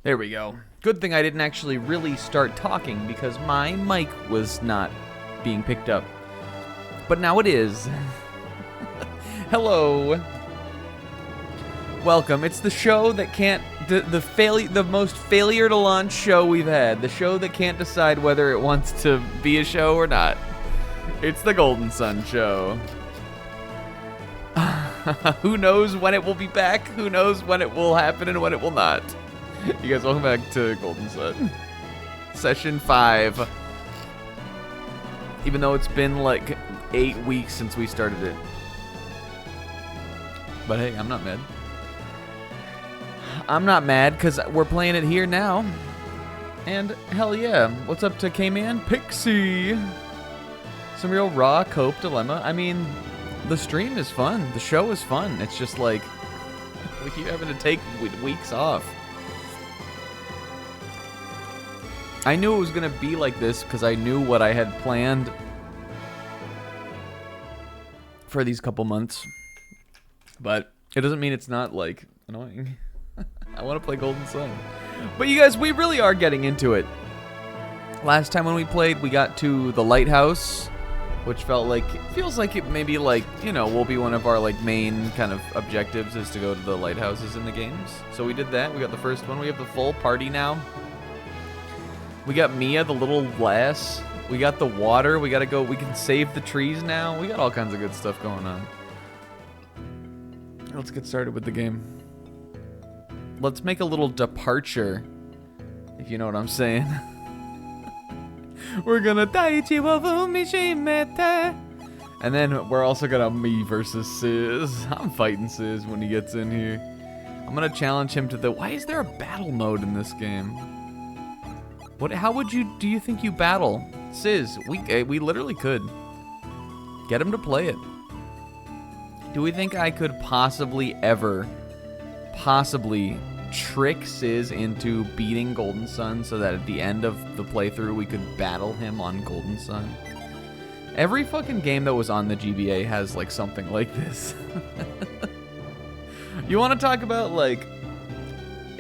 There we go. Good thing I didn't actually really start talking because my mic was not being picked up. But now it is. Hello. Welcome. It's the show that can't... The most failure to launch show we've had. The show that can't decide whether it wants to be a show or not. It's the Golden Sun Show. Who knows when it will be back? Who knows when it will happen and when it will not? You guys, welcome back to Golden Sun. Session 5. Even though it's been like 8 weeks since we started it. But hey, I'm not mad. I'm not mad because we're playing it here now. And hell yeah. What's up to K-Man? Pixie. Some real raw cope dilemma. I mean, the stream is fun. The show is fun. It's just like, we keep having to take weeks off. I knew it was going to be like this because I knew what I had planned for these couple months. But it doesn't mean it's not, like, annoying. I want to play Golden Sun. But you guys, we really are getting into it. Last time when we played, we got to the lighthouse, which feels like it maybe, like, you know, will be one of our, like, main kind of objectives is to go to the lighthouses in the games. So we did that. We got the first one. We have the full party now. We got Mia, the little lass. We got the water. We gotta go. We can save the trees now. We got all kinds of good stuff going on. Let's get started with the game. Let's make a little departure, if you know what I'm saying. We're gonna Daichi wa Fumishimete. And then we're also gonna me versus Sizz. I'm fighting Sizz when he gets in here. I'm gonna challenge him to the... Why is there a battle mode in this game? How would you... Do you think you battle? Sizz, we literally could. Get him to play it. Do we think I could possibly trick Sizz into beating Golden Sun so that at the end of the playthrough we could battle him on Golden Sun? Every fucking game that was on the GBA has like something like this. You want to talk about like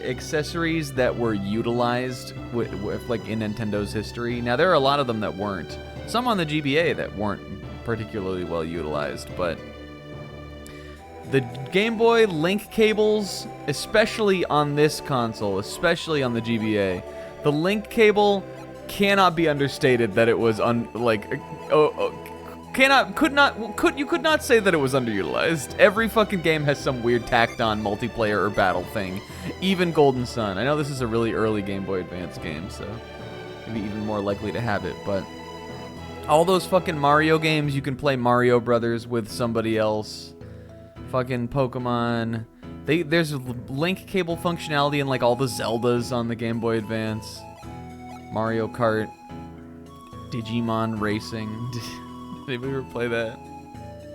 accessories that were utilized with like in Nintendo's history? Now there are a lot of them that weren't. Some on the GBA that weren't particularly well utilized, but the Game Boy link cables, especially on this console, especially on the GBA, the link cable cannot be understated that it was you could not say that it was underutilized. Every fucking game has some weird tacked on multiplayer or battle thing. Even Golden Sun. I know this is a really early Game Boy Advance game, so maybe even more likely to have it, but all those fucking Mario games, you can play Mario Brothers with somebody else. Fucking Pokemon. There's link cable functionality in like all the Zeldas on the Game Boy Advance. Mario Kart. Digimon Racing. Did anybody ever play that?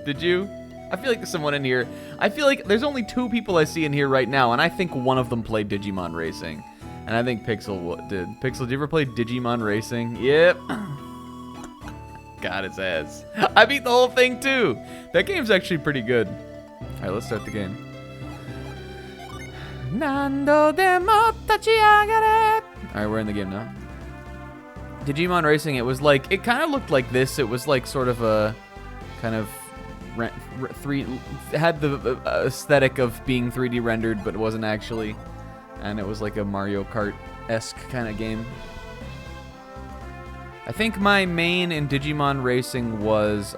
Did you? I feel like there's someone in here. I feel like there's only 2 people I see in here right now, and I think one of them played Digimon Racing. And I think Pixel did. Pixel, did you ever play Digimon Racing? Yep. Got its ass. I beat the whole thing too. That game's actually pretty good. Alright, let's start the game. Alright, we're in the game now. Digimon Racing, it kind of looked like this. It was like sort of a kind of had the aesthetic of being 3D rendered, but it wasn't actually. And it was like a Mario Kart-esque kind of game. I think my main in Digimon Racing was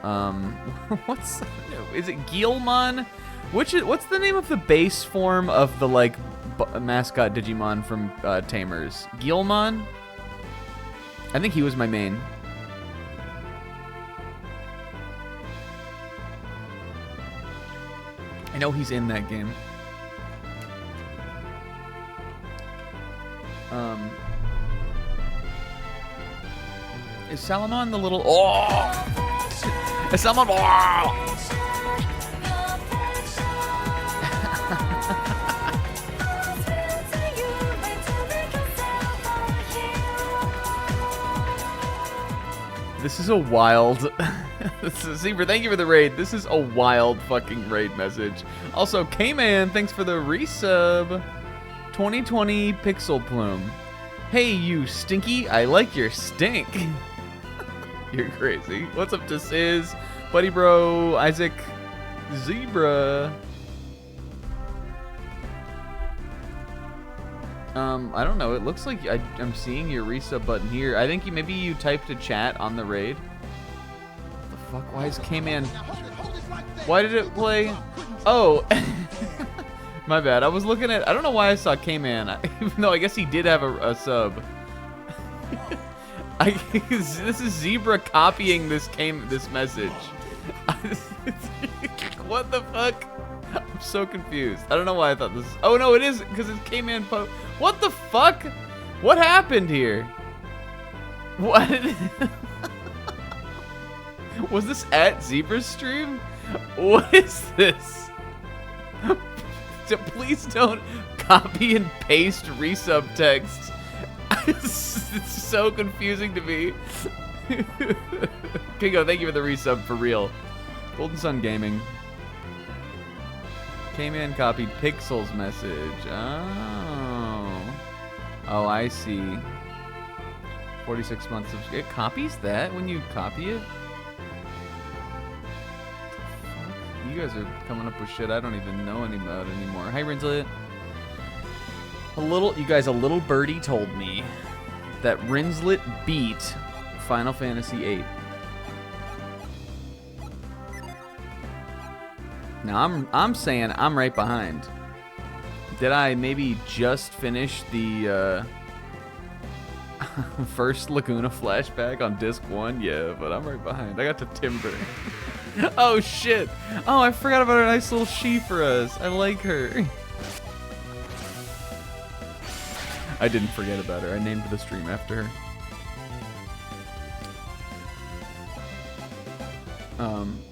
is it Guilmon? What's the name of the base form of the like mascot Digimon from Tamers? Guilmon? I think he was my main. I know he's in that game. Is Salamon the little... Oh! Is Salamon... Oh! This is a wild... Zebra, thank you for the raid. This is a wild fucking raid message. Also, K-Man, thanks for the resub. 2020 Pixel Plume. Hey, you stinky. I like your stink. You're crazy. What's up to Sizz? Buddy Bro, Isaac, Zebra. I don't know. It looks like I'm seeing your resub button here. I think maybe you typed a chat on the raid. What the fuck? Why is K-Man? Why did it play? Oh, my bad. I was looking at. I don't know why I saw K-Man. Even though I guess he did have a sub. This is Zebra copying this message. What the fuck? I'm so confused. I don't know why I thought this. Oh no, it is because it's K-Man. What the fuck? What happened here? What? Was this at Zebra's stream? What is this? Please don't copy and paste resub text. It's so confusing to me. Kingo, thank you for the resub for real. Golden Sun Gaming. K-Man copied Pixel's message. Oh, I see. 46 months of... It copies that when you copy it? You guys are coming up with shit I don't even know about anymore. Hi, Rinslet. A little birdie told me that Rinslet beat Final Fantasy VIII. Now I'm saying I'm right behind. Did I maybe just finish the first Laguna flashback on disc 1? Yeah, but I'm right behind. I got to Timber. Oh shit! Oh, I forgot about our nice little she for us. I like her. I didn't forget about her. I named the stream after her.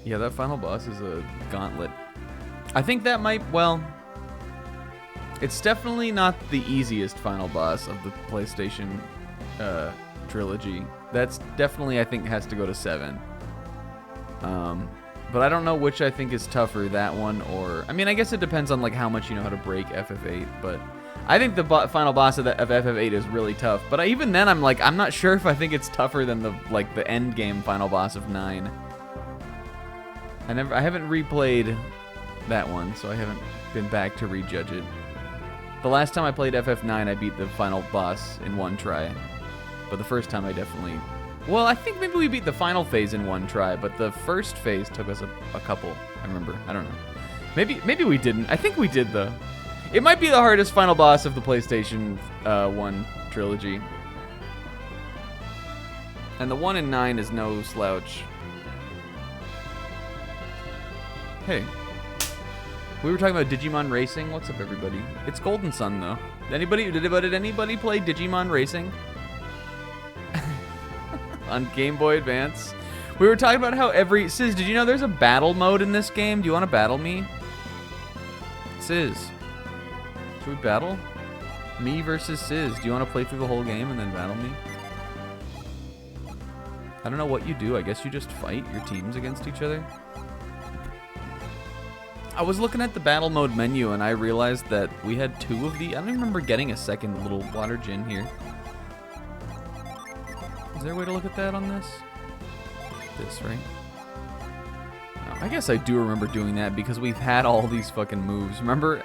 Yeah, that final boss is a gauntlet. I think that might, well, it's definitely not the easiest final boss of the PlayStation trilogy. That's definitely, I think, has to go to 7. But I don't know which I think is tougher, that one or... I mean, I guess it depends on like how much you know how to break FF8, but I think the final boss of FF8 is really tough. But even then, I'm like, I'm not sure if I think it's tougher than the end game final boss of 9. I haven't replayed that one, so I haven't been back to rejudge it. The last time I played FF9, I beat the final boss in one try. But the first time I definitely... Well, I think maybe we beat the final phase in one try, but the first phase took us a couple. I remember. I don't know. Maybe we didn't. I think we did, though. It might be the hardest final boss of the PlayStation 1 trilogy. And the one in 9 is no slouch. Hey. We were talking about Digimon Racing. What's up, everybody? It's Golden Sun, though. Did anybody play Digimon Racing? On Game Boy Advance. We were talking about how Sizz, did you know there's a battle mode in this game? Do you want to battle me? Sizz. Should we battle? Me versus Sizz. Do you want to play through the whole game and then battle me? I don't know what you do. I guess you just fight your teams against each other. I was looking at the battle mode menu and I realized that we had 2 of the... I don't even remember getting a second little water gin here. Is there a way to look at that on this? This, right? Oh, I guess I do remember doing that because we've had all these fucking moves. Remember?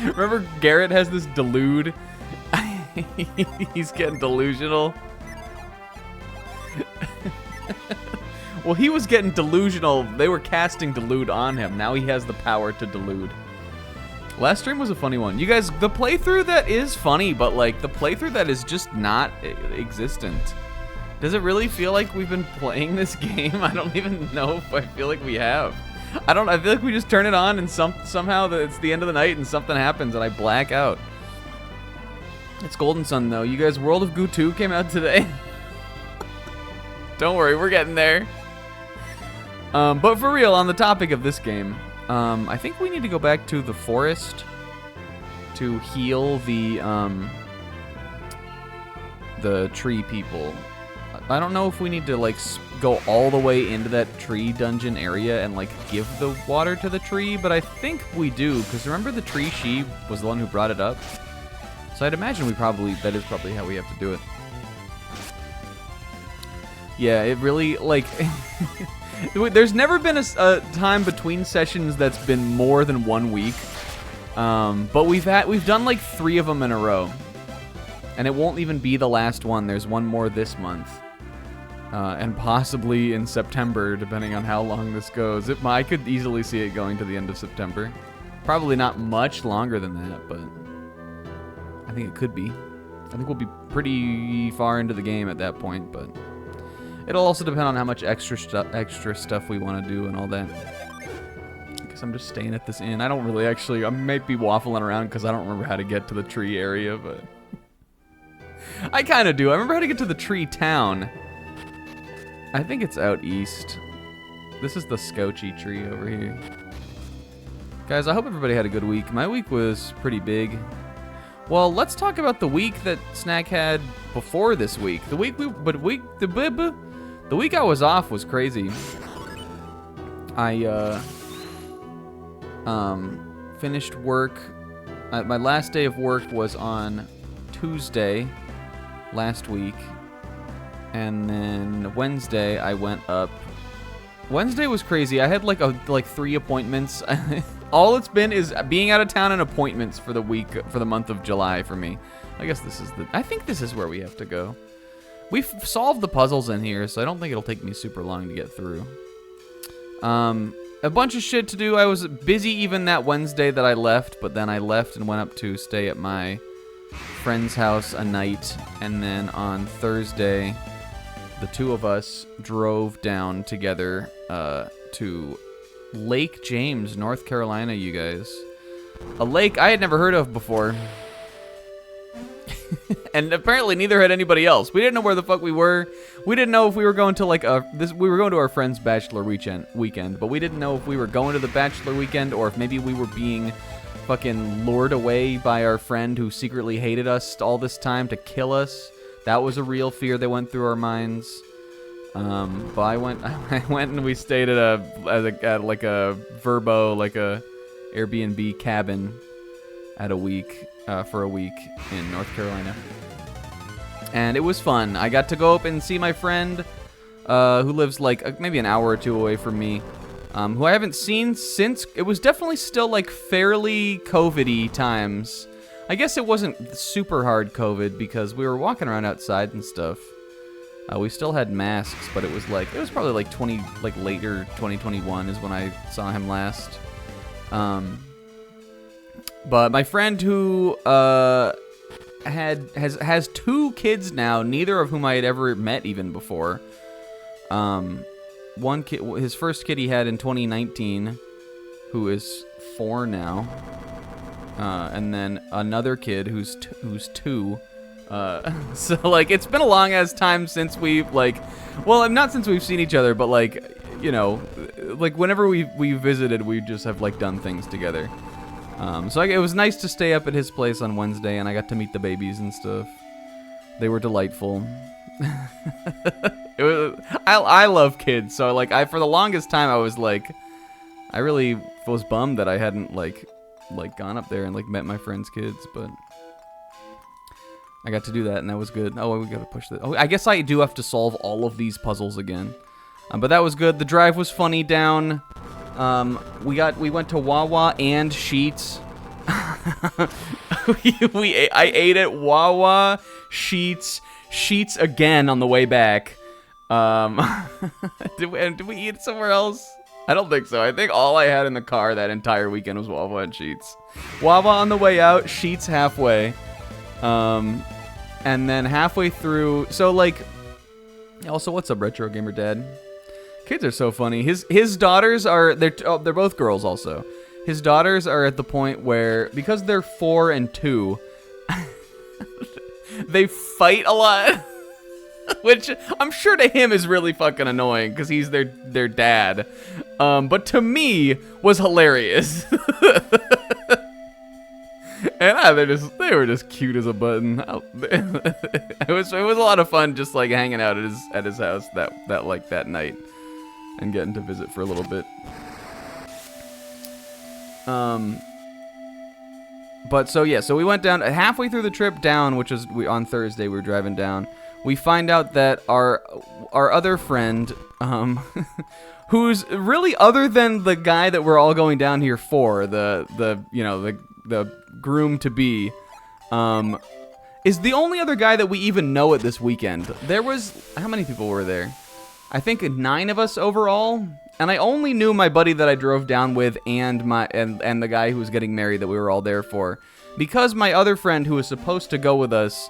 Remember Garrett has this delude? He's getting delusional. Well, he was getting delusional. They were casting delude on him. Now he has the power to delude. Last stream was a funny one. You guys, the playthrough that is funny, but like the playthrough that is just not existent. Does it really feel like we've been playing this game? I don't even know if I feel like we have. I feel like we just turn it on and somehow it's the end of the night and something happens and I black out. It's Golden Sun though. You guys, World of Goo 2 came out today. Don't worry, we're getting there. But for real, on the topic of this game, I think we need to go back to the forest to heal the tree people. I don't know if we need to, like, go all the way into that tree dungeon area and, like, give the water to the tree, but I think we do, because remember the tree she was the one who brought it up? So I'd imagine that is probably how we have to do it. Yeah, it really, like, there's never been a time between sessions that's been more than 1 week, but we've done, like, 3 of them in a row, and it won't even be the last one. There's one more this month. And possibly in September, depending on how long this goes. I could easily see it going to the end of September. Probably not much longer than that, but I think it could be. I think we'll be pretty far into the game at that point, but it'll also depend on how much extra stuff we want to do and all that. I guess I'm just staying at this inn. I don't really actually... I might be waffling around because I don't remember how to get to the tree area, but... I kind of do. I remember how to get to the tree town. I think it's out east. This is the Scouchy tree over here. Guys, I hope everybody had a good week. My week was pretty big. Well, let's talk about the week that Snack had before this week. The week I was off was crazy. I finished work. My last day of work was on Tuesday last week. And then Wednesday, I went up. Wednesday was crazy. I had like 3 appointments. All it's been is being out of town and appointments for the week, for the month of July for me. I guess I think this is where we have to go. We've solved the puzzles in here, so I don't think it'll take me super long to get through. A bunch of shit to do. I was busy even that Wednesday that I left, but then I left and went up to stay at my friend's house a night, and then on Thursday, the 2 of us drove down together to Lake James, North Carolina, you guys. A lake I had never heard of before. And apparently neither had anybody else. We didn't know where the fuck we were. We didn't know if we were going to we were going to our friend's bachelor weekend, but we didn't know if we were going to the bachelor weekend or if maybe we were being fucking lured away by our friend who secretly hated us all this time to kill us. That was a real fear that went through our minds. But I went and we stayed at a Verbo, like a Airbnb cabin for a week in North Carolina. And it was fun. I got to go up and see my friend, who lives like maybe an hour or 2 away from me, who I haven't seen since. It was definitely still like fairly COVID-y times. I guess it wasn't super hard COVID because we were walking around outside and stuff. We still had masks, but it was probably like later 2021 is when I saw him last. But my friend who has 2 kids now, neither of whom I had ever met even before. One kid, his first kid he had in 2019, who is 4 now. And then another kid who's 2. So like it's been a long ass time since we've not since we've seen each other, but like, you know, like whenever we visited, we just have like done things together. So it was nice to stay up at his place on Wednesday, and I got to meet the babies and stuff. They were delightful. I love kids, so like for the longest time I was like, I really was bummed that I hadn't like gone up there and like met my friend's kids, but I got to do that and that was good. Oh, we gotta push that. Oh, I guess I do have to solve all of these puzzles again, but that was good. The drive was funny down. We went to Wawa and Sheetz. I ate at Wawa, Sheetz again on the way back. Did we eat somewhere else? I don't think so. I think all I had in the car that entire weekend was Wawa and Sheetz. Wawa on the way out, Sheetz halfway. And then halfway through, so like, also, what's up, Retro Gamer Dad? Kids are so funny. His daughters they're both girls also. His daughters are at the point where, because they're 4 and 2, they fight a lot. Which I'm sure to him is really fucking annoying because he's their dad. But to me was hilarious. And they were just cute as a button. It was a lot of fun just like hanging out at his house that night and getting to visit for a little bit. But so we went down halfway through the trip down, which was on Thursday. We were driving down. We find out that our other friend, who's really other than the guy that we're all going down here for, the groom to be, is the only other guy that we even know at this weekend. There was, how many people were there? I think 9 of us overall. And I only knew my buddy that I drove down with and the guy who was getting married that we were all there for. Because my other friend who was supposed to go with us,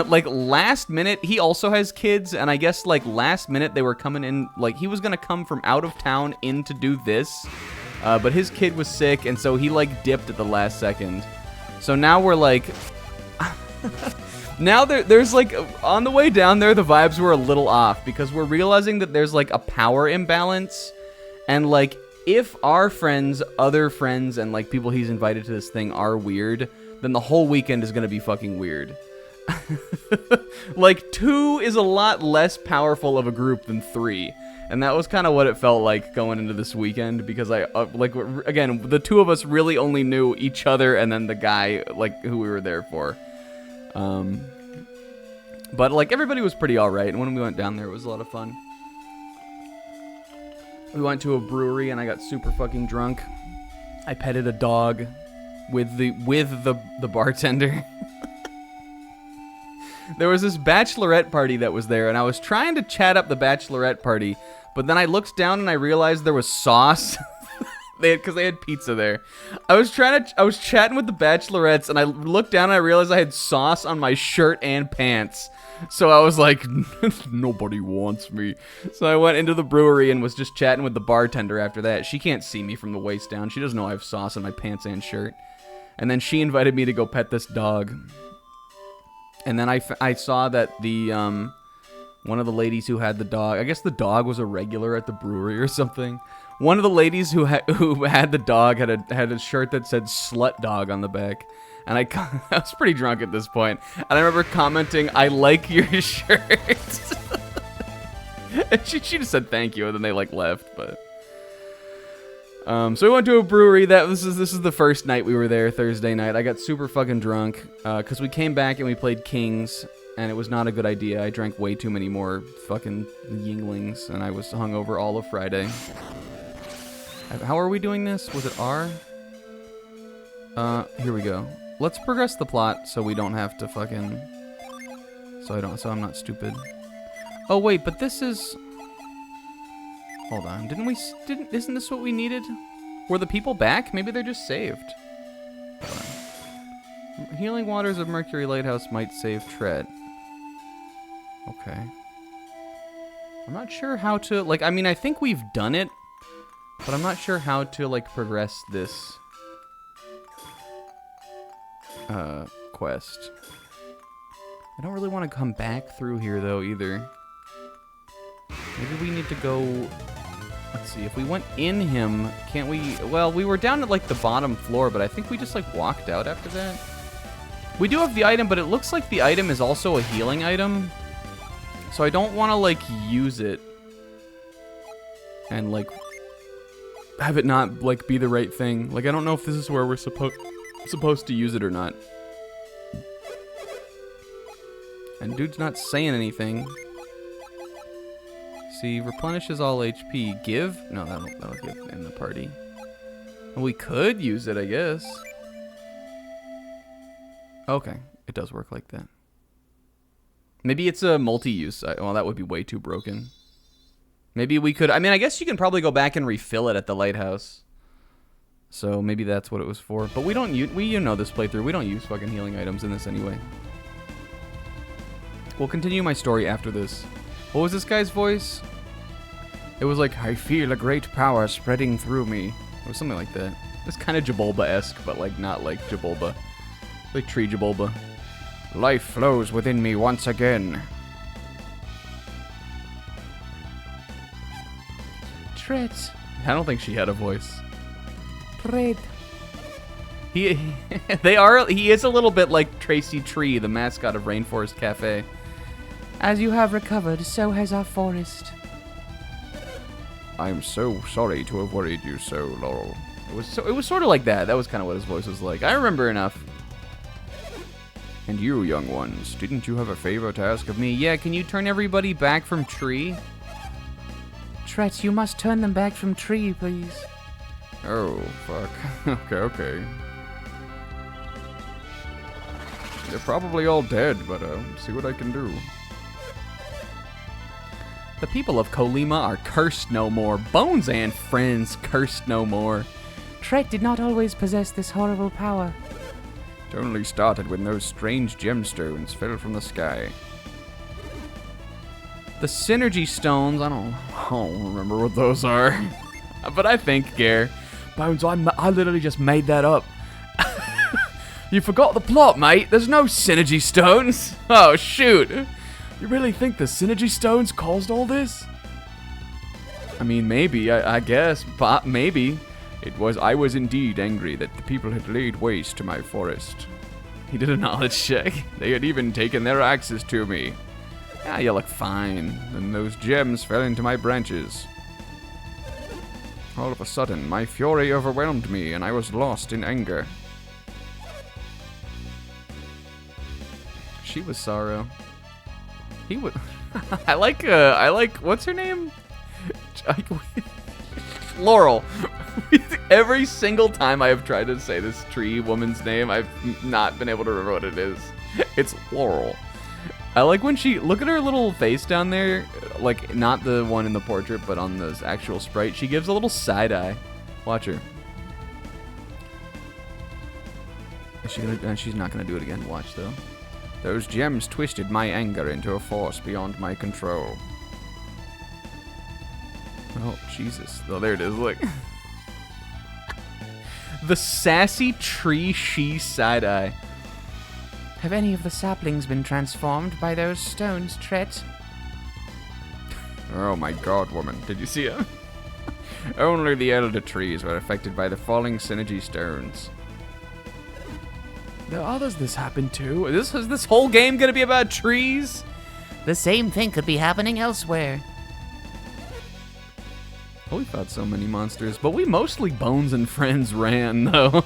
like last minute, he also has kids, and I guess like last minute they were coming in, like he was going to come from out of town in to do this, but his kid was sick, and so he like dipped at the last second. So now we're like... Now there's like, on the way down there, the vibes were a little off because we're realizing that there's like a power imbalance, and like if our friends, other friends, and like people he's invited to this thing are weird, then the whole weekend is gonna be fucking weird. Like 2 is a lot less powerful of a group than 3, and that was kind of what it felt like going into this weekend because again, the 2 of us really only knew each other and then the guy like who we were there for. But like everybody was pretty alright, and when we went down there it was a lot of fun. We went to a brewery and I got super fucking drunk. I petted a dog with the bartender. There was this bachelorette party that was there, and I was trying to chat up the bachelorette party, but then I looked down and I realized there was sauce. Because they had pizza there. I was chatting with the bachelorettes, and I looked down and I realized I had sauce on my shirt and pants. So I was like, nobody wants me. So I went into the brewery and was just chatting with the bartender after that. She can't see me from the waist down. She doesn't know I have sauce on my pants and shirt. And then she invited me to go pet this dog. And then I saw that the one of the ladies who had the dog, I guess the dog was a regular at the brewery or something. One of the ladies who had the dog had a shirt that said "slut dog" on the back, and I was pretty drunk at this point, and I remember commenting, "I like your shirt," and she just said thank you, and then they like left. But so we went to a brewery. This is the first night we were there, Thursday night. I got super fucking drunk because we came back and we played Kings, and it was not a good idea. I drank way too many more fucking Yinglings, and I was hungover all of Friday. How are we doing this? Was it R? Here we go. Let's progress the plot so we don't have to fucking... So I'm not stupid. Oh wait, but this is... Hold on. Isn't this what we needed? Were the people back? Maybe they're just saved. Hold on. Healing waters of Mercury Lighthouse might save Tread. Okay. I'm not sure how to... Like, I mean, I think we've done it. But I'm not sure how to, like, progress this quest. I don't really want to come back through here, though, either. Maybe we need to go... Let's see, if we went in him, can't we... Well, we were down at, like, the bottom floor, but I think we just, like, walked out after that. We do have the item, but it looks like the item is also a healing item. So I don't want to, like, use it. And, like... have it not, like, be the right thing. Like, I don't know if this is where we're supposed to use it or not. And dude's not saying anything. See, replenishes all HP. Give? No, that'll give in the party. Well, we could use it, I guess. Okay, it does work like that. Maybe it's a multi-use. Well, that would be way too broken. Maybe we could... I mean, I guess you can probably go back and refill it at the lighthouse. So maybe that's what it was for. But we don't use... You know this playthrough. We don't use fucking healing items in this anyway. We'll continue my story after this. What was this guy's voice? It was like, I feel a great power spreading through me. It was something like that. It's kind of Jabulba-esque, but like not like Jabulba. Like Tree Jabulba. Life flows within me once again. Tread. I don't think she had a voice. Tread. He is a little bit like Tracy Tree, the mascot of Rainforest Cafe. As you have recovered, so has our forest. I'm so sorry to have worried you so, Laurel. It was sort of like that. That was kind of what his voice was like. I remember enough. And you, young ones, didn't you have a favor to ask of me? Yeah, can you turn everybody back from Tree? Tret, you must turn them back from Tree, please. Oh, fuck. Okay. They're probably all dead, but see what I can do. The people of Colima are cursed no more. Bones and friends cursed no more. Tret did not always possess this horrible power. It only started when those strange gemstones fell from the sky. The synergy stones, I don't remember what those are. But I think, Gare, Bones, I literally just made that up. You forgot the plot, mate. There's no synergy stones. Oh, shoot. You really think the synergy stones caused all this? I mean, maybe, I guess, but maybe. I was indeed angry that the people had laid waste to my forest. He did a knowledge check. They had even taken their axes to me. Ah, you look fine. Then those gems fell into my branches. All of a sudden, my fury overwhelmed me, and I was lost in anger. She was sorrow. He was. I like. What's her name? Laurel. Every single time I have tried to say this tree woman's name, I've not been able to remember what it is. It's Laurel. I like when she, look at her little face down there, like not the one in the portrait, but on the actual sprite. She gives a little side eye. Watch her. Is she gonna? She's not gonna do it again. Watch though. Those gems twisted my anger into a force beyond my control. Oh, Jesus. Oh, there it is. Look. The sassy tree she side eye. Have any of the saplings been transformed by those stones, Tret? Oh my god, woman. Did you see it? Only the elder trees were affected by the falling synergy stones. There are others this happened to. Is this whole game gonna be about trees? The same thing could be happening elsewhere. Oh, we fought so many monsters, but we mostly Bones and Friends ran, though.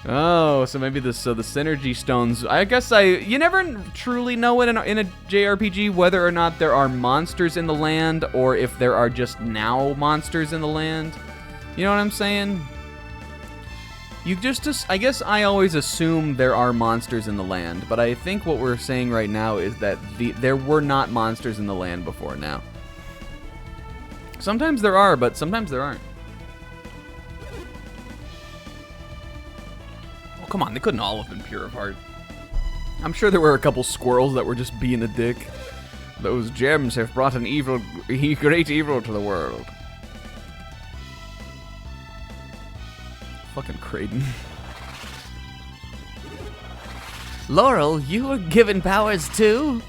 Oh, so maybe the synergy stones. I guess you never truly know in a JRPG whether or not there are monsters in the land or if there are just now monsters in the land. You know what I'm saying? I guess I always assume there are monsters in the land, but I think what we're saying right now is that there were not monsters in the land before now. Sometimes there are, but sometimes there aren't. Oh, come on, they couldn't all have been pure of heart. I'm sure there were a couple squirrels that were just being a dick. Those gems have brought an great evil to the world. Fucking Kraden. Laurel, you were given powers too?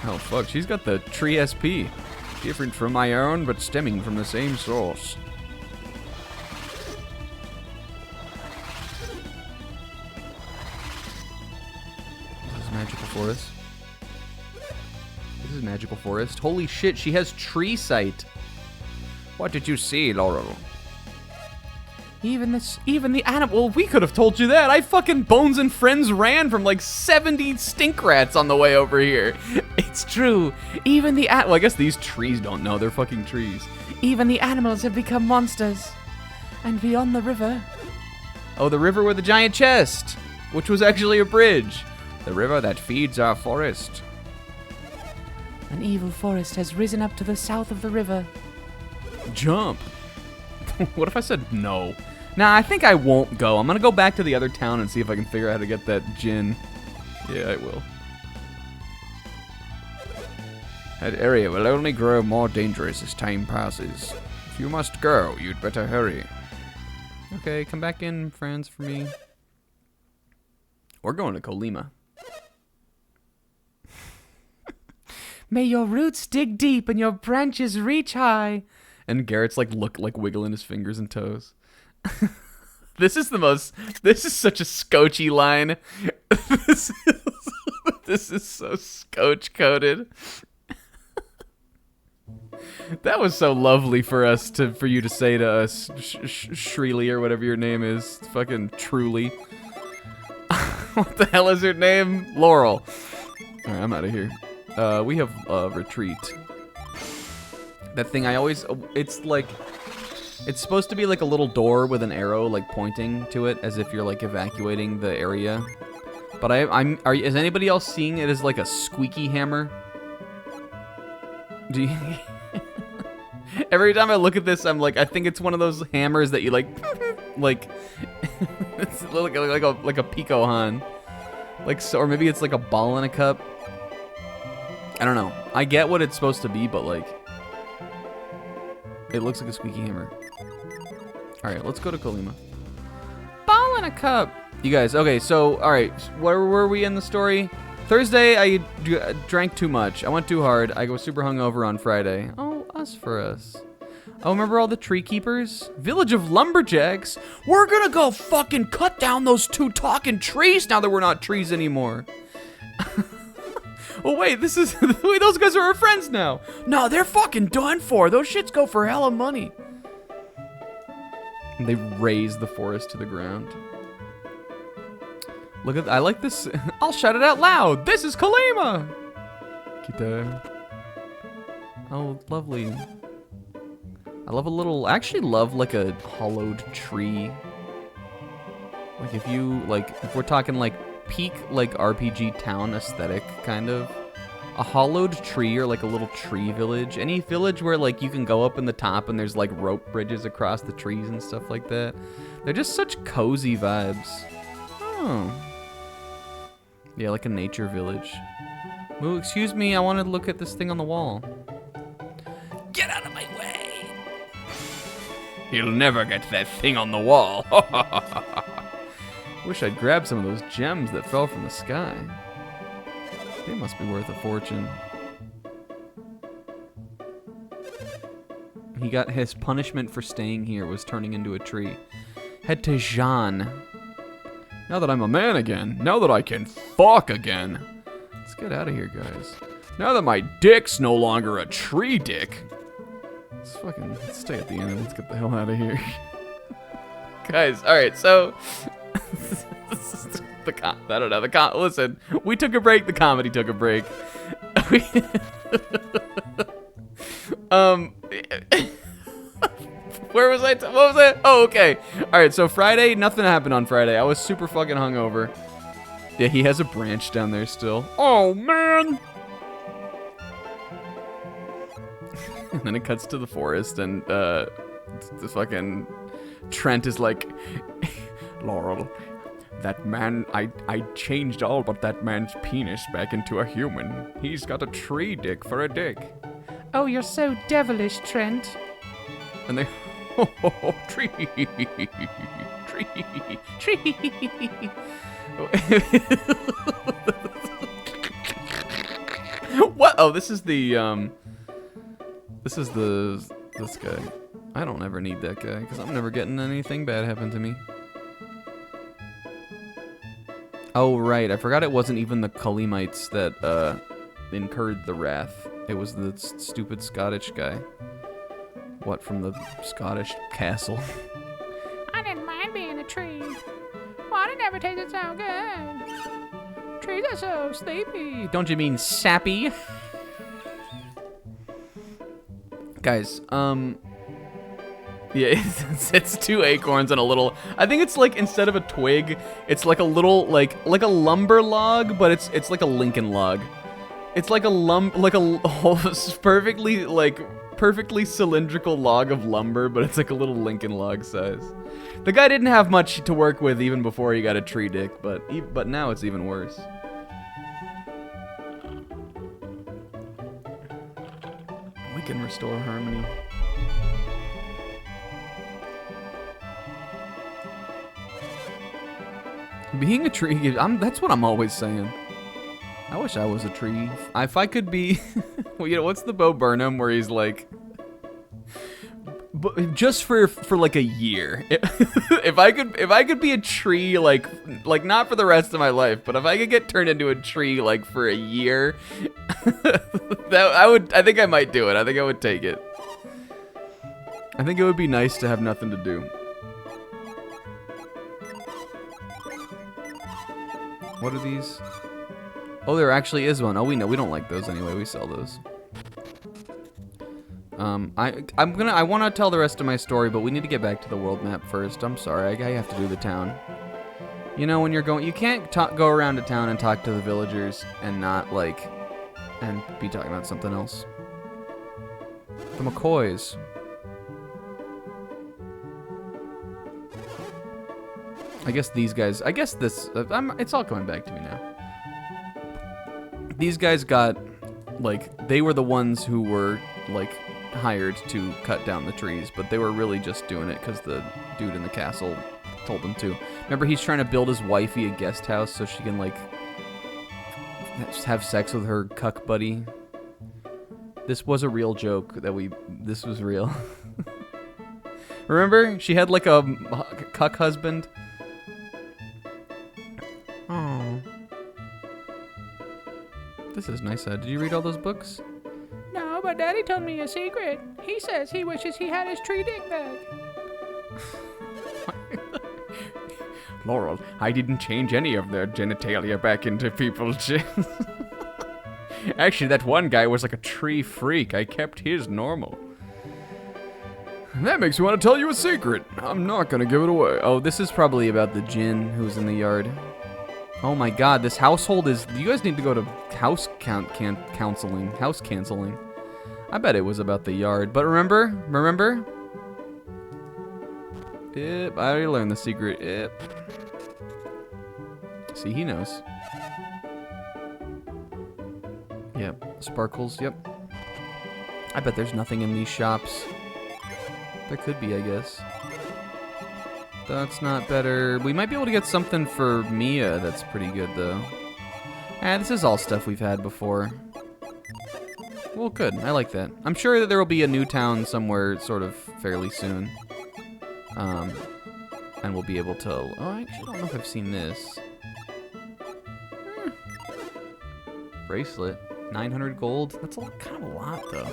Oh fuck, she's got the tree SP. Different from my own, but stemming from the same source. This is magical forest. This is magical forest. Holy shit, she has tree sight. What did you see, Laurel? Even the animal. Well, we could have told you that. I fucking Bones and Friends ran from like 70 stink rats on the way over here. It's true. Even the well, I guess these trees don't know. They're fucking trees. Even the animals have become monsters. And beyond the river. Oh, the river with the giant chest, which was actually a bridge. The river that feeds our forest. An evil forest has risen up to the south of the river. Jump. What if I said no? Nah, I think I won't go. I'm gonna go back to the other town and see if I can figure out how to get that gin. Yeah, I will. That area will only grow more dangerous as time passes. If you must go, you'd better hurry. Okay, come back in, friends, for me. We're going to Colima. May your roots dig deep and your branches reach high. And Garrett's like wiggling his fingers and toes. This is such a scotchy line. This is so scotch coated. That was so lovely for you to say to us, Shreely or whatever your name is, fucking truly. What the hell is her name? Laurel. All right, I'm out of here. We have retreat. That thing it's supposed to be like a little door with an arrow like pointing to it as if you're like evacuating the area. But is anybody else seeing it as like a squeaky hammer? Do you? Every time I look at this, I'm like, I think it's one of those hammers that you like it's like a Pico Han, or maybe it's like a ball in a cup. I don't know. I get what it's supposed to be, but like, it looks like a squeaky hammer. All right, let's go to Colima. Ball in a cup. You guys, okay, so, all right, where were we in the story? Thursday, I drank too much. I went too hard. I was super hungover on Friday. Oh, us for us. Oh, remember all the tree keepers? Village of Lumberjacks? We're gonna go fucking cut down those 2 talking trees now that we're not trees anymore. Oh, wait, wait, those guys are our friends now. No, they're fucking done for. Those shits go for hella money. And they raze the forest to the ground. Look at, I like this. I'll shout it out loud. This is Colima. Kita. Oh, lovely. I love I actually love like a hollowed tree. Like if we're talking like peak like RPG town aesthetic kind of. A hollowed tree or like a little tree village. Any village where like you can go up in the top and there's like rope bridges across the trees and stuff like that. They're just such cozy vibes. Oh. Yeah, like a nature village. Ooh, excuse me, I want to look at this thing on the wall. Get out of my way! You'll never get that thing on the wall. Wish I'd grabbed some of those gems that fell from the sky. They must be worth a fortune. He got his punishment for staying here was turning into a tree. Head to Jean. Now that I'm a man again, now that I can fuck again. Let's get out of here, guys. Now that my dick's no longer a tree dick. Let's stay at the end and let's get the hell out of here. Guys, alright, so listen, we took a break, the comedy took a break. Where was I? What was that? Oh, okay. All right, so Friday, nothing happened on Friday. I was super fucking hungover. Yeah, he has a branch down there still. Oh, man. And then it cuts to the forest, and the fucking Trent is like, Laurel, that man, I changed all but that man's penis back into a human. He's got a tree dick for a dick. Oh, you're so devilish, Trent. And they, tree. What? Oh, this is this guy. I don't ever need that guy, because I'm never getting anything bad happen to me. Oh, right. I forgot it wasn't even the Culimites that incurred the wrath. It was the stupid Scottish guy. What, from the Scottish castle? I didn't mind being a tree. Water never tasted so good. Trees are so sleepy. Don't you mean sappy? Guys, yeah, it's 2 acorns and a little, I think it's like, instead of a twig, it's like a little, like a lumber log, but it's like a Lincoln log. It's like a perfectly cylindrical log of lumber, but it's like a little Lincoln log size. The guy didn't have much to work with even before he got a tree dick, but now it's even worse. We can restore harmony. Being a tree, that's what I'm always saying. I wish I was a tree. If I could be, well, you know, what's the Bo Burnham where he's like, just for like a year. If I could be a tree, like not for the rest of my life, but if I could get turned into a tree like for a year, I think I might do it. I think I would take it. I think it would be nice to have nothing to do. What are these? Oh, there actually is one. Oh, we know. We don't like those anyway. We sell those. I want to tell the rest of my story, but we need to get back to the world map first. I'm sorry. I have to do the town. You know, when you're going, you can't go around a town and talk to the villagers and not and be talking about something else. The McCoys. I guess these guys, it's all coming back to me now. These guys got, they were the ones who were, hired to cut down the trees, but they were really just doing it because the dude in the castle told them to. Remember, he's trying to build his wifey a guest house so she can, have sex with her cuck buddy. This was a real joke this was real. Remember? She had, a cuck husband. Oh. This is nice. Did you read all those books? No, but Daddy told me a secret. He says he wishes he had his tree dick back. Laurel, I didn't change any of their genitalia back into people's gins. Actually, that one guy was like a tree freak. I kept his normal. That makes me want to tell you a secret. I'm not going to give it away. Oh, this is probably about the djinn who's in the yard. Oh my god, this household is... You guys need to go to house counseling. House canceling. I bet it was about the yard. But remember? Yep, I already learned the secret. Yep. See, he knows. Yep, sparkles, yep. I bet there's nothing in these shops. There could be, I guess. That's not better. We might be able to get something for Mia that's pretty good, though. This is all stuff we've had before. Well, good. I like that. I'm sure that there will be a new town somewhere sort of fairly soon. And we'll be able to... Oh, I actually don't know if I've seen this. Bracelet. 900 gold. That's kind of a lot, though.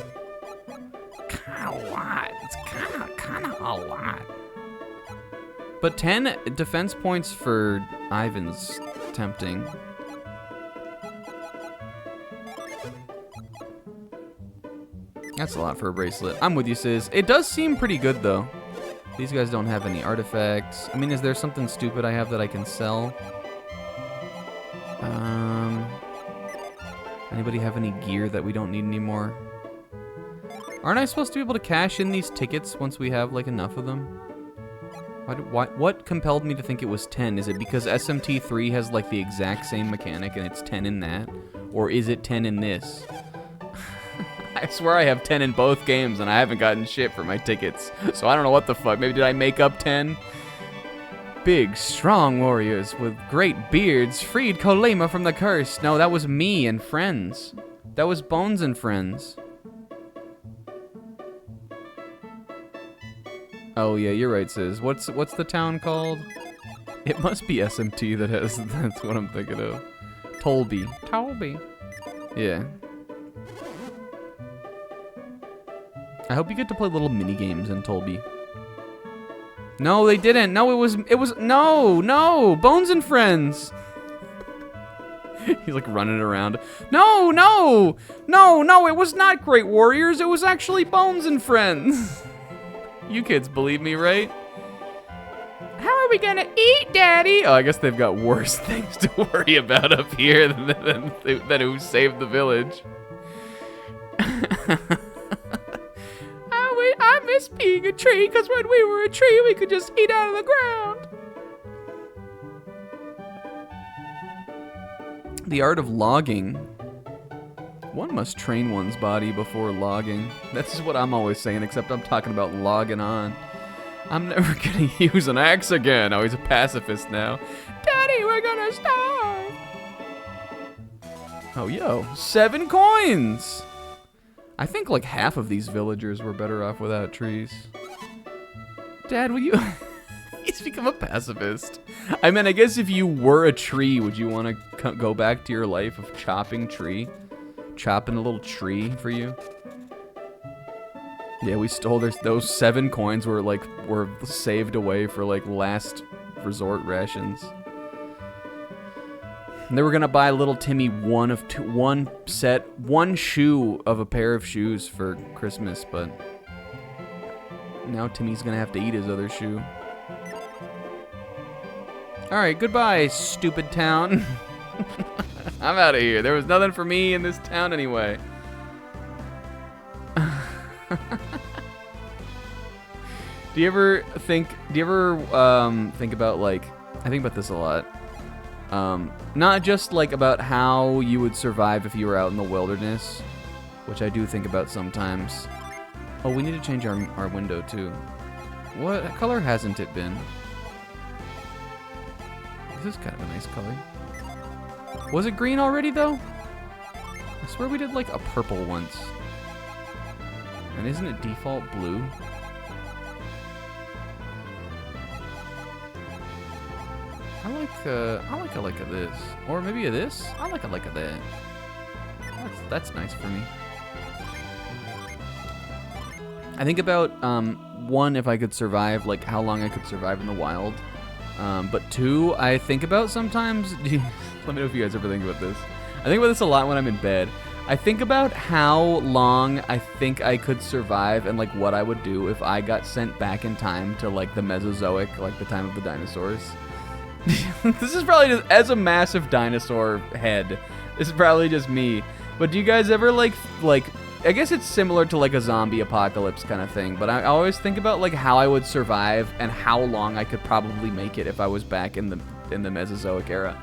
Kind of a lot. It's kind of a lot. But 10 defense points for Ivan's tempting. That's a lot for a bracelet. I'm with you, Sis. It does seem pretty good, though. These guys don't have any artifacts. I mean, is there something stupid I have that I can sell? Anybody have any gear that we don't need anymore? Aren't I supposed to be able to cash in these tickets once we have, enough of them? What compelled me to think it was 10? Is it because SMT3 has, the exact same mechanic and it's 10 in that? Or is it 10 in this? I swear I have 10 in both games and I haven't gotten shit for my tickets. So I don't know what the fuck. Maybe did I make up 10? Big, strong warriors with great beards freed Kolema from the curse. No, that was me and friends. That was Bones and Friends. Oh yeah, you're right, Sis. What's the town called? It must be SMT that has. That's what I'm thinking of. Tolby. Yeah. I hope you get to play little mini games in Tolby. No, they didn't. No, it was no, Bones and Friends. He's running around. No, it was not Great Warriors. It was actually Bones and Friends. You kids believe me, right? How are we gonna eat, Daddy? Oh, I guess they've got worse things to worry about up here than who saved the village. I miss being a tree, because when we were a tree, we could just eat out of the ground. The art of logging. One must train one's body before logging. That's what I'm always saying, except I'm talking about logging on. I'm never gonna use an axe again. Oh, he's a pacifist now. Daddy, we're gonna starve. Oh, yo. 7 coins! I think like half of these villagers were better off without trees. Dad, will you... He's become a pacifist. I mean, I guess if you were a tree, would you want to go back to your life of chopping tree? Chopping a little tree for you? Yeah, we stole those 7 coins were saved away for like last resort rations. And they were gonna buy little Timmy one shoe of a pair of shoes for Christmas, but now Timmy's gonna have to eat his other shoe. Alright, goodbye, stupid town. I'm out of here. There was nothing for me in this town anyway. Do you ever think about like, I think about this a lot. Not just like about how you would survive if you were out in the wilderness, which I do think about sometimes. Oh, we need to change our window too. What color hasn't it been? This is kind of a nice color. Was it green already though? I swear we did like a purple once. And isn't it default blue? I like a this. Or maybe a this? I like a that. That's nice for me. I think about, one, if I could survive, like how long I could survive in the wild. But 2, I think about sometimes, let me know if you guys ever think about this. I think about this a lot when I'm in bed. I think about how long I think I could survive and like what I would do if I got sent back in time to like the Mesozoic, like the time of the dinosaurs. This is probably just, as a massive dinosaur head, this is probably just me. But do you guys ever like, I guess it's similar to like a zombie apocalypse kind of thing, but I always think about like how I would survive and how long I could probably make it if I was back in the Mesozoic era.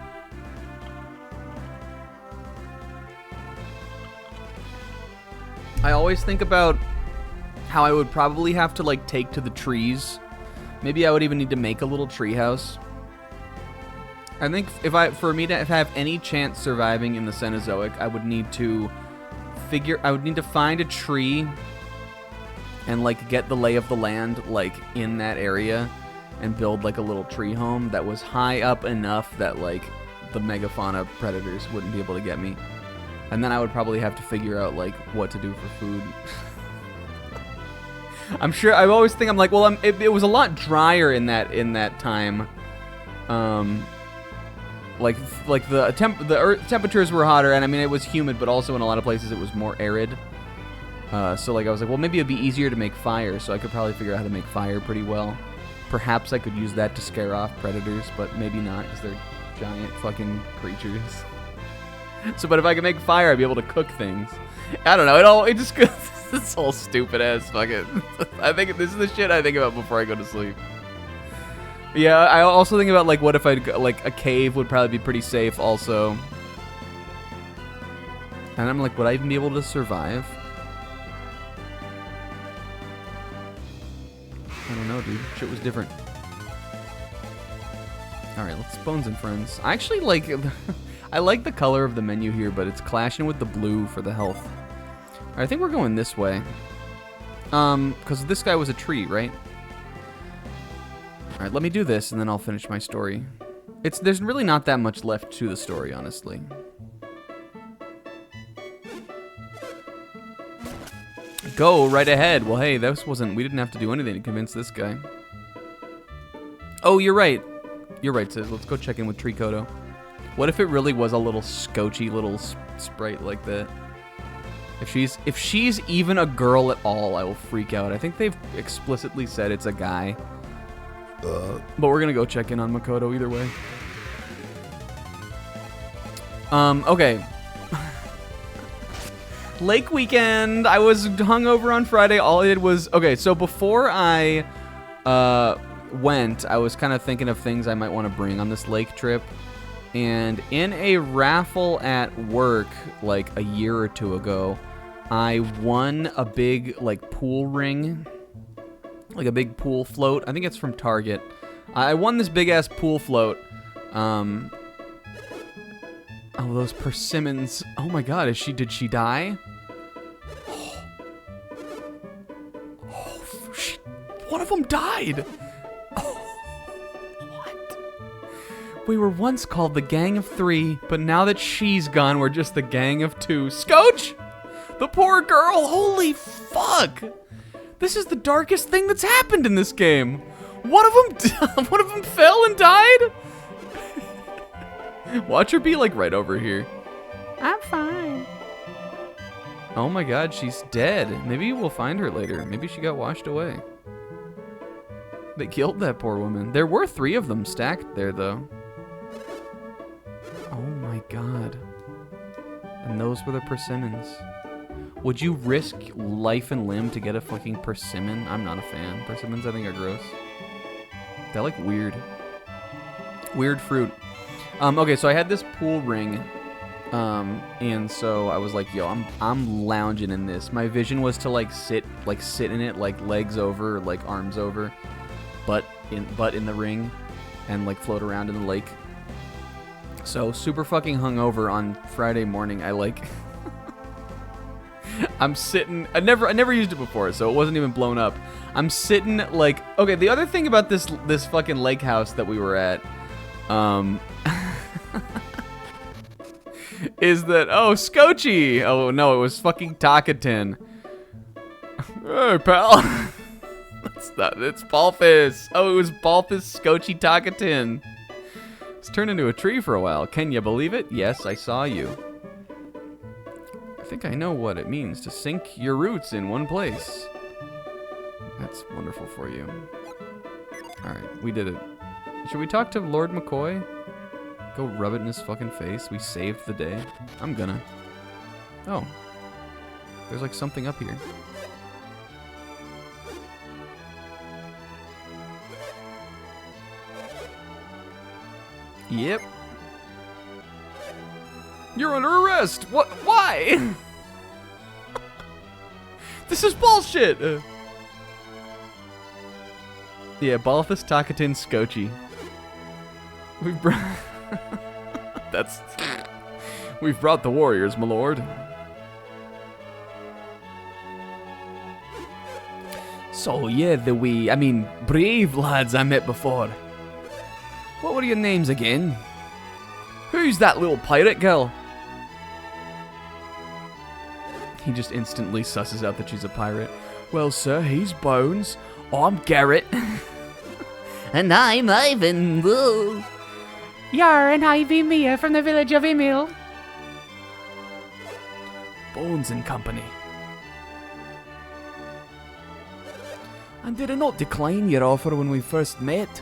I always think about how I would probably have to like take to the trees. Maybe I would even need to make a little tree house. I think for me to have any chance surviving in the Cenozoic, I would need to find a tree and like get the lay of the land like in that area and build like a little tree home that was high up enough that like the megafauna predators wouldn't be able to get me. And then I would probably have to figure out like what to do for food. I'm sure I always think I'm like, well, it was a lot drier in that time. Like the earth temperatures were hotter, and I mean it was humid, but also in a lot of places it was more arid. So like I was like, well, maybe it'd be easier to make fire, so I could probably figure out how to make fire pretty well. Perhaps I could use that to scare off predators, but maybe not, because they're giant fucking creatures. So, but if I could make fire, I'd be able to cook things. I don't know. It just this whole stupid ass fucking. I think this is the shit I think about before I go to sleep. Yeah, I also think about like what if I'd like a cave would probably be pretty safe also. And I'm like, would I even be able to survive? I don't know, dude. Shit was different. All right, let's Bones and Friends. I actually like. I like the color of the menu here, but it's clashing with the blue for the health. All right, I think we're going this way. Because this guy was a tree, right? All right, let me do this, and then I'll finish my story. There's really not that much left to the story, honestly. Go right ahead. Well, hey, we didn't have to do anything to convince this guy. Oh, you're right. You're right, Sis. Let's go check in with Tricoto. What if it really was a little scotchy little sprite like that? If she's even a girl at all, I will freak out. I think they've explicitly said it's a guy. But we're gonna go check in on Makoto either way. Okay. Lake weekend. I was hungover on Friday. All I did was... Okay, so before I went, I was kind of thinking of things I might want to bring on this lake trip. And in a raffle at work, like a year or two ago, I won a big, like, pool ring. Like a big pool float. I think it's from Target. I won this big-ass pool float. Oh, those persimmons. Oh my god, did she die? of them died. We were once called the Gang of Three, but now that she's gone, we're just the Gang of Two. Scotch! The poor girl! Holy fuck! This is the darkest thing that's happened in this game. One of them fell and died? Watch her be like right over here. I'm fine. Oh my god, she's dead. Maybe we'll find her later. Maybe she got washed away. They killed that poor woman. There were 3 of them stacked there, though. Oh my god. And those were the persimmons. Would you risk life and limb to get a fucking persimmon? I'm not a fan. Persimmons, I think, are gross. They're like weird. Weird fruit. Okay, so I had this pool ring. And so I was like, yo, I'm lounging in this. My vision was to like sit in it, like legs over, like arms over, butt in the ring, and like float around in the lake. So super fucking hungover on Friday morning. I like I'm sitting. I never used it before, so it wasn't even blown up. I'm sitting like, okay. The other thing about this fucking lake house that we were at, is that Scotchy. Oh no, it was fucking Takatin. Hey pal, it's Balthus. Oh, it was Balthus Scotchy Takatin. It's turned into a tree for a while. Can you believe it? Yes, I saw you. I think I know what it means to sink your roots in one place. That's wonderful for you. Alright, we did it. Should we talk to Lord McCoy? Go rub it in his fucking face. We saved the day. I'm gonna. Oh. There's like something up here. Yep. You're under arrest! What? Why? This is bullshit! Yeah, Balthus Takatin Scotchy. We've brought the warriors, my lord. So, yeah, brave lads I met before. What were your names again? Who's that little pirate girl? He just instantly susses out that she's a pirate. Well, sir, he's Bones. I'm Garrett. And I'm Ivan. Whoa. Yar and Ivy Mia from the village of Emil. Bones and company. And did I not decline your offer when we first met?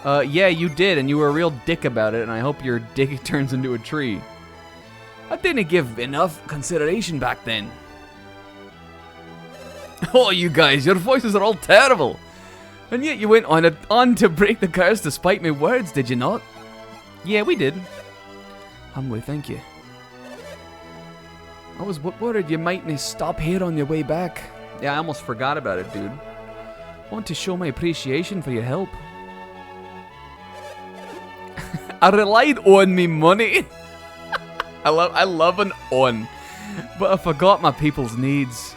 Yeah, you did, and you were a real dick about it, and I hope your dick turns into a tree. I didn't give enough consideration back then. Oh, you guys, your voices are all terrible. And yet you went on to break the curse despite my words, did you not? Yeah, we did. Humbly, thank you. I was worried you mightn't stop here on your way back. Yeah, I almost forgot about it, dude. I want to show my appreciation for your help. I relied on me money. I love an on, but I forgot my people's needs.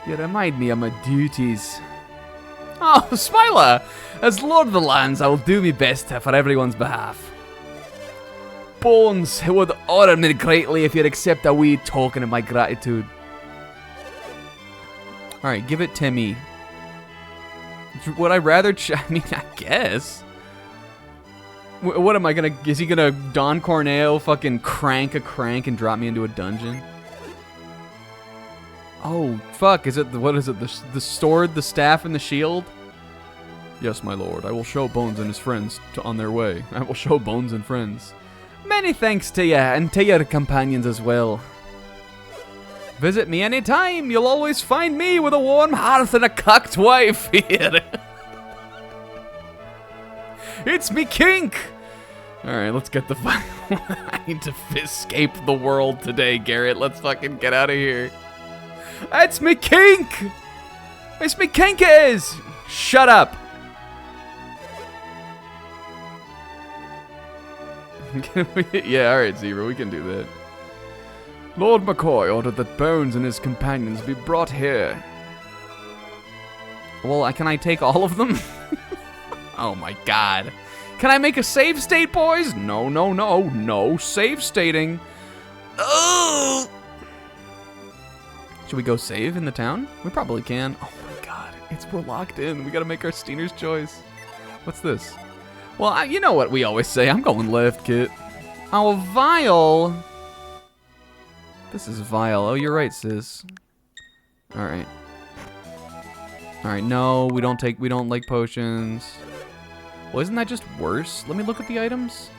You remind me of my duties. Oh, Smiler! As Lord of the Lands, I will do my best for everyone's behalf. Bones, it would honour me greatly if you'd accept a wee token of my gratitude. Alright, give it to me. Would I rather I guess. What am I gonna... Is he gonna Don Corneo fucking crank a crank and drop me into a dungeon? Oh, fuck. Is it... What is it? The sword, the staff, and the shield? Yes, my lord. I will show Bones and his friends on their way. I will show Bones and friends. Many thanks to you, and to your companions as well. Visit me anytime. You'll always find me with a warm hearth and a cocked wife here. It's me kink! Alright, let's get the fuck... I need to escape the world today, Garrett. Let's fucking get out of here. It's me kink! It's me kink is! Shut up! Yeah, alright, Zebra, we can do that. Lord McCoy ordered that Bones and his companions be brought here. Well, can I take all of them? Oh my god. Can I make a save state, boys? No, no, no, no save stating. Oh! Should we go save in the town? We probably can. Oh my god, we're locked in. We gotta make our Steiner's choice. What's this? Well, you know what we always say. I'm going left, kid. Oh, Vile. This is Vile. Oh, you're right, sis. All right. All right. No, we don't like potions. Well, isn't that just worse? Let me look at the items.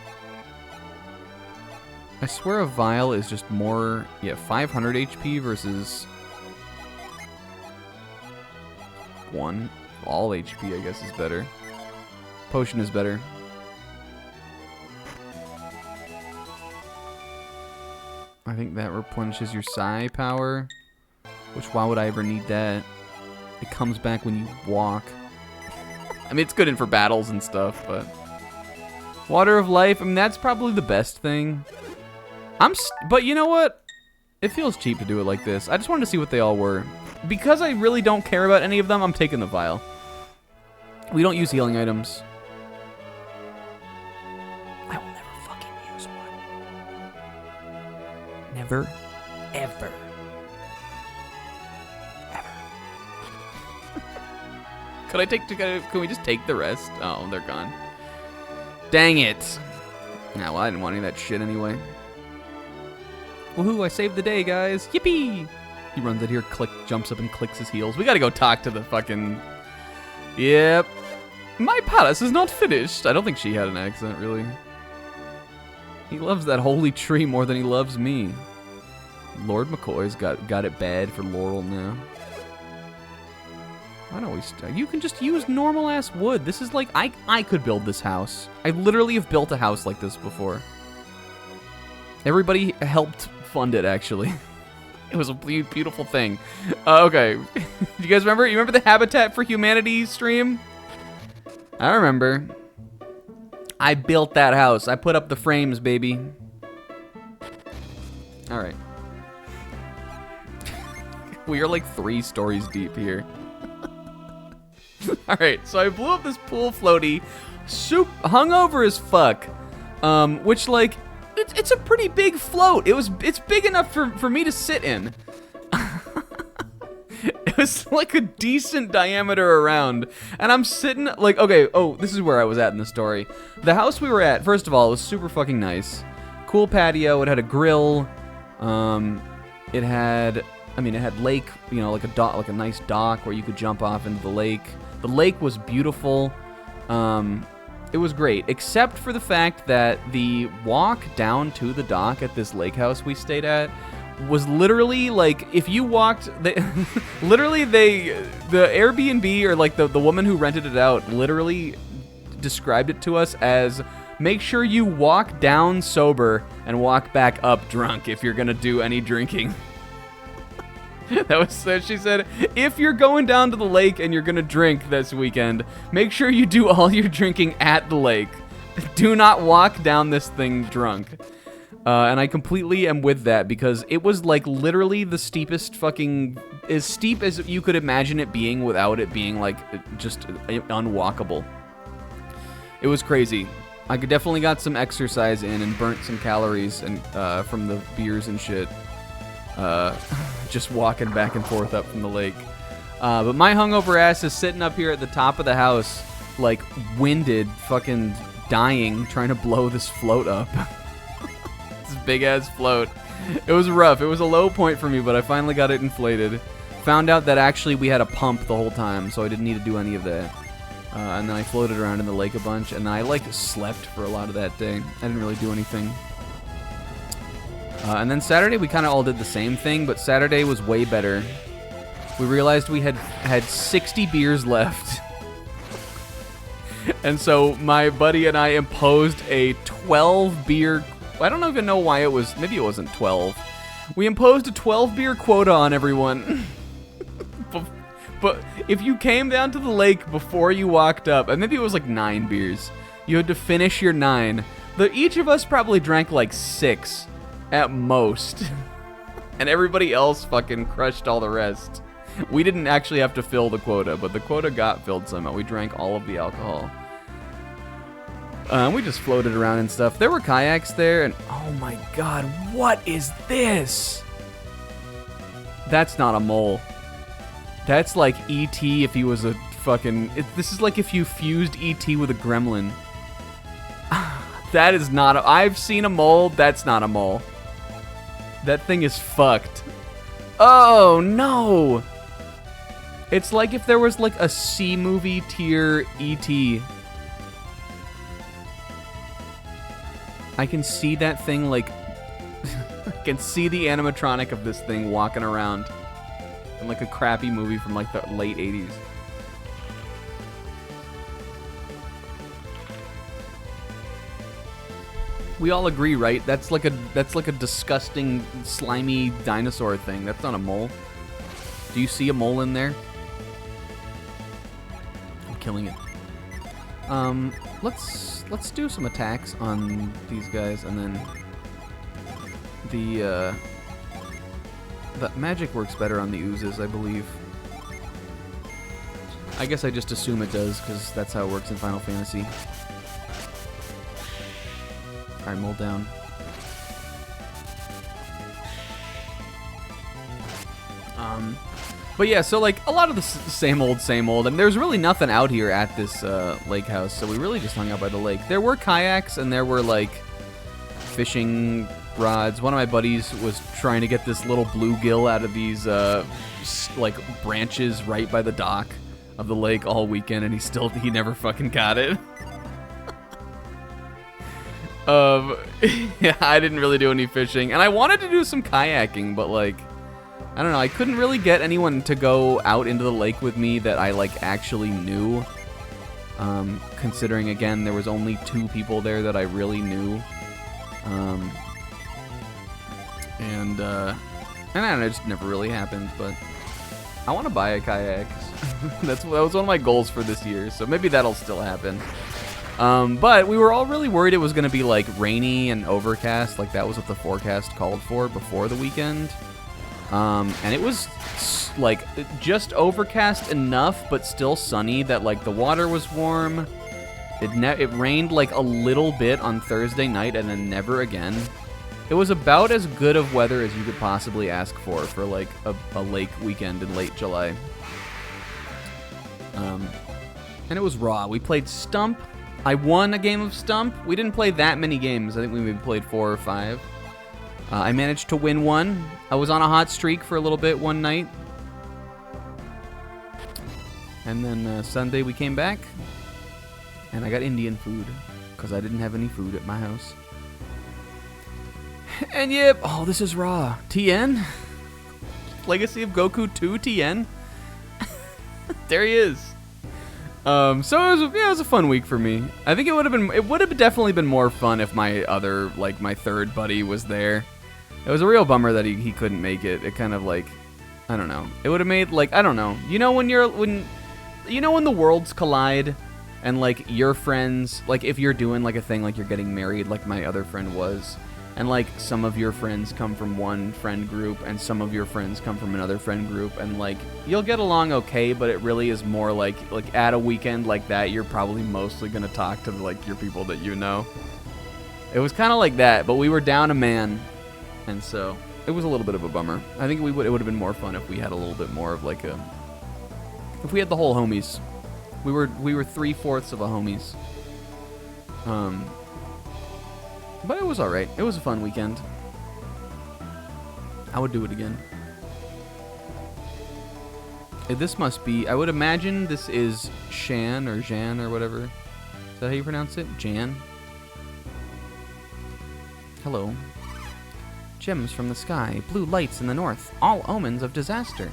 I swear a Vile is just more. Yeah, 500 HP versus 1. All HP, I guess, is better. Potion is better. I think that replenishes your psi power. Which, why would I ever need that? It comes back when you walk. I mean, it's good in for battles and stuff, but... Water of Life, I mean, that's probably the best thing. But you know what? It feels cheap to do it like this. I just wanted to see what they all were. Because I really don't care about any of them, I'm taking the Vial. We don't use healing items. I will never fucking use one. Never, ever. Can we just take the rest? Oh, they're gone. Dang it. Nah, well, I didn't want any of that shit anyway. Woohoo, I saved the day, guys. Yippee! He runs out here, jumps up and clicks his heels. We gotta go talk to the fucking... Yep. My palace is not finished. I don't think she had an accent, really. He loves that holy tree more than he loves me. Lord McCoy's got it bad for Laurel now. Why don't we you can just use normal ass wood. This is like I could build this house. I literally have built a house like this before. Everybody helped fund it, actually. It was a beautiful thing. Okay. You guys remember? You remember the Habitat for Humanity stream? I remember. I built that house. I put up the frames, baby. All right. We are like 3 stories deep here. Alright, so I blew up this pool floaty, hungover as fuck, which, like, it's a pretty big float. It's big enough for me to sit in. It was like a decent diameter around, and I'm sitting, like, okay, oh, this is where I was at in the story. The house we were at, first of all, it was super fucking nice. Cool patio, it had a grill, it had lake, you know, like a nice dock where you could jump off into the lake. The lake was beautiful. It was great, except for the fact that the walk down to the dock at this lake house we stayed at was literally like, if you walked, literally the Airbnb, or like the woman who rented it out literally described it to us as, make sure you walk down sober and walk back up drunk if you're gonna do any drinking. That was so. She said, if you're going down to the lake and you're gonna drink this weekend, make sure you do all your drinking at the lake. Do not walk down this thing drunk. And I completely am with that, because it was like literally the steepest fucking, as steep as you could imagine it being without it being like just unwalkable. It was crazy. I definitely got some exercise in and burnt some calories and from the beers and shit. Just walking back and forth up from the lake. But my hungover ass is sitting up here at the top of the house, like winded, fucking dying, trying to blow this float up. This big ass float. It was rough. It was a low point for me, but I finally got it inflated. Found out that actually we had a pump the whole time, so I didn't need to do any of that. And then I floated around in the lake a bunch, and I like slept for a lot of that day. I didn't really do anything. And then Saturday, we kind of all did the same thing, but Saturday was way better. We realized we had 60 beers left. And so my buddy and I imposed a 12 beer... I don't even know why it was... Maybe it wasn't 12. We imposed a 12 beer quota on everyone. But if you came down to the lake before you walked up, and maybe it was like 9 beers, you had to finish your 9. Each of us probably drank like 6. At most. And everybody else fucking crushed all the rest. We didn't actually have to fill the quota, but the quota got filled somehow. We drank all of the alcohol. We just floated around and stuff. There were kayaks there, and oh my god, what is this? That's not a mole. That's like E.T. if he was a fucking... this is like if you fused E.T. with a gremlin. That is not a... I've seen a mole. That's not a mole. That thing is fucked. Oh, no. It's like if there was like a C-movie tier E.T. I can see that thing like... I can see the animatronic of this thing walking around in like a crappy movie from like the late 80s. We all agree, right? That's like a disgusting, slimy dinosaur thing. That's not a mole. Do you see a mole in there? I'm killing it. Let's do some attacks on these guys, and then the magic works better on the oozes, I believe. I guess I just assume it does, because that's how it works in Final Fantasy. Alright, mold down. But yeah, so like a lot of the same old, and there's really nothing out here at this lake house, so we really just hung out by the lake. There were kayaks and there were like fishing rods. One of my buddies was trying to get this little bluegill out of these like branches right by the dock of the lake all weekend, and he never fucking got it. Yeah, I didn't really do any fishing, and I wanted to do some kayaking, but like, I don't know, I couldn't really get anyone to go out into the lake with me that I like actually knew. Considering again, there was only 2 people there that I really knew. And I don't know, it just never really happened, but I want to buy a kayak. That was one of my goals for this year, so maybe that'll still happen. But we were all really worried it was going to be like rainy and overcast, like that was what the forecast called for before the weekend. And it was like just overcast enough, but still sunny that like the water was warm. It rained like a little bit on Thursday night and then never again. It was about as good of weather as you could possibly ask for like a lake weekend in late July. And it was raw. We played Stump. I won a game of Stump. We didn't play that many games. I think we maybe played 4 or 5. I managed to win one. I was on a hot streak for a little bit one night. And then Sunday we came back. And I got Indian food. Because I didn't have any food at my house. And yep. Oh, this is raw. TN? Legacy of Goku 2 TN? There he is. So it was a fun week for me. I think it would have definitely been more fun if my other, like, my third buddy was there. It was a real bummer that he couldn't make it. It kind of like, I don't know. It would have made, like, I don't know. You know when the worlds collide and like your friends, like if you're doing like a thing like you're getting married like my other friend was, and like some of your friends come from one friend group and some of your friends come from another friend group, and like you'll get along okay, but it really is more like at a weekend like that you're probably mostly going to talk to like your people that you know. It was kind of like that, but we were down a man, and so it was a little bit of a bummer. I think it would have been more fun if we had a little bit more of like if we had the whole homies. We were 3/4 of a homies. But it was alright. It was a fun weekend. I would do it again. This must be, I would imagine this is Shan or Jan or whatever. Is that how you pronounce it? Jan? Hello. Gems from the sky, blue lights in the north, all omens of disaster.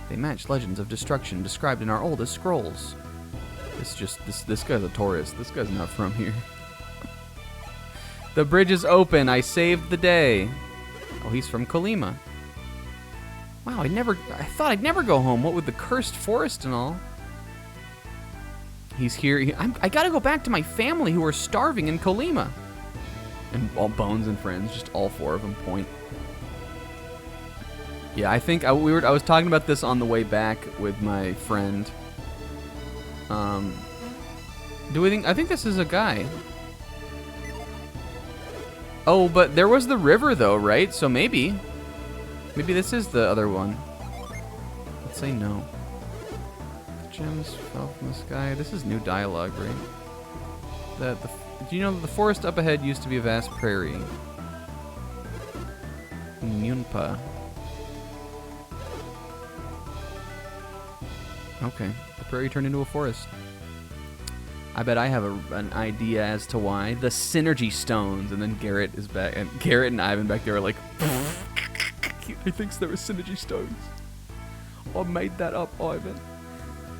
They match legends of destruction described in our oldest scrolls. This guy's a tourist. This guy's not from here. The bridge is open. I saved the day. Oh, he's from Kolyma. Wow, I thought I'd never go home. What with the cursed forest and all. He's here. I gotta go back to my family who are starving in Kolyma. And all Bones and friends, just all 4 of them point. Yeah, I think I was talking about this on the way back with my friend. I think this is a guy. Oh, but there was the river though, right? So maybe this is the other one. Let's say no. Gems fell from the sky. This is new dialogue, right? Do you know that the forest up ahead used to be a vast prairie? Nyunpa. Okay, the prairie turned into a forest. I bet I have an idea as to why. The synergy stones, and then Garrett is back, and Garrett and Ivan back there are like, he thinks there were synergy stones. I made that up, Ivan.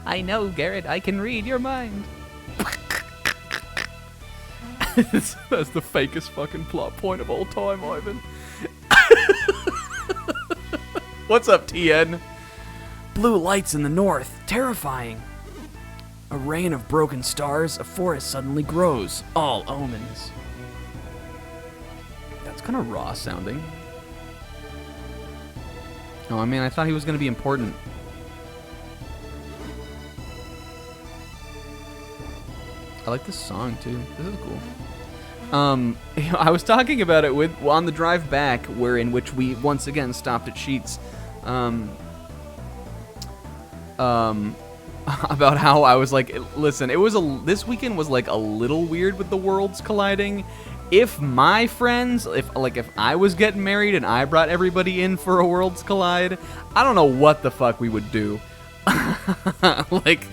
I know, Garrett. I can read your mind. That's the fakest fucking plot point of all time, Ivan. What's up, TN? Blue lights in the north, terrifying. A rain of broken stars, a forest suddenly grows, all omens. That's kind of raw sounding. Oh, I mean, I thought he was going to be important. I like this song, too. This is cool. I was talking about it on the drive back, in which we once again stopped at Sheets. About how I was like, listen, this weekend was like a little weird with the worlds colliding. If my friends, if I was getting married and I brought everybody in for a worlds collide, I don't know what the fuck we would do. Like,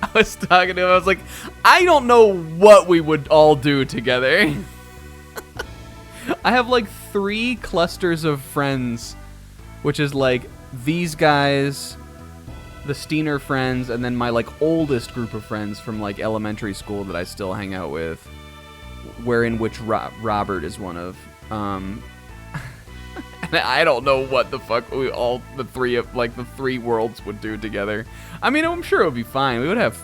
I was talking to him, I was like, I don't know what we would all do together. I have like 3 clusters of friends, which is like these guys, the Steiner friends, and then my like oldest group of friends from like elementary school that I still hang out with, wherein which Robert is one of. And I don't know what the fuck the 3 worlds would do together. I mean, I'm sure it would be fine. We would have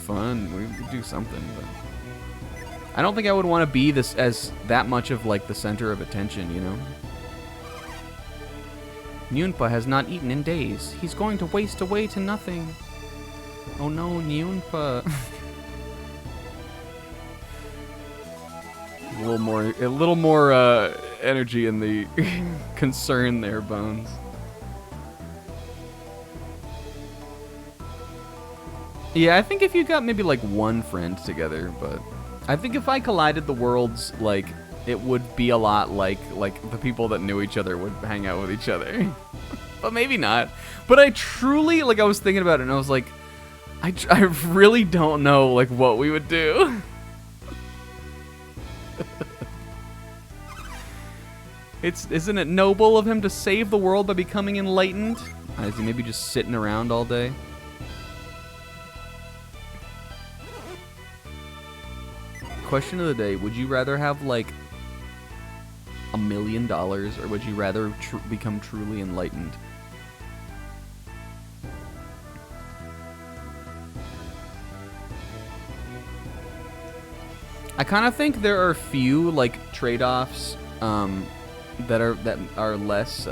fun. We would do something, but I don't think I would want to be that much of like the center of attention, you know? Nyunpa has not eaten in days. He's going to waste away to nothing. Oh no, Nyunpa. a little more energy in the concern there, Bones. Yeah, I think if you got maybe like one friend together, but I think if I collided the worlds, like, it would be a lot like the people that knew each other would hang out with each other. But maybe not. But I truly, like, I was thinking about it and I was like, I really don't know, like, what we would do. Isn't it noble of him to save the world by becoming enlightened? Is he maybe just sitting around all day? Question of the day, would you rather have like $1 million, or would you rather become truly enlightened? I kind of think there are few like trade-offs that are less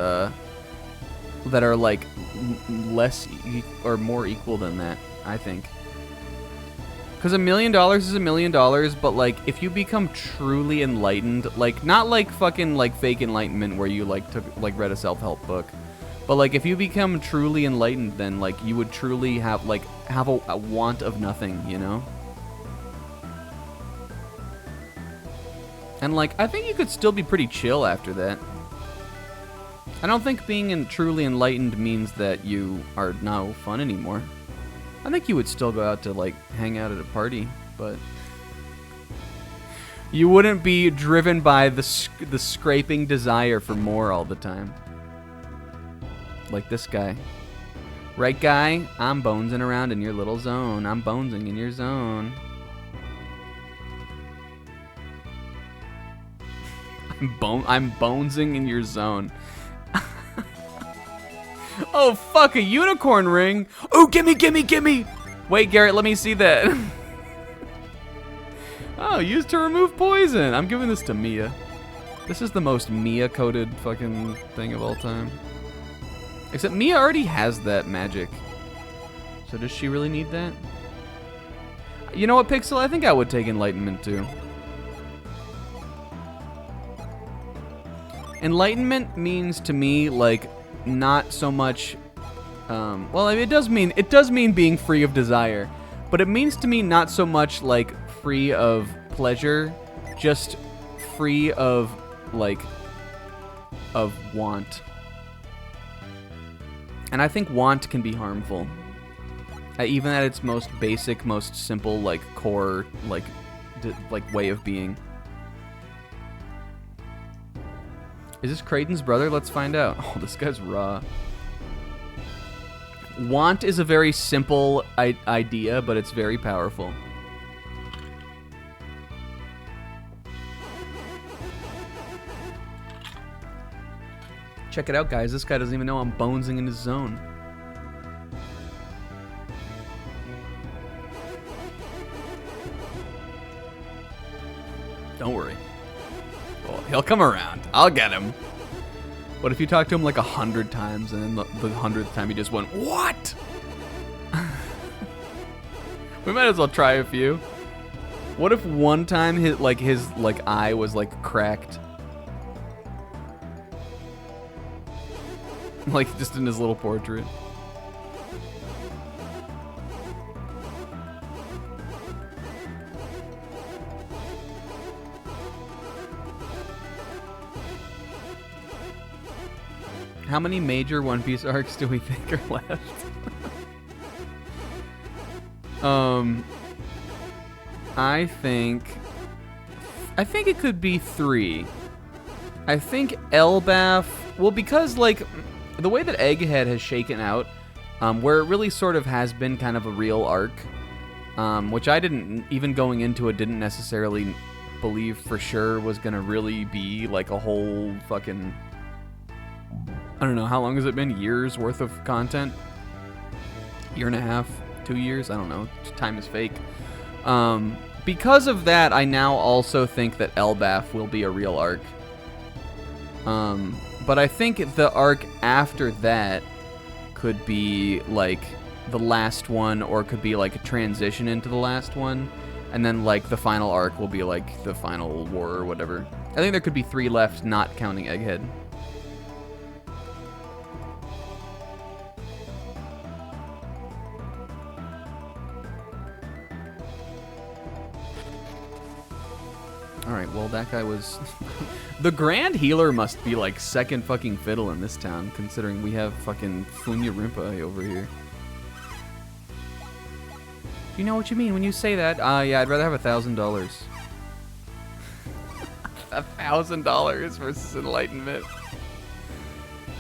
or more equal than that, I think. Because $1 million is $1 million, but like if you become truly enlightened, like not like fucking like fake enlightenment where you like took like read a self-help book, but like if you become truly enlightened, then like you would truly have a want of nothing, you know? And like I think you could still be pretty chill after that. I don't think being truly enlightened means that you are no fun anymore. I think you would still go out to, like, hang out at a party, but you wouldn't be driven by the scraping desire for more all the time. Like this guy. Right, guy? I'm bonesing around in your little zone. I'm bonesing in your zone. I'm bonesing in your zone. Oh, fuck, a unicorn ring. Oh, gimme. Wait, Garrett, let me see that. Oh, used to remove poison. I'm giving this to Mia. This is the most Mia-coded fucking thing of all time. Except Mia already has that magic. So does she really need that? You know what, Pixel? I think I would take Enlightenment too. Enlightenment means to me like not so much. Well, I mean, it does mean being free of desire, but it means to me not so much like free of pleasure, just free of like of want. And I think want can be harmful. Even at its most basic, most simple, like core, like way of being. Is this Kraden's brother? Let's find out. Oh, this guy's raw. Want is a very simple idea, but it's very powerful. Check it out, guys. This guy doesn't even know I'm bonesing in his zone. Don't worry. Well, he'll come around. I'll get him. What if you talk to him like 100 times and then the 100th time he just went, what? We might as well try a few. What if one time his eye was like cracked? Like just in his little portrait. How many major One Piece arcs do we think are left? I think it could be 3. I think Elbaf, well, because like the way that Egghead has shaken out, where it really sort of has been kind of a real arc, which I didn't, even going into it, didn't necessarily believe for sure was gonna really be like a whole fucking, I don't know, how long has it been? Years worth of content? Year and a half? 2 years? I don't know. Time is fake. Because of that, I now also think that Elbaf will be a real arc. But I think the arc after that could be like the last one, or could be like a transition into the last one. And then like the final arc will be like the final war or whatever. I think there could be 3 left, not counting Egghead. Alright, well, that guy was... The Grand Healer must be, like, second fucking fiddle in this town, considering we have fucking Funya Rinpoche over here. Do you know what you mean when you say that? Yeah, I'd rather have $1,000. $1,000 versus Enlightenment.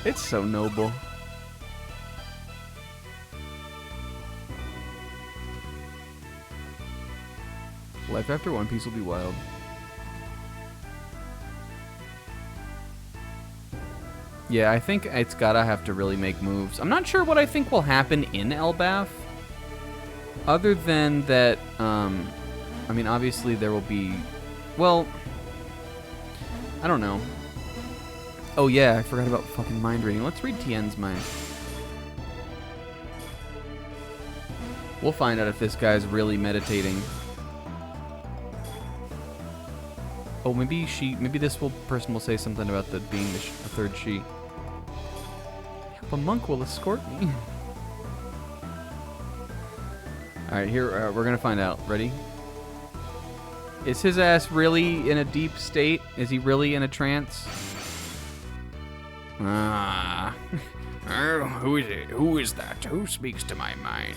It's so noble. Life after One Piece will be wild. Yeah, I think it's gotta have to really make moves. I'm not sure what I think will happen in Elbaf. Other than that, I mean, obviously there will be... Well, I don't know. Oh yeah, I forgot about fucking mind reading. Let's read Tien's mind. We'll find out if this guy's really meditating. Oh, maybe this person will say something about the being a third she. Help, a monk will escort me. All right, here we're gonna find out. Ready? Is his ass really in a deep state? Is he really in a trance? Ah. Who is it? Who is that? Who speaks to my mind?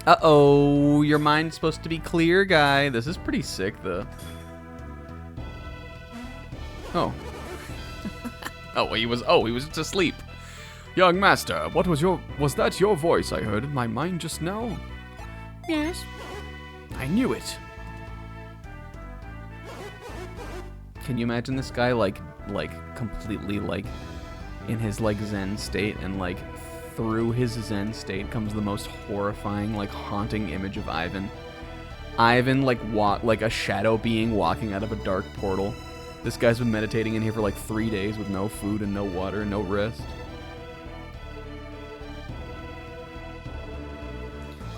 Uh-oh, your mind's supposed to be clear, guy. This is pretty sick, though. Oh. He was asleep. Young master, was that your voice I heard in my mind just now? Yes. I knew it. Can you imagine this guy like completely like in his like Zen state, and like through his Zen state comes the most horrifying, like haunting image of Ivan. Ivan like a shadow being walking out of a dark portal. This guy's been meditating in here for like 3 days with no food and no water and no rest.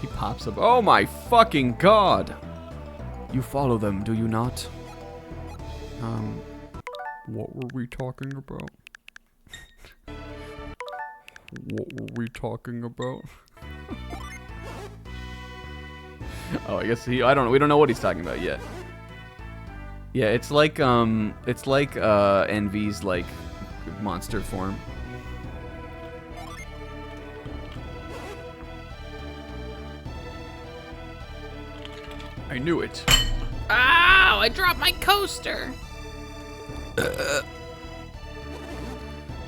He pops up. Oh my fucking god! You follow them, do you not? What were we talking about? What were we talking about? Oh, I guess I don't know. We don't know what he's talking about yet. Yeah, it's like Envy's like monster form. I knew it. Ow! I dropped my coaster.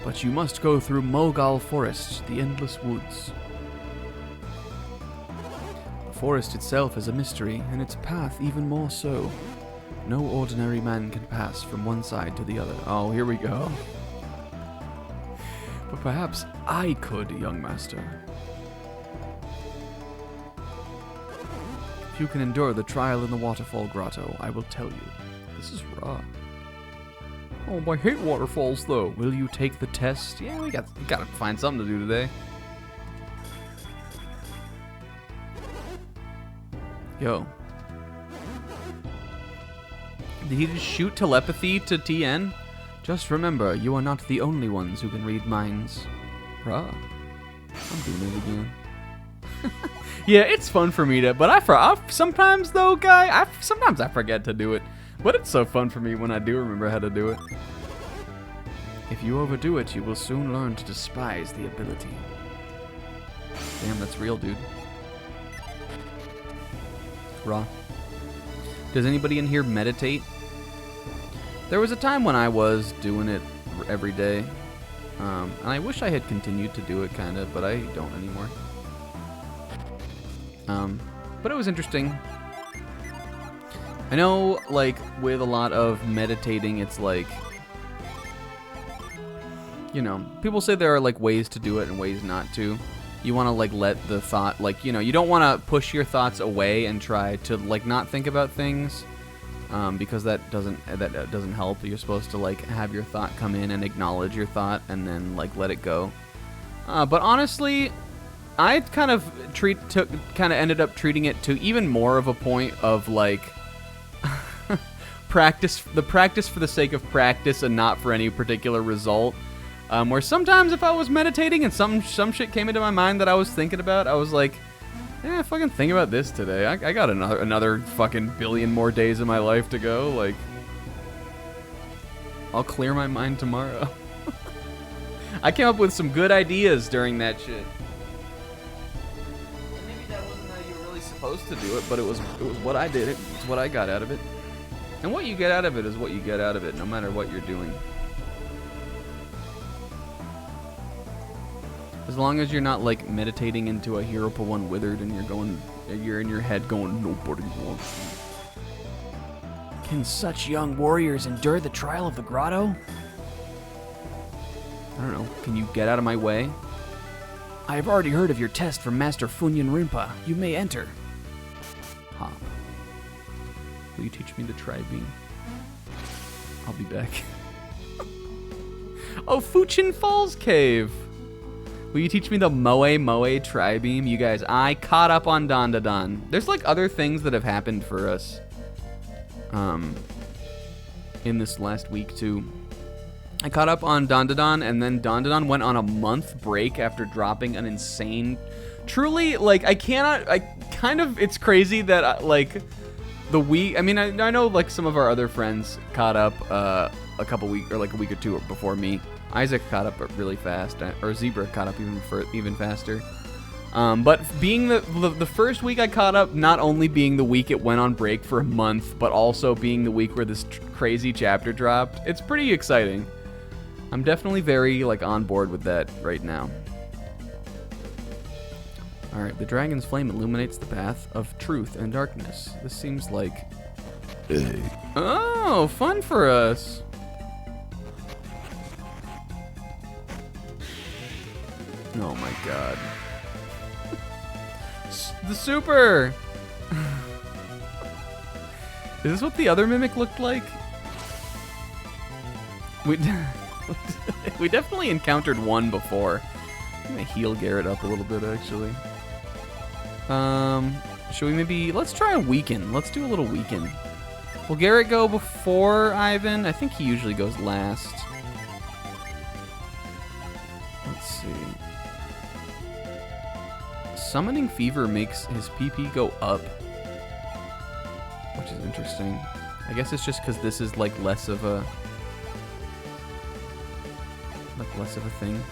But you must go through Mogal Forest, the endless woods. The forest itself is a mystery, and its path even more so. No ordinary man can pass from one side to the other. Oh, here we go. But perhaps I could, young master. If you can endure the trial in the waterfall grotto, I will tell you. This is raw. Oh, I hate waterfalls though. Will you take the test? Yeah, we gotta find something to do today. Yo. Did he just shoot telepathy to TN? Just remember, you are not the only ones who can read minds. Bruh. I'm doing it again. Yeah, it's fun for me to, but I sometimes though, sometimes I forget to do it. But it's so fun for me when I do remember how to do it. If you overdo it, you will soon learn to despise the ability. Damn, that's real, dude. Raw. Does anybody in here meditate? There was a time when I was doing it every day. And I wish I had continued to do it, kind of, but I don't anymore. But it was interesting. I know, like, with a lot of meditating, it's like, you know, people say there are, like, ways to do it and ways not to. You want to, like, let the thought, like, you know, you don't want to push your thoughts away and try to, like, not think about things, because that doesn't help. You're supposed to, like, have your thought come in and acknowledge your thought and then, like, let it go. But honestly, I kind of ended up treating it to even more of a point of, like, practice for the sake of practice and not for any particular result. Where sometimes if I was meditating and some shit came into my mind that I was thinking about, I was like, yeah, fucking think about this today. I got another fucking billion more days of my life to go. Like, I'll clear my mind tomorrow. I came up with some good ideas during that shit. Maybe that wasn't how you were really supposed to do it, but it was what I did. It's what I got out of it. And what you get out of it is what you get out of it, no matter what you're doing. As long as you're not, like, meditating into a Hero for One Withered and you're in your head going, nobody wants me. Can such young warriors endure the trial of the grotto? I don't know. Can you get out of my way? I have already heard of your test from Master Funyan Rinpa. You may enter. Hop. Will you teach me the tri-beam? I'll be back. Oh, Fuchin Falls Cave! Will you teach me the Moe tri-beam? You guys, I caught up on Dandadan. There's, like, other things that have happened for us. In this last week, too. I caught up on Dandadan, and then Dandadan went on a month break after dropping an insane... Truly, like, it's crazy that, like, the week... I mean, I know, like, some of our other friends caught up a week or two before me. Isaac caught up really fast, or Zebra caught up even faster. But being the first week I caught up, not only being the week it went on break for a month, but also being the week where this crazy chapter dropped, it's pretty exciting. I'm definitely very, like, on board with that right now. Alright, the dragon's flame illuminates the path of truth and darkness. This seems like... Oh, fun for us. Oh my god. The super! Is this what the other mimic looked like? We we definitely encountered one before. I'm gonna heal Garrett up a little bit, actually. Should we maybe... Let's try a weaken. Let's do a little weaken. Will Garrett go before Ivan? I think he usually goes last. Let's see. Summoning Fever makes his PP go up, which is interesting. I guess it's just because this is like less of a thing.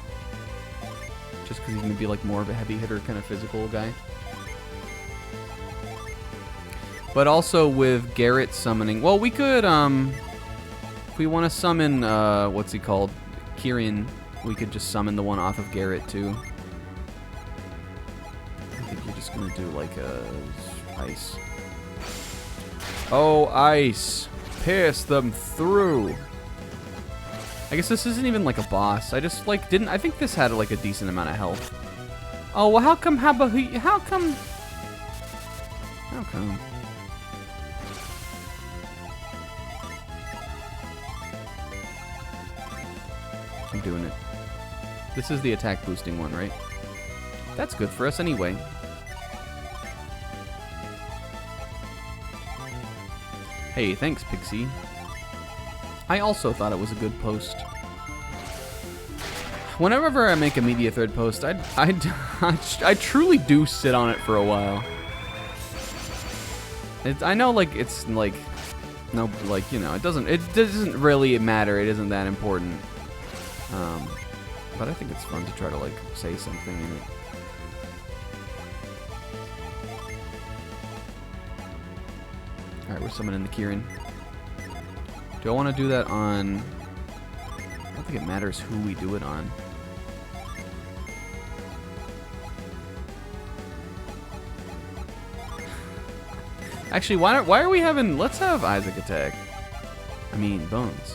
Just because he's gonna be like more of a heavy hitter kind of physical guy. But also with Garrett summoning, well, we could if we want to summon what's he called, Kyrian, we could just summon the one off of Garrett too. I think you're just gonna do like a ice. Oh, ice! Pierce them through. I guess this isn't even like a boss. I just like didn't. I think this had like a decent amount of health. Oh well, how come? How come? I'm doing it. This is the attack boosting one, right? That's good for us anyway. Hey, thanks, Pixie. I also thought it was a good post. Whenever I make a media thread post, I truly do sit on it for a while. I know, like, it's like, no, like, you know, it doesn't really matter. It isn't that important. But I think it's fun to try to like say something in it. All right, we're summoning the Kyrian. Do I want to do that on? I don't think it matters who we do it on. Actually, why are we having? Let's have Isaac attack. I mean, Bones.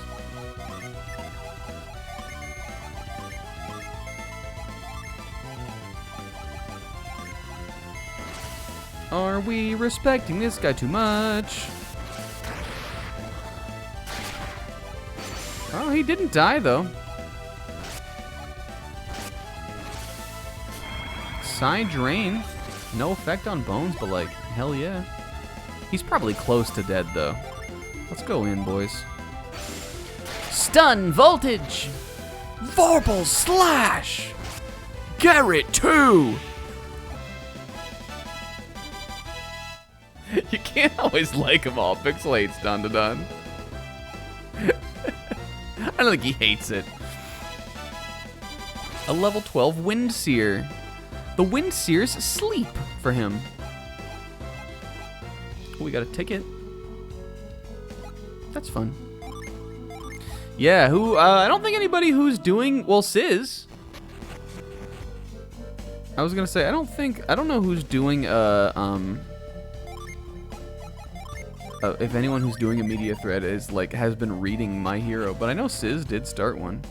Are we respecting this guy too much? Oh, he didn't die, though. Side drain. No effect on Bones, but like, hell yeah. He's probably close to dead, though. Let's go in, boys. Stun voltage! Vorpal slash! Garrett 2! You can't always like them all. Pixel hates Dun to Dun. I don't think he hates it. A level 12 Wind Seer. The Wind Seers sleep for him. We got a ticket. That's fun. Yeah, I don't think anybody who's doing, well, Sizz. I was gonna say, I don't know who's doing, if anyone who's doing a media thread is like has been reading My Hero, but I know Sizz did start one.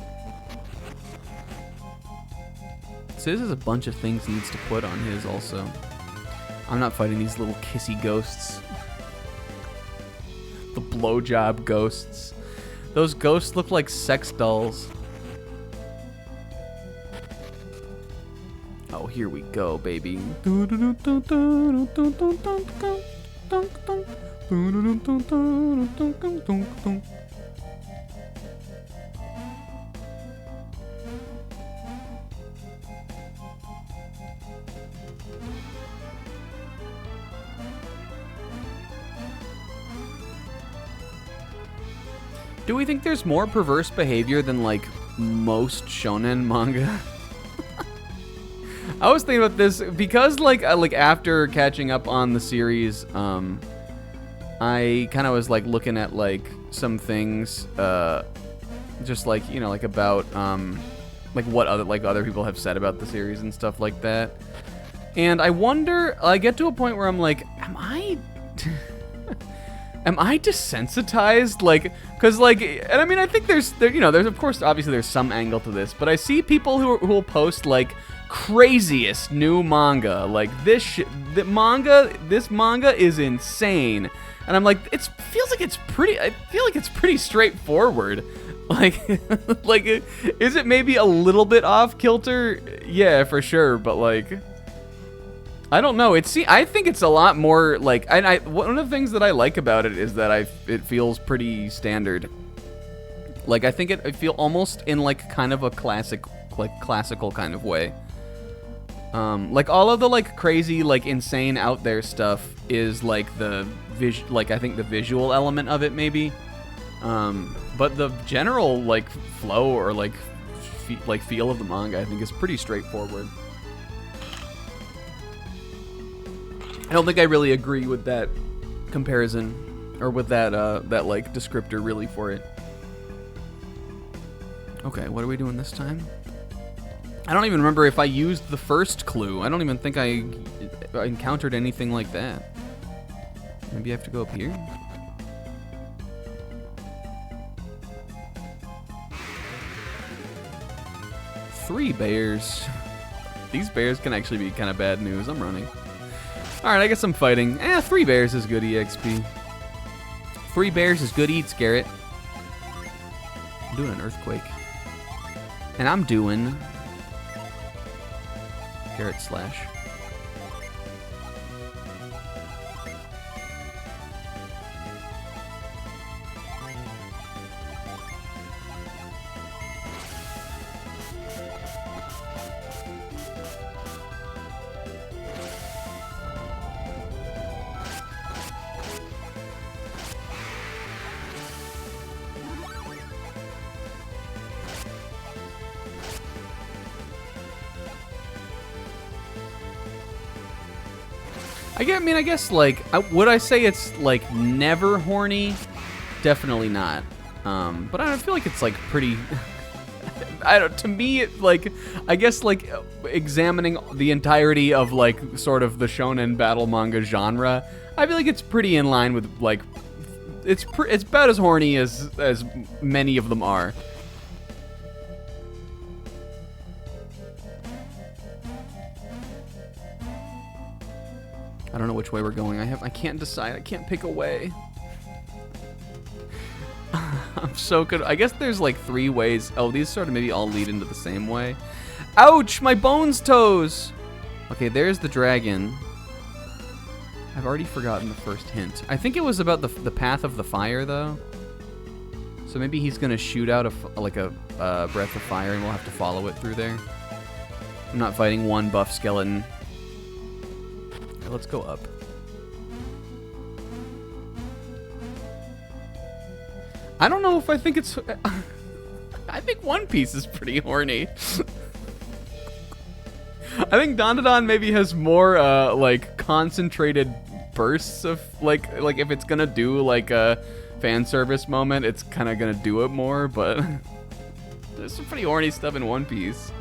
Sizz has a bunch of things he needs to put on his also. I'm not fighting these little kissy ghosts. The blowjob ghosts. Those ghosts look like sex dolls. Oh, here we go, baby. Do we think there's more perverse behavior than like most shonen manga? I was thinking about this because like after catching up on the series, I kind of was like looking at like some things, just like, you know, like about like what other people have said about the series and stuff like that. And I wonder, I get to a point where I'm like, am I desensitized? Like, cause like, and I mean, I think there's of course, obviously there's some angle to this, but I see people who will post like craziest new manga, like this manga is insane. And I'm like, I feel like it's pretty straightforward. Like, like, is it maybe a little bit off kilter? Yeah, for sure. But like, I don't know. I think it's a lot more like, one of the things that I like about it is that it feels pretty standard. Like, I think I feel almost in like kind of a classical kind of way. Like all of the like crazy, like insane out there stuff is like I think the visual element of it maybe. But the general like flow or like feel of the manga I think is pretty straightforward. I don't think I really agree with that comparison or with that like descriptor really for it. Okay, what are we doing this time? I don't even remember if I used the first clue. I don't even think I encountered anything like that. Maybe I have to go up here? Three bears. These bears can actually be kind of bad news. I'm running. Alright, I guess I'm fighting. 3 bears is good EXP. 3 bears is good eats, Garrett. I'm doing an earthquake. And I'm doing Garrett slash. I guess, like, would I say it's, like, never horny? Definitely not. But I feel like it's, like, pretty... to me, it, like, I guess, like, examining the entirety of, like, sort of the shonen battle manga genre, I feel like it's pretty in line with, like, it's about as horny as many of them are. I don't know which way we're going. I can't decide. I can't pick a way. I'm so good. I guess there's like 3 ways. Oh, these sort of maybe all lead into the same way. Ouch! My bones toes! Okay, there's the dragon. I've already forgotten the first hint. I think it was about the path of the fire, though. So maybe he's gonna shoot out a breath of fire, and we'll have to follow it through there. I'm not fighting one buff skeleton. Let's go up. I don't know if I think it's... I think One Piece is pretty horny. I think Dandadan maybe has more, like, concentrated bursts of, like if it's gonna do, like, a fan service moment, it's kind of gonna do it more, but... There's some pretty horny stuff in One Piece.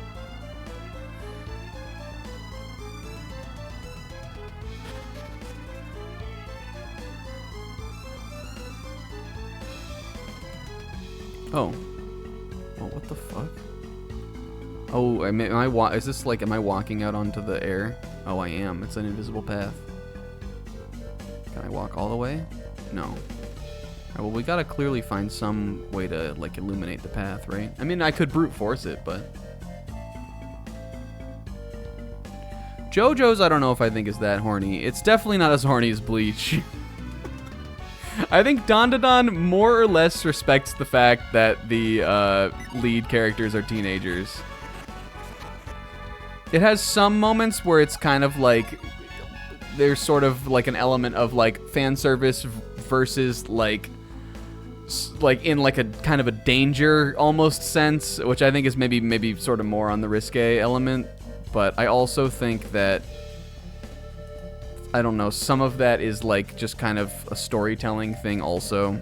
Oh. Oh, what the fuck? Oh, am I walking out onto the air? Oh, I am. It's an invisible path. Can I walk all the way? No. Alright, well, we gotta clearly find some way to, like, illuminate the path, right? I mean, I could brute force it, but... JoJo's, I don't know if I think is that horny. It's definitely not as horny as Bleach. I think Dandadan more or less respects the fact that the lead characters are teenagers. It has some moments where it's kind of like there's sort of like an element of like fan service versus like in like a kind of a danger almost sense, which I think is maybe sort of more on the risque element. But I also think that I don't know, some of that is like just kind of a storytelling thing also.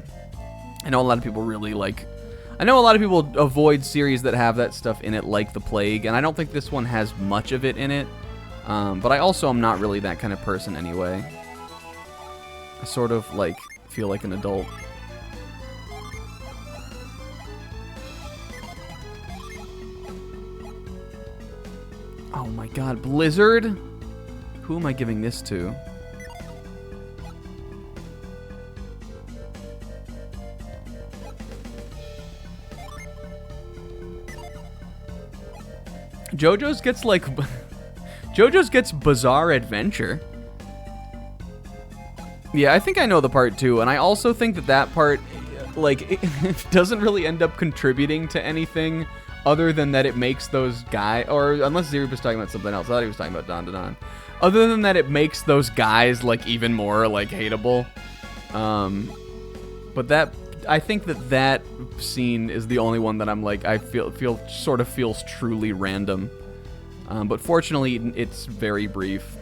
I know a lot of people avoid series that have that stuff in it like The Plague, and I don't think this one has much of it in it. But I also am not really that kind of person anyway. I sort of like feel like an adult. Oh my god, Blizzard? Who am I giving this to? JoJo's gets like JoJo's gets Bizarre Adventure. Yeah, I think I know the part too, and I also think that part, like, it doesn't really end up contributing to anything other than that it makes those guys, or unless Zero was talking about something else. I thought he was talking about Don to Don. Other than that, it makes those guys like even more like hateable. But that, I think that scene is the only one that I'm like, I feel sort of feels truly random. But fortunately, it's very brief.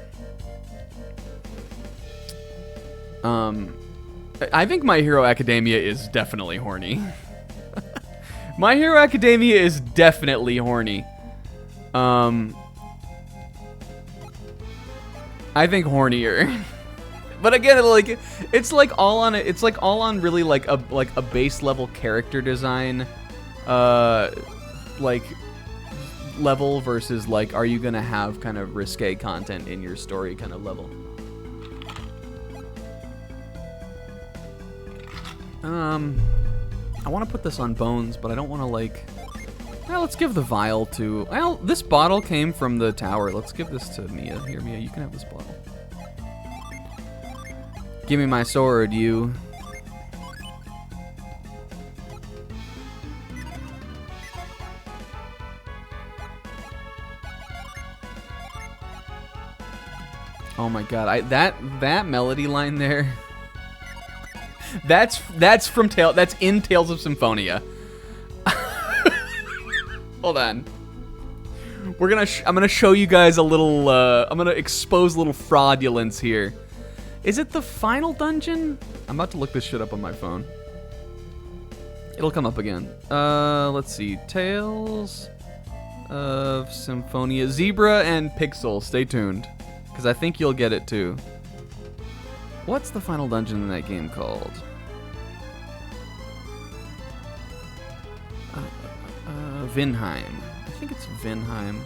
I think My Hero Academia is definitely horny. My Hero Academia is definitely horny. I think hornier. But again, like it's like all on really like a base level character design like level versus like, are you gonna have kind of risque content in your story kind of level. I want to put this on Bones, but I don't want to like... Well, let's give the vial to... Well, this bottle came from the tower. Let's give this to Mia. Here, Mia, you can have this bottle. Give me my sword, you. Oh my god, that melody line there... That's in Tales of Symphonia. Hold on. I'm gonna show you guys a little. I'm gonna expose a little fraudulence here. Is it the final dungeon? I'm about to look this shit up on my phone. It'll come up again. Let's see. Tales of Symphonia, Zebra and Pixel. Stay tuned, because I think you'll get it too. What's the final dungeon in that game called? Vinheim. I think it's Vinheim.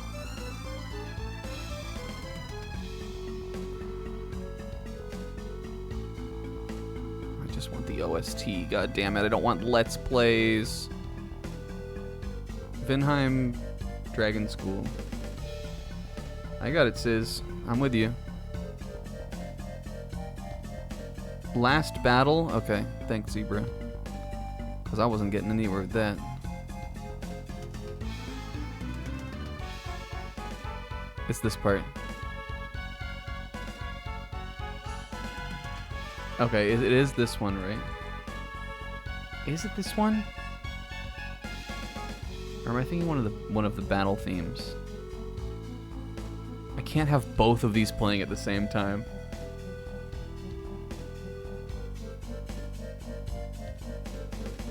I just want the OST. God damn it! I don't want Let's Plays. Vinheim Dragon School. I got it, Sis. I'm with you. Last battle? Okay, thanks, Zebra. Because I wasn't getting anywhere with that. It's this part. Okay, it is this one, right? Is it this one? Or am I thinking one of the battle themes? I can't have both of these playing at the same time.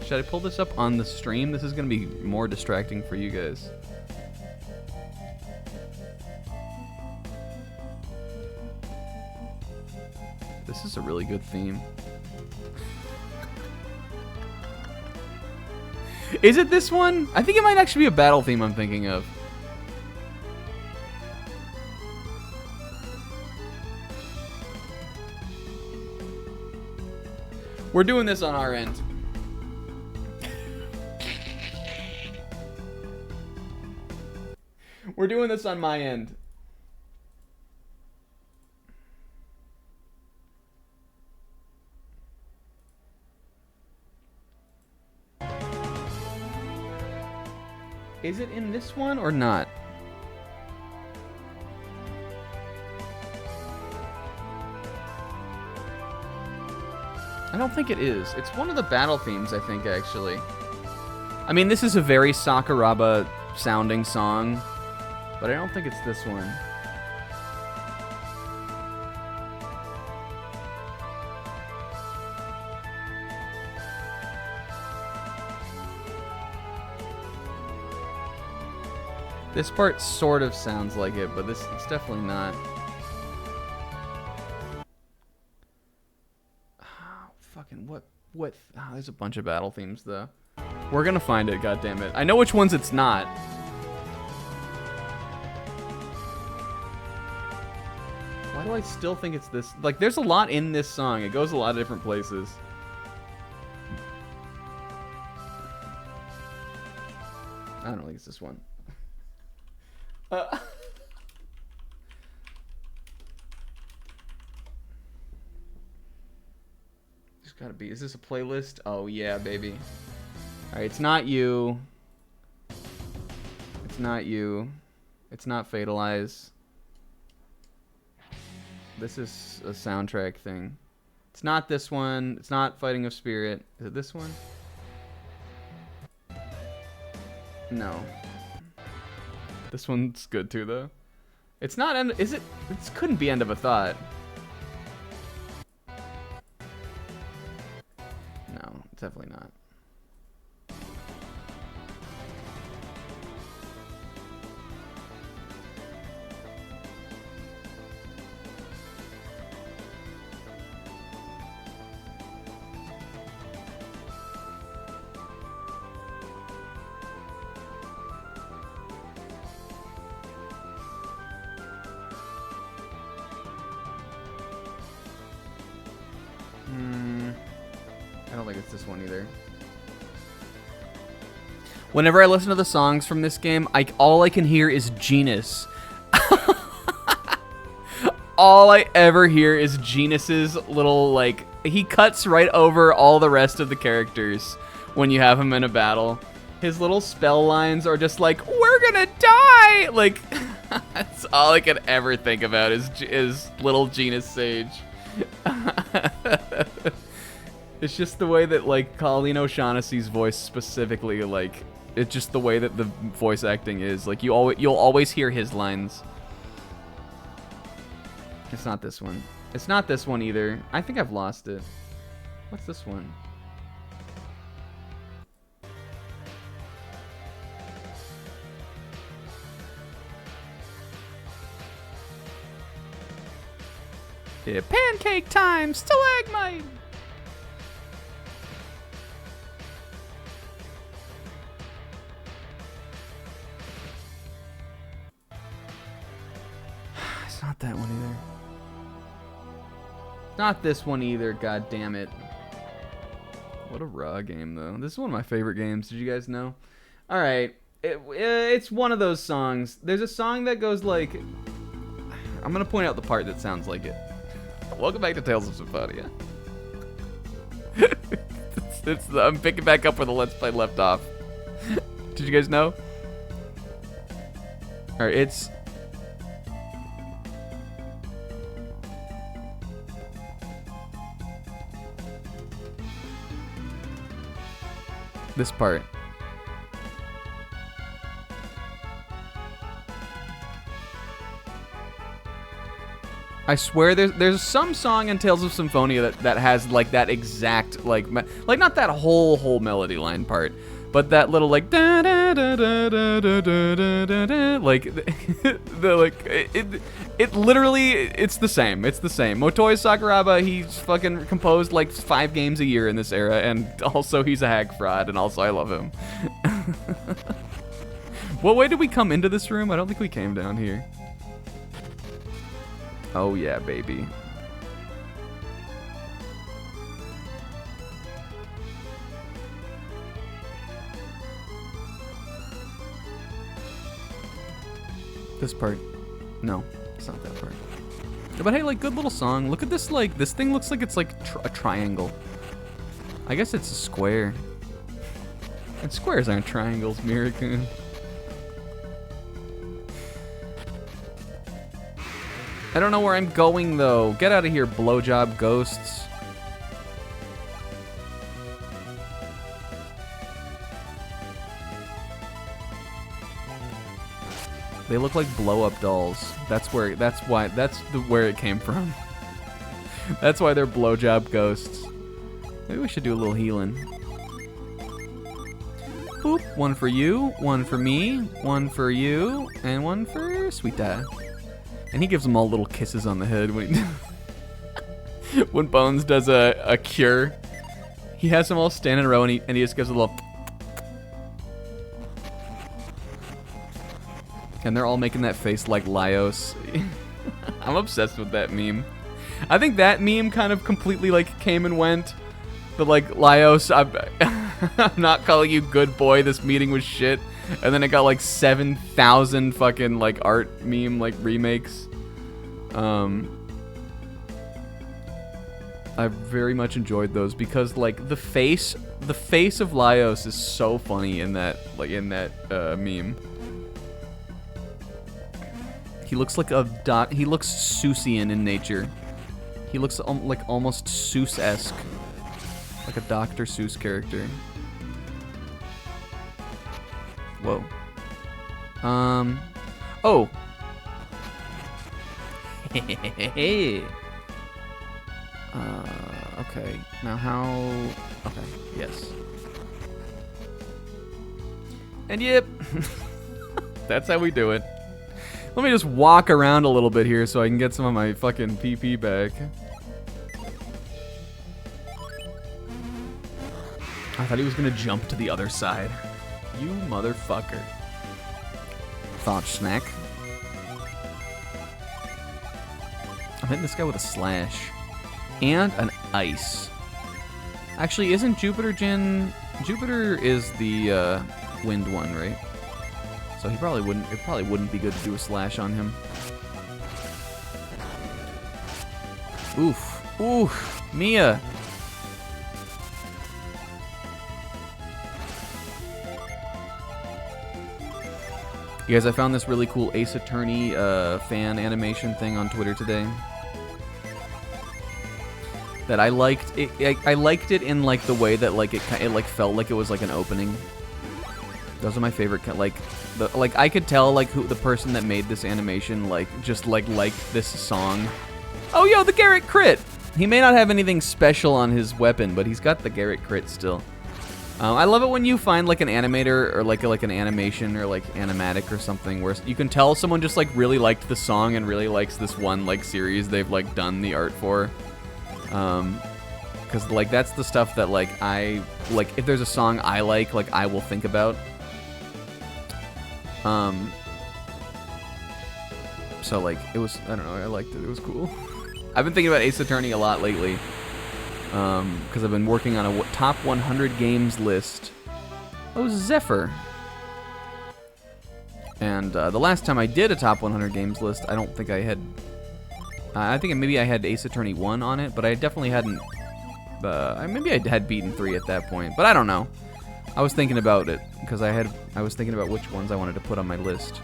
Should I pull this up on the stream? This is going to be more distracting for you guys. This is a really good theme. Is it this one? I think it might actually be a battle theme I'm thinking of. We're doing this on our end. We're doing this on my end. Is it in this one or not? I don't think it is. It's one of the battle themes, I think, actually. I mean, this is a very Sakuraba sounding song, but I don't think it's this one. This part sort of sounds like it, but it's definitely not. Oh, fucking what? Oh, there's a bunch of battle themes though. We're gonna find it, goddammit. I know which ones it's not. Why do I still think it's this? Like, there's a lot in this song. It goes a lot of different places. I don't think it's this one. Just gotta be. Is this a playlist? Oh yeah, baby. All right, it's not you. It's not you. It's not Fatalize. This is a soundtrack thing. It's not this one. It's not Fighting of Spirit. Is it this one? No. This one's good too, though. It's not end. Is it? This couldn't be End of a Thought. No, it's definitely not. I don't think it's this one either. Whenever I listen to the songs from this game, all I can hear is Genus. All I ever hear is Genus's little, like, he cuts right over all the rest of the characters when you have him in a battle. His little spell lines are just like, we're gonna die! Like, that's all I can ever think about is little Genus Sage. It's just the way that, like, Colleen O'Shaughnessy's voice specifically, like, it's just the way that the voice acting is. Like, you'll always hear his lines. It's not this one. It's not this one either. I think I've lost it. What's this one? Yeah, pancake time, stalagmite. It's not that one either. Not this one either, god damn it. What a raw game, though. This is one of my favorite games. Did you guys know? Alright. It's one of those songs. There's a song that goes like... I'm going to point out the part that sounds like it. Welcome back to Tales of Symphonia. I'm picking back up where the Let's Play left off. Did you guys know? Alright, it's... this part. I swear there's some song in Tales of Symphonia that has like that exact like not that whole melody line part, but that little like da da da da da da da da da, like the like it literally it's the same. It's the same. Motoi Sakuraba, he's fucking composed like 5 games a year in this era, and also he's a hack fraud, and also I love him. What way did we come into this room? I don't think we came down here. Oh yeah, baby. This part. No, it's not that part. But hey, like, good little song. Look at this, like, this thing looks like it's like a triangle. I guess it's a square. And squares aren't triangles, Miracun. I don't know where I'm going, though. Get out of here, blowjob ghosts. They look like blow-up dolls. That's where it came from. That's why they're blowjob ghosts. Maybe we should do a little healing. Boop. One for you, one for me, one for you, and one for Sweeta. And he gives them all little kisses on the head when he when Bones does a cure. He has them all stand in a row and he just gives a little... And they're all making that face like Laios. I'm obsessed with that meme. I think that meme kind of completely like came and went. But like, Laios, I'm not calling you good boy, this meeting was shit. And then it got like 7,000 fucking like art meme like remakes. I very much enjoyed those because like the face of Laios is so funny in that meme. He looks like he looks Seussian in nature. He looks like almost Seuss-esque, like a Dr. Seuss character. Whoa. Oh. Okay. Now how... Okay, yes. And yep. That's how we do it. Let me just walk around a little bit here so I can get some of my fucking PP back. I thought he was gonna jump to the other side. You motherfucker. Thought snack. I'm hitting this guy with a slash. And an ice. Actually, isn't Jupiter Jin... Jupiter is the wind one, right? So he probably wouldn't... It probably wouldn't be good to do a slash on him. Oof. Oof. Mia. You guys, I found this really cool Ace Attorney fan animation thing on Twitter today. That I liked. I liked it in like the way that like it like felt like it was like an opening. Those are my favorite. Like I could tell like who the person that made this animation like just like liked this song. Oh yo, the Garrett crit. He may not have anything special on his weapon, but he's got the Garrett crit still. I love it when you find like an animator or like an animation or like animatic or something where you can tell someone just like really liked the song and really likes this one like series they've like done the art for. Because like that's the stuff that like I like. If there's a song I like I will think about. So like it was, I don't know, I liked it. It was cool. I've been thinking about Ace Attorney a lot lately. Because I've been working on a top 100 games list. Oh, Zephyr. And the last time I did a top 100 games list, I don't think I had... I think maybe I had Ace Attorney 1 on it, but I definitely hadn't... maybe I had beaten 3 at that point, but I don't know. I was thinking about it, because I was thinking about which ones I wanted to put on my list.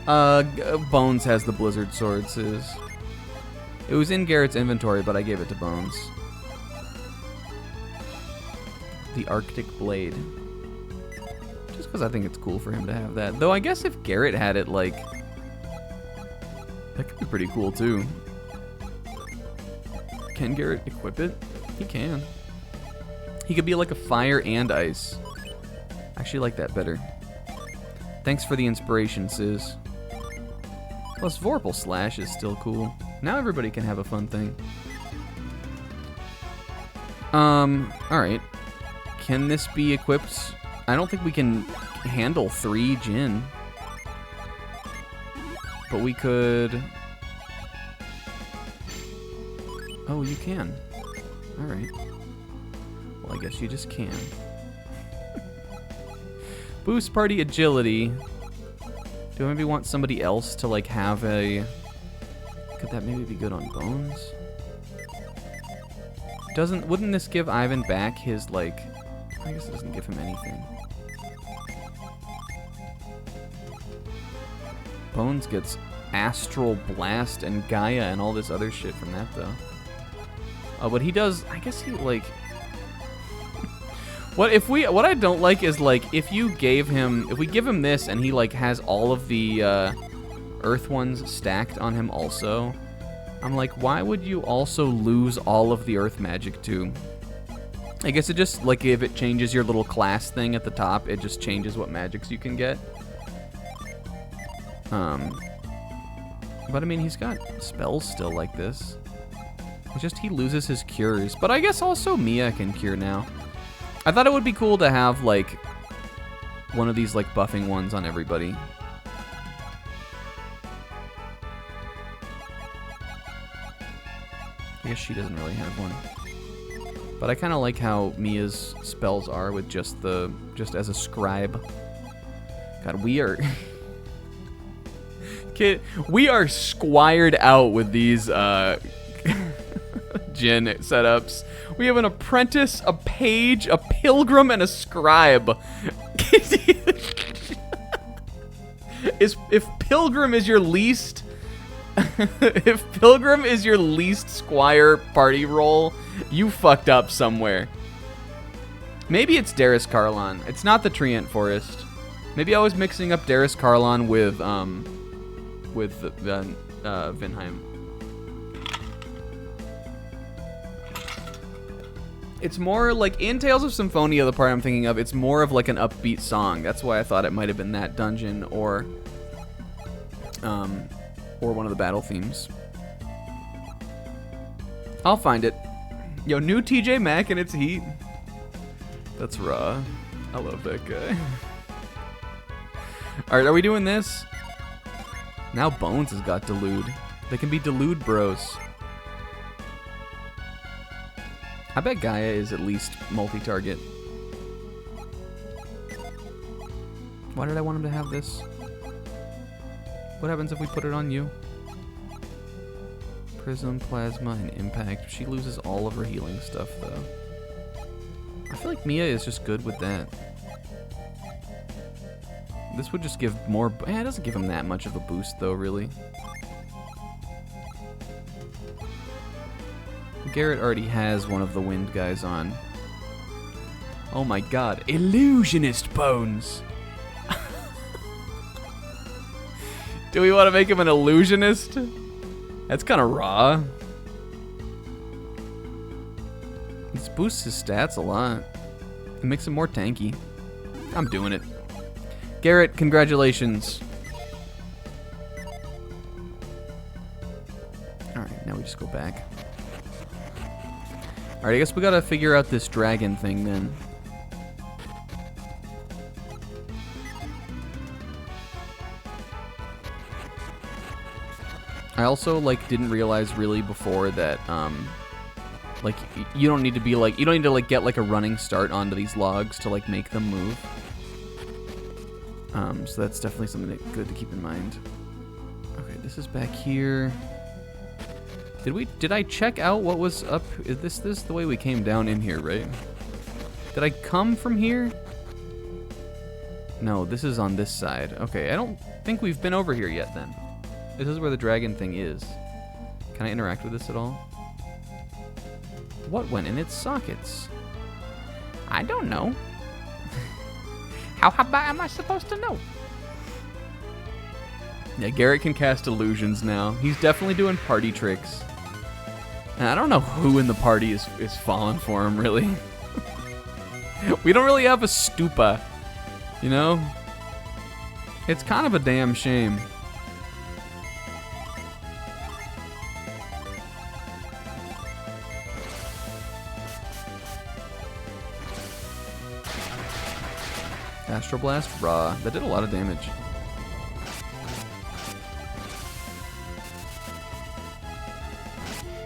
Bones has the Blizzard Swords, It was in Garrett's inventory, but I gave it to Bones. The Arctic Blade. Just because I think it's cool for him to have that. Though I guess if Garrett had it, like... That could be pretty cool, too. Can Garrett equip it? He can. He could be like a fire and ice. I actually like that better. Thanks for the inspiration, Sis. Plus, Vorpal Slash is still cool. Now everybody can have a fun thing. Alright. Can this be equipped? I don't think we can handle 3 Jin. But we could... Oh, you can. Alright. Well, I guess you just can. Boost party agility. Do I maybe want somebody else to, like, have a... Could that maybe be good on Bones? Wouldn't this give Ivan back his, like... I guess it doesn't give him anything. Bones gets Astral Blast and Gaia and all this other shit from that, though. Oh, but he does... I guess he, like... What I don't like is, like, if we give him this and he, like, has all of the, Earth ones stacked on him also, I'm like, why would you also lose all of the Earth magic, too? I guess it just, like, if it changes your little class thing at the top, it just changes what magics you can get. But, I mean, he's got spells still like this. It's just he loses his cures. But I guess also Mia can cure now. I thought it would be cool to have, like, one of these, like, buffing ones on everybody. I guess she doesn't really have one. But I kind of like how Mia's spells are with just as a scribe. God, we are... Kid, we are squired out with these Jinn setups. We have an apprentice, a page, a pilgrim, and a scribe. If pilgrim is your least... if pilgrim is your least squire party role, you fucked up somewhere. Maybe it's Darius Carlon. It's not the Treant Forest. Maybe I was mixing up Darius Carlon with Vinheim. It's more like in Tales of Symphonia, the part I'm thinking of, it's more of like an upbeat song. That's why I thought it might have been that dungeon or one of the battle themes. I'll find it. Yo, new TJ Maxx and it's heat. That's raw. I love that guy. Alright, are we doing this? Now Bones has got Delude. They can be Delude bros. I bet Gaia is at least multi-target. Why did I want him to have this? What happens if we put it on you? Prism, Plasma, and Impact. She loses all of her healing stuff, though. I feel like Mia is just good with that. This would just give more... it doesn't give him that much of a boost, though, really. Garrett already has one of the wind guys on. Oh my god. Illusionist Bones! Do we want to make him an illusionist? That's kind of raw. This boosts his stats a lot. It makes him more tanky. I'm doing it. Garrett, congratulations. Alright, now we just go back. Alright, I guess we gotta figure out this dragon thing then. I also, like, didn't realize really before that, like, you don't need to be, like, you don't need to, like, get, like, a running start onto these logs to, like, make them move. So that's definitely something good to keep in mind. Okay, this is back here. Did I check out what was up? Is this the way we came down in here, right? Did I come from here? No, this is on this side. Okay, I don't think we've been over here yet then. This is where the dragon thing is. Can I interact with this at all? What went in its sockets? I don't know. How about am I supposed to know? Yeah, Garrett can cast illusions now. He's definitely doing party tricks. And I don't know who in the party is falling for him, really. We don't really have a stupa, you know? It's kind of a damn shame. Astral Blast, raw. That did a lot of damage.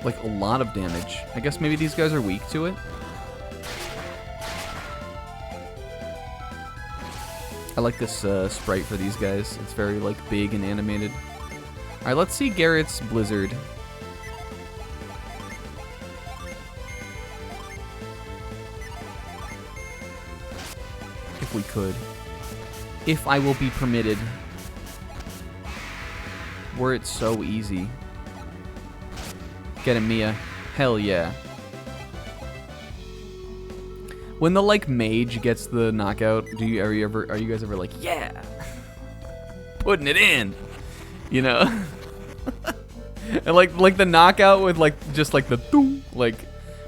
Like, a lot of damage. I guess maybe these guys are weak to it. I like this sprite for these guys. It's very, like, big and animated. Alright, let's see Garrett's Blizzard. If we could. If I will be permitted. Were it so easy. Get him, Mia. Hell yeah. When the, like, mage gets the knockout, are you guys ever like, yeah, putting it in, you know? And like the knockout with like just like the boom, like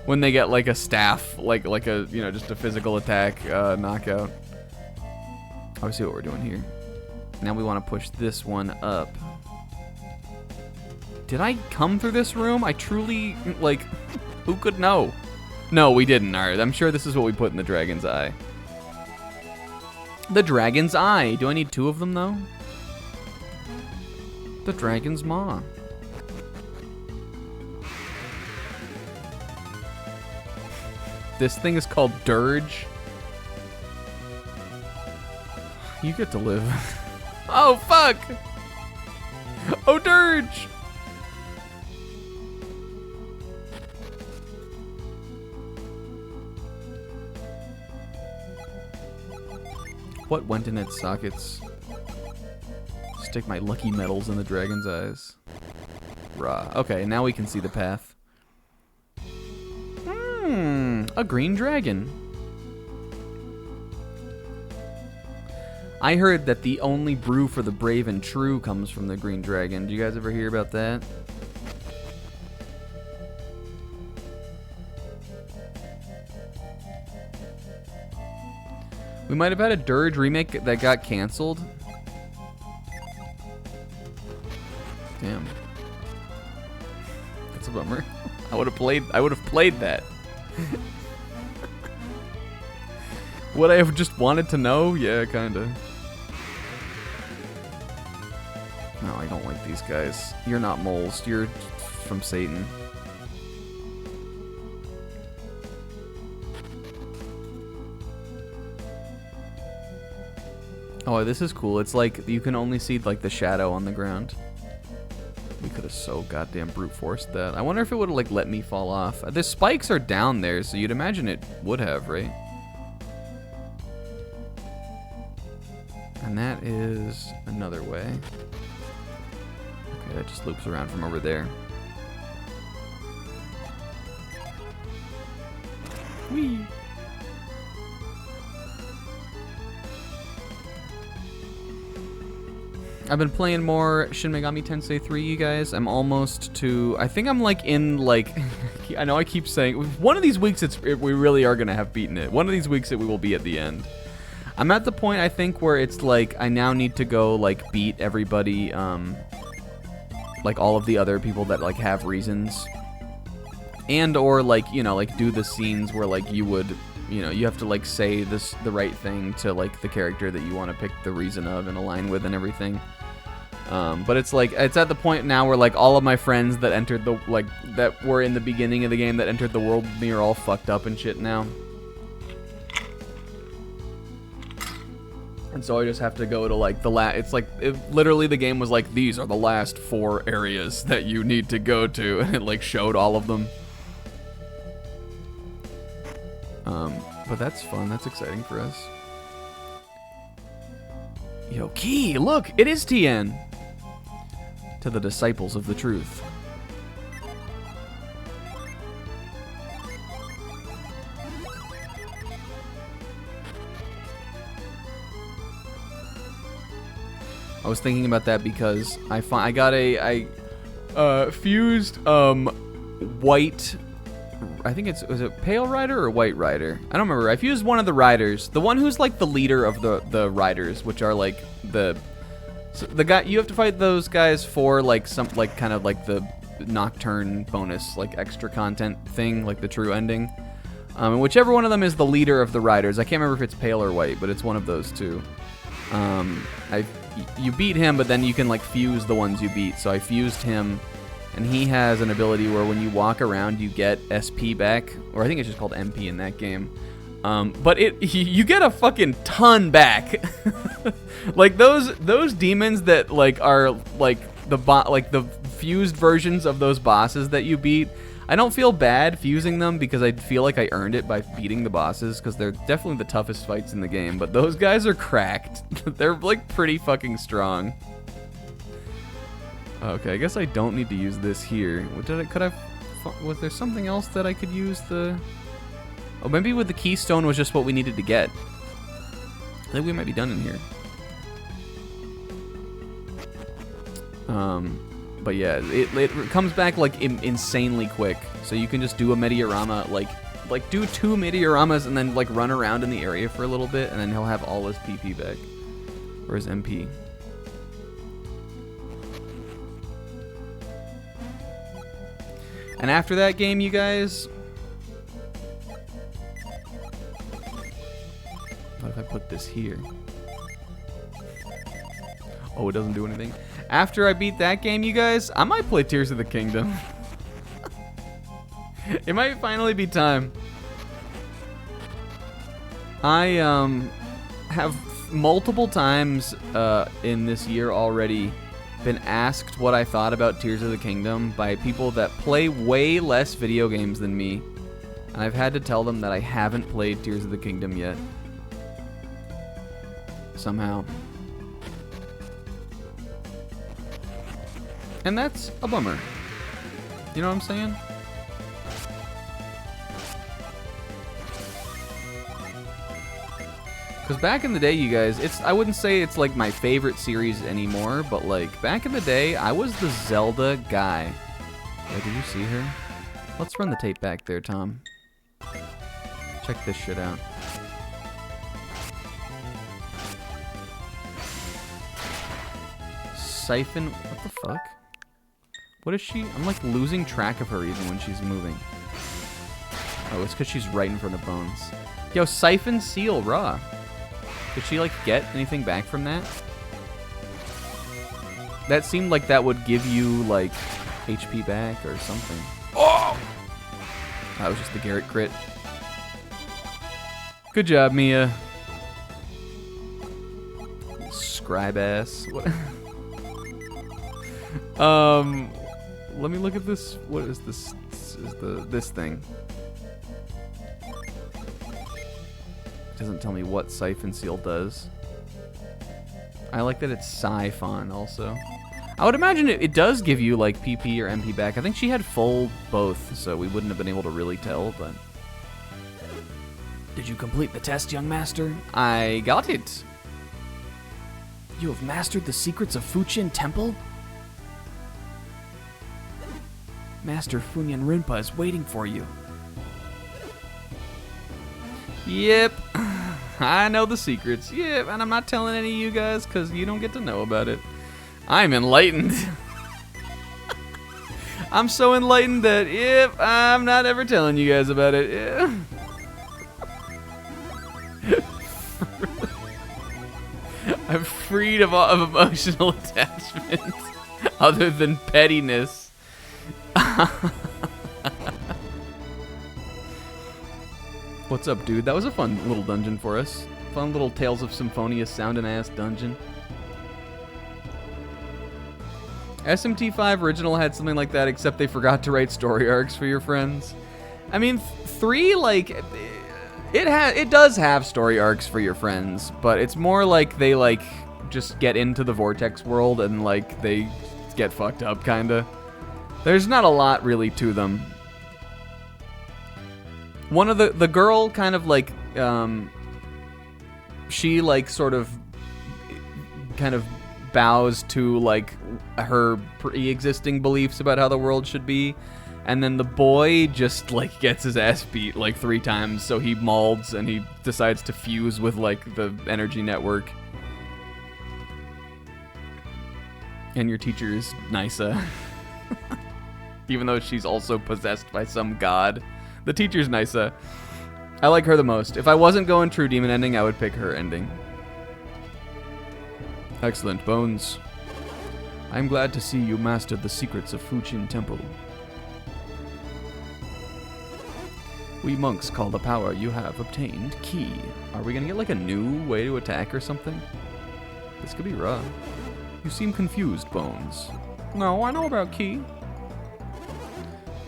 when they get like a staff, like a, you know, just a physical attack knockout. Obviously, what we're doing here. Now we want to push this one up. Did I come through this room? I truly, like, who could know? No, we didn't. All right, I'm sure this is what we put in the dragon's eye. The dragon's eye. Do I need 2 of them, though? The dragon's maw. This thing is called Dirge. You get to live. Oh, fuck! Oh, Dirge! What went in its sockets? Stick my lucky metals in the dragon's eyes. Rah. Okay, now we can see the path. A green dragon. I heard that the only brew for the brave and true comes from the green dragon. Do you guys ever hear about that? We might have had a Dirge remake that got canceled. Damn. That's a bummer. I would have played that. Would I have just wanted to know? Yeah, kinda. No, I don't like these guys. You're not moles. You're from Satan. Oh, this is cool. It's like you can only see like the shadow on the ground. We could have so goddamn brute forced that. I wonder if it would have like let me fall off. The spikes are down there, so you'd imagine it would have, right? And that is another way. Okay, that just loops around from over there. Whee! I've been playing more Shin Megami Tensei 3, you guys. I'm almost to... I think I'm like in like... I know I keep saying... One of these weeks we really are going to have beaten it. One of these weeks we will be at the end. I'm at the point, I think, where it's like I now need to go like beat everybody, like all of the other people that like have reasons. And or like, you know, like do the scenes where like you would... You know, you have to like say the right thing to like the character that you want to pick the reason of and align with and everything. But it's like it's at the point now where like all of my friends that entered the like that were in the beginning of the game that entered the world with me are all fucked up and shit now. And so I just have to go to like the it's like literally the game was like these are the last 4 areas that you need to go to, and it like showed all of them. But that's fun. That's exciting for us. Yo, Key, look, it is TN. To the disciples of the truth. I was thinking about that because I got a fused white. I think was it Pale Rider or White Rider? I don't remember. I fused one of the riders, the one who's like the leader of the riders, which are like the guy. You have to fight those guys for like some like kind of like the Nocturne bonus, like extra content thing, like the true ending. And whichever one of them is the leader of the riders, I can't remember if it's Pale or White, but it's one of those two. You beat him, but then you can like fuse the ones you beat. So I fused him. And he has an ability where when you walk around, you get SP back, or I think it's just called MP in that game. But you get a fucking ton back. Like those demons that like are like the fused versions of those bosses that you beat. I don't feel bad fusing them because I feel like I earned it by beating the bosses because they're definitely the toughest fights in the game. But those guys are cracked. They're like pretty fucking strong. Okay, I guess I don't need to use this here. Was there something else that I could use the... Oh, maybe with the keystone was just what we needed to get. I think we might be done in here. But yeah, it comes back like insanely quick. So you can just do a Mediorama, like do 2 Medioramas and then like run around in the area for a little bit, and then he'll have all his PP back. Or his MP. And after that game, you guys... What if I put this here? Oh, it doesn't do anything. After I beat that game, you guys, I might play Tears of the Kingdom. It might finally be time. I have multiple times in this year already been asked what I thought about Tears of the Kingdom by people that play way less video games than me. And I've had to tell them that I haven't played Tears of the Kingdom yet. Somehow. And that's a bummer. You know what I'm saying? Because back in the day, you guys, I wouldn't say it's like my favorite series anymore, but like back in the day, I was the Zelda guy. Wait, did you see her? Let's run the tape back there, Tom. Check this shit out. Siphon, what the fuck? What is she? I'm like losing track of her even when she's moving. Oh, it's because she's right in front of Bones. Yo, Siphon Seal Raw. Did she like get anything back from that? That seemed like that would give you like HP back or something. Oh! That was just the Garrett crit. Good job, Mia. Scribe ass. What? Let me look at this. What is this? This is this thing. It doesn't tell me what Siphon Seal does. I like that it's Siphon also. I would imagine it does give you like PP or MP back. I think she had full both, so we wouldn't have been able to really tell, but... Did you complete the test, young master? I got it. You have mastered the secrets of Fuchin Temple? Master Funyan Rinpa is waiting for you. Yep. I know the secrets. Yep, and I'm not telling any of you guys because you don't get to know about it. I'm enlightened. I'm so enlightened that, yep, I'm not ever telling you guys about it. Yeah. I'm freed of emotional attachment other than pettiness. What's up, dude? That was a fun little dungeon for us. Fun little Tales of Symphonia sounding ass dungeon. SMT5 original had something like that, except they forgot to write story arcs for your friends. I mean, 3, like, it does have story arcs for your friends, but it's more like they like just get into the Vortex world and like they get fucked up, kinda. There's not a lot really to them. One of the girl kind of like she like sort of kind of bows to like her pre-existing beliefs about how the world should be, and then the boy just like gets his ass beat like 3 times, so he molds and he decides to fuse with like the energy network. And your teacher is Nysa. Even though she's also possessed by some god. The teacher's Nysa. I like her the most. If I wasn't going True Demon ending, I would pick her ending. Excellent, Bones. I'm glad to see you mastered the secrets of Fuchin Temple. We monks call the power you have obtained Ki. Are we gonna get like a new way to attack or something? This could be rough. You seem confused, Bones. No, I know about Ki.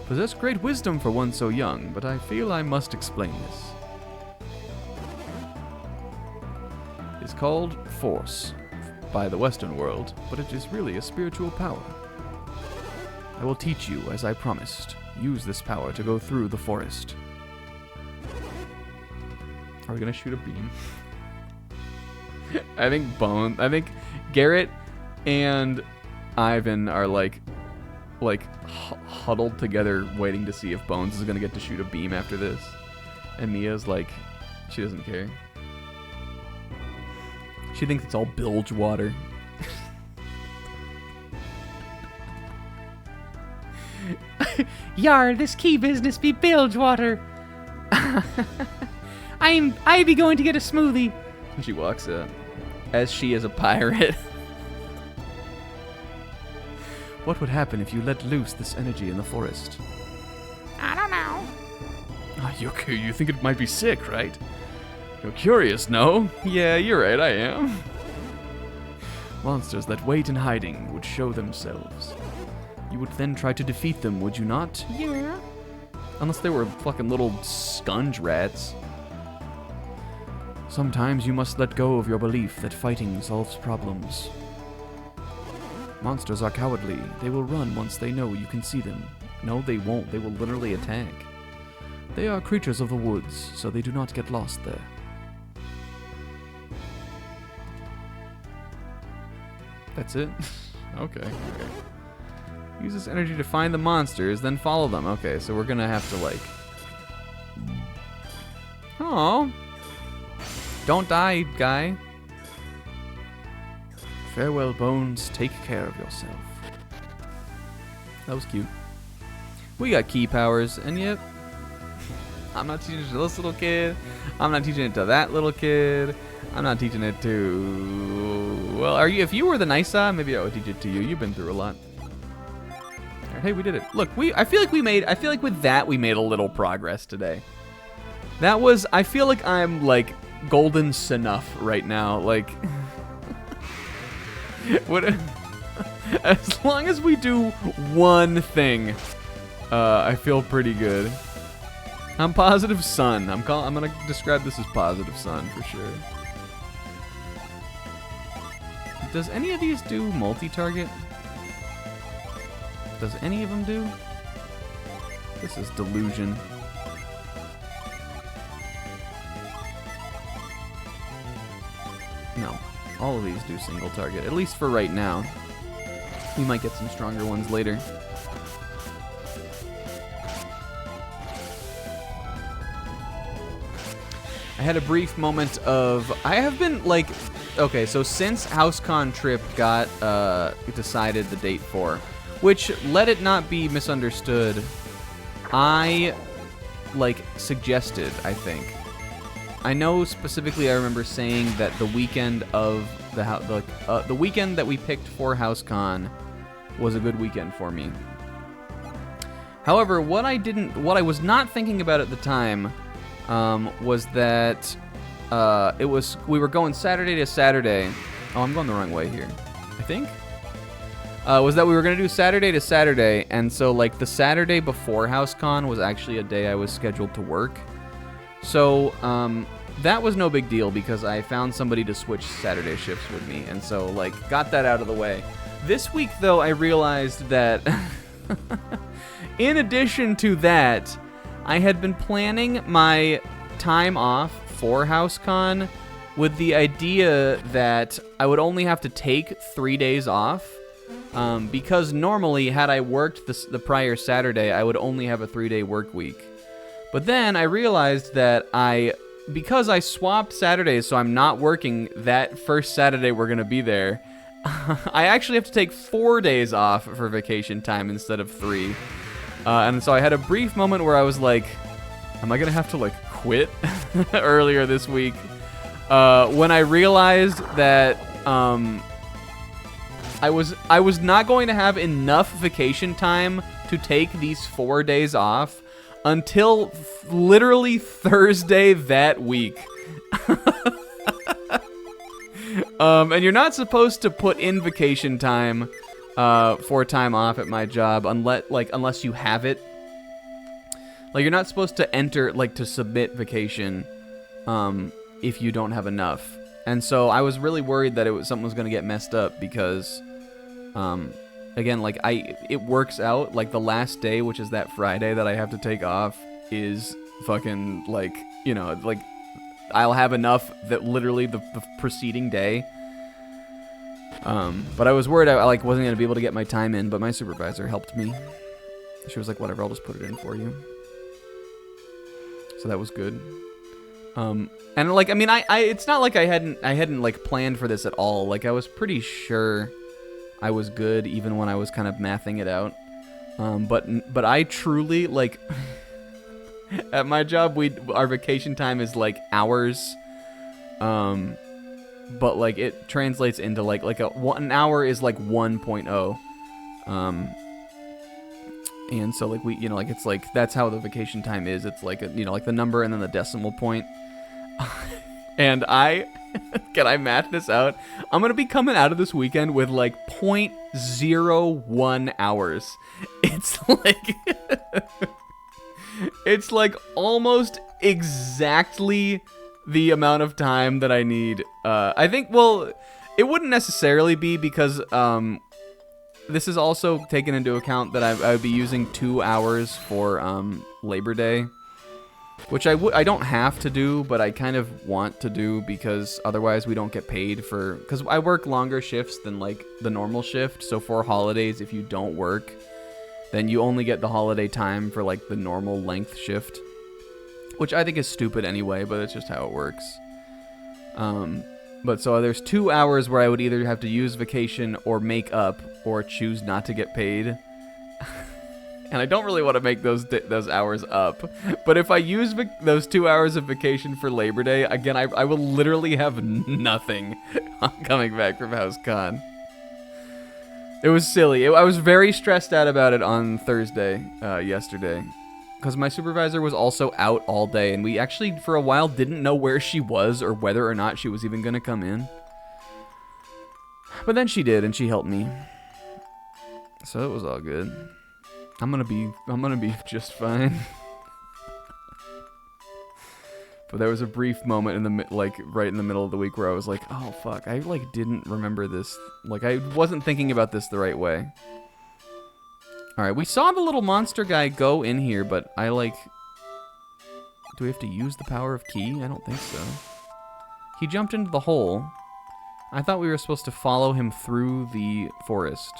Possess great wisdom for one so young, but I feel I must explain this. It's called Force by the Western world, but it is really a spiritual power. I will teach you as I promised. Use this power to go through the forest. Are we gonna shoot a beam? I think Garrett and Ivan are like huddled together waiting to see if Bones is gonna get to shoot a beam after this. And Mia's like, she doesn't care. She thinks it's all bilge water. Yar, this key business be bilge water. I be going to get a smoothie. And she walks up, as she is a pirate. What would happen if you let loose this energy in the forest? I don't know. You think it might be sick, right? You're curious, no? Yeah, you're right, I am. Monsters that wait in hiding would show themselves. You would then try to defeat them, would you not? Yeah. Unless they were fucking little scunge rats. Sometimes you must let go of your belief that fighting solves problems. Monsters are cowardly. They will run once they know you can see them. No, they won't. They will literally attack. They are creatures of the woods, so they do not get lost there. That's it? Okay. Use this energy to find the monsters, then follow them. Okay, so we're gonna have to, like... Oh. Don't die, guy. Farewell, Bones. Take care of yourself. That was cute. We got key powers, and yet... I'm not teaching it to this little kid. I'm not teaching it to that little kid. I'm not teaching it to... Well, are you? If you were the Nisa, maybe I would teach it to you. You've been through a lot. Hey, we did it. Look, I feel like with that we made a little progress today. That was, I feel like I'm like golden enough right now. Like, what? As long as we do one thing, I feel pretty good. I'm positive sun. I'm gonna describe this as positive sun for sure. Does any of these do multi-target? Does any of them do? This is delusion. No. All of these do single target, at least for right now. We might get some stronger ones later. I had a brief moment of... I have been, like... Okay, so since HouseCon trip got decided the date for, which, let it not be misunderstood, I, like, suggested, I think. I know specifically I remember saying that the weekend of the weekend that we picked for HouseCon was a good weekend for me. However, what I was not thinking about at the time was that we were going Saturday to Saturday. Oh, I'm going the wrong way here, I think. Was that we were going to do Saturday to Saturday, and so, like, the Saturday before HouseCon was actually a day I was scheduled to work. So, that was no big deal because I found somebody to switch Saturday shifts with me, and so, like, got that out of the way. This week, though, I realized that in addition to that, I had been planning my time off for HouseCon with the idea that I would only have to take 3 days off, because normally, had I worked the prior Saturday, I would only have a 3-day work week. But then I realized that because I swapped Saturdays, so I'm not working that first Saturday we're going to be there, I actually have to take 4 days off for vacation time instead of 3. And so I had a brief moment where I was like, am I going to have to, like, quit earlier this week? When I realized that I was not going to have enough vacation time to take these 4 days off until literally Thursday that week. And you're not supposed to put in vacation time for time off at my job unless you have it. Like, you're not supposed to enter, like, to submit vacation if you don't have enough. And so I was really worried that something was going to get messed up because, again, like, it works out, like, the last day, which is that Friday that I have to take off, is fucking, like, you know, like, I'll have enough that literally the preceding day. But I was worried I like, wasn't going to be able to get my time in, but my supervisor helped me. She was like, whatever, I'll just put it in for you. So that was good. And, like, I mean, it's not like I hadn't like planned for this at all. Like, I was pretty sure I was good even when I was kind of mathing it out. But I truly, like, at my job, our vacation time is like hours. But, like, it translates into like an hour is like 1.0. And so, like, we, you know, like, it's like, that's how the vacation time is. It's like, you know, like the number and then the decimal point. And can I math this out? I'm going to be coming out of this weekend with like 0.01 hours. It's like, it's like almost exactly the amount of time that I need. I think, well, it wouldn't necessarily be because this is also taken into account that I would be using 2 hours for Labor Day, which I don't have to do, but I kind of want to do because otherwise we don't get paid because I work longer shifts than like the normal shift. So for holidays, if you don't work, then you only get the holiday time for like the normal length shift, which I think is stupid anyway, but it's just how it works. But so there's 2 hours where I would either have to use vacation or make up or choose not to get paid. And I don't really want to make those hours up. But if I use those 2 hours of vacation for Labor Day, again, I will literally have nothing coming back from HouseCon. It was silly. I was very stressed out about it on Thursday, yesterday. Because my supervisor was also out all day, and we actually, for a while, didn't know where she was or whether or not she was even going to come in. But then she did, and she helped me. So it was all good. I'm gonna be just fine. But there was a brief moment in the right in the middle of the week where I was like, oh fuck, I like didn't remember this. Like I wasn't thinking about this the right way. All right, we saw the little monster guy go in here, but I like. Do we have to use the power of key? I don't think so. He jumped into the hole. I thought we were supposed to follow him through the forest.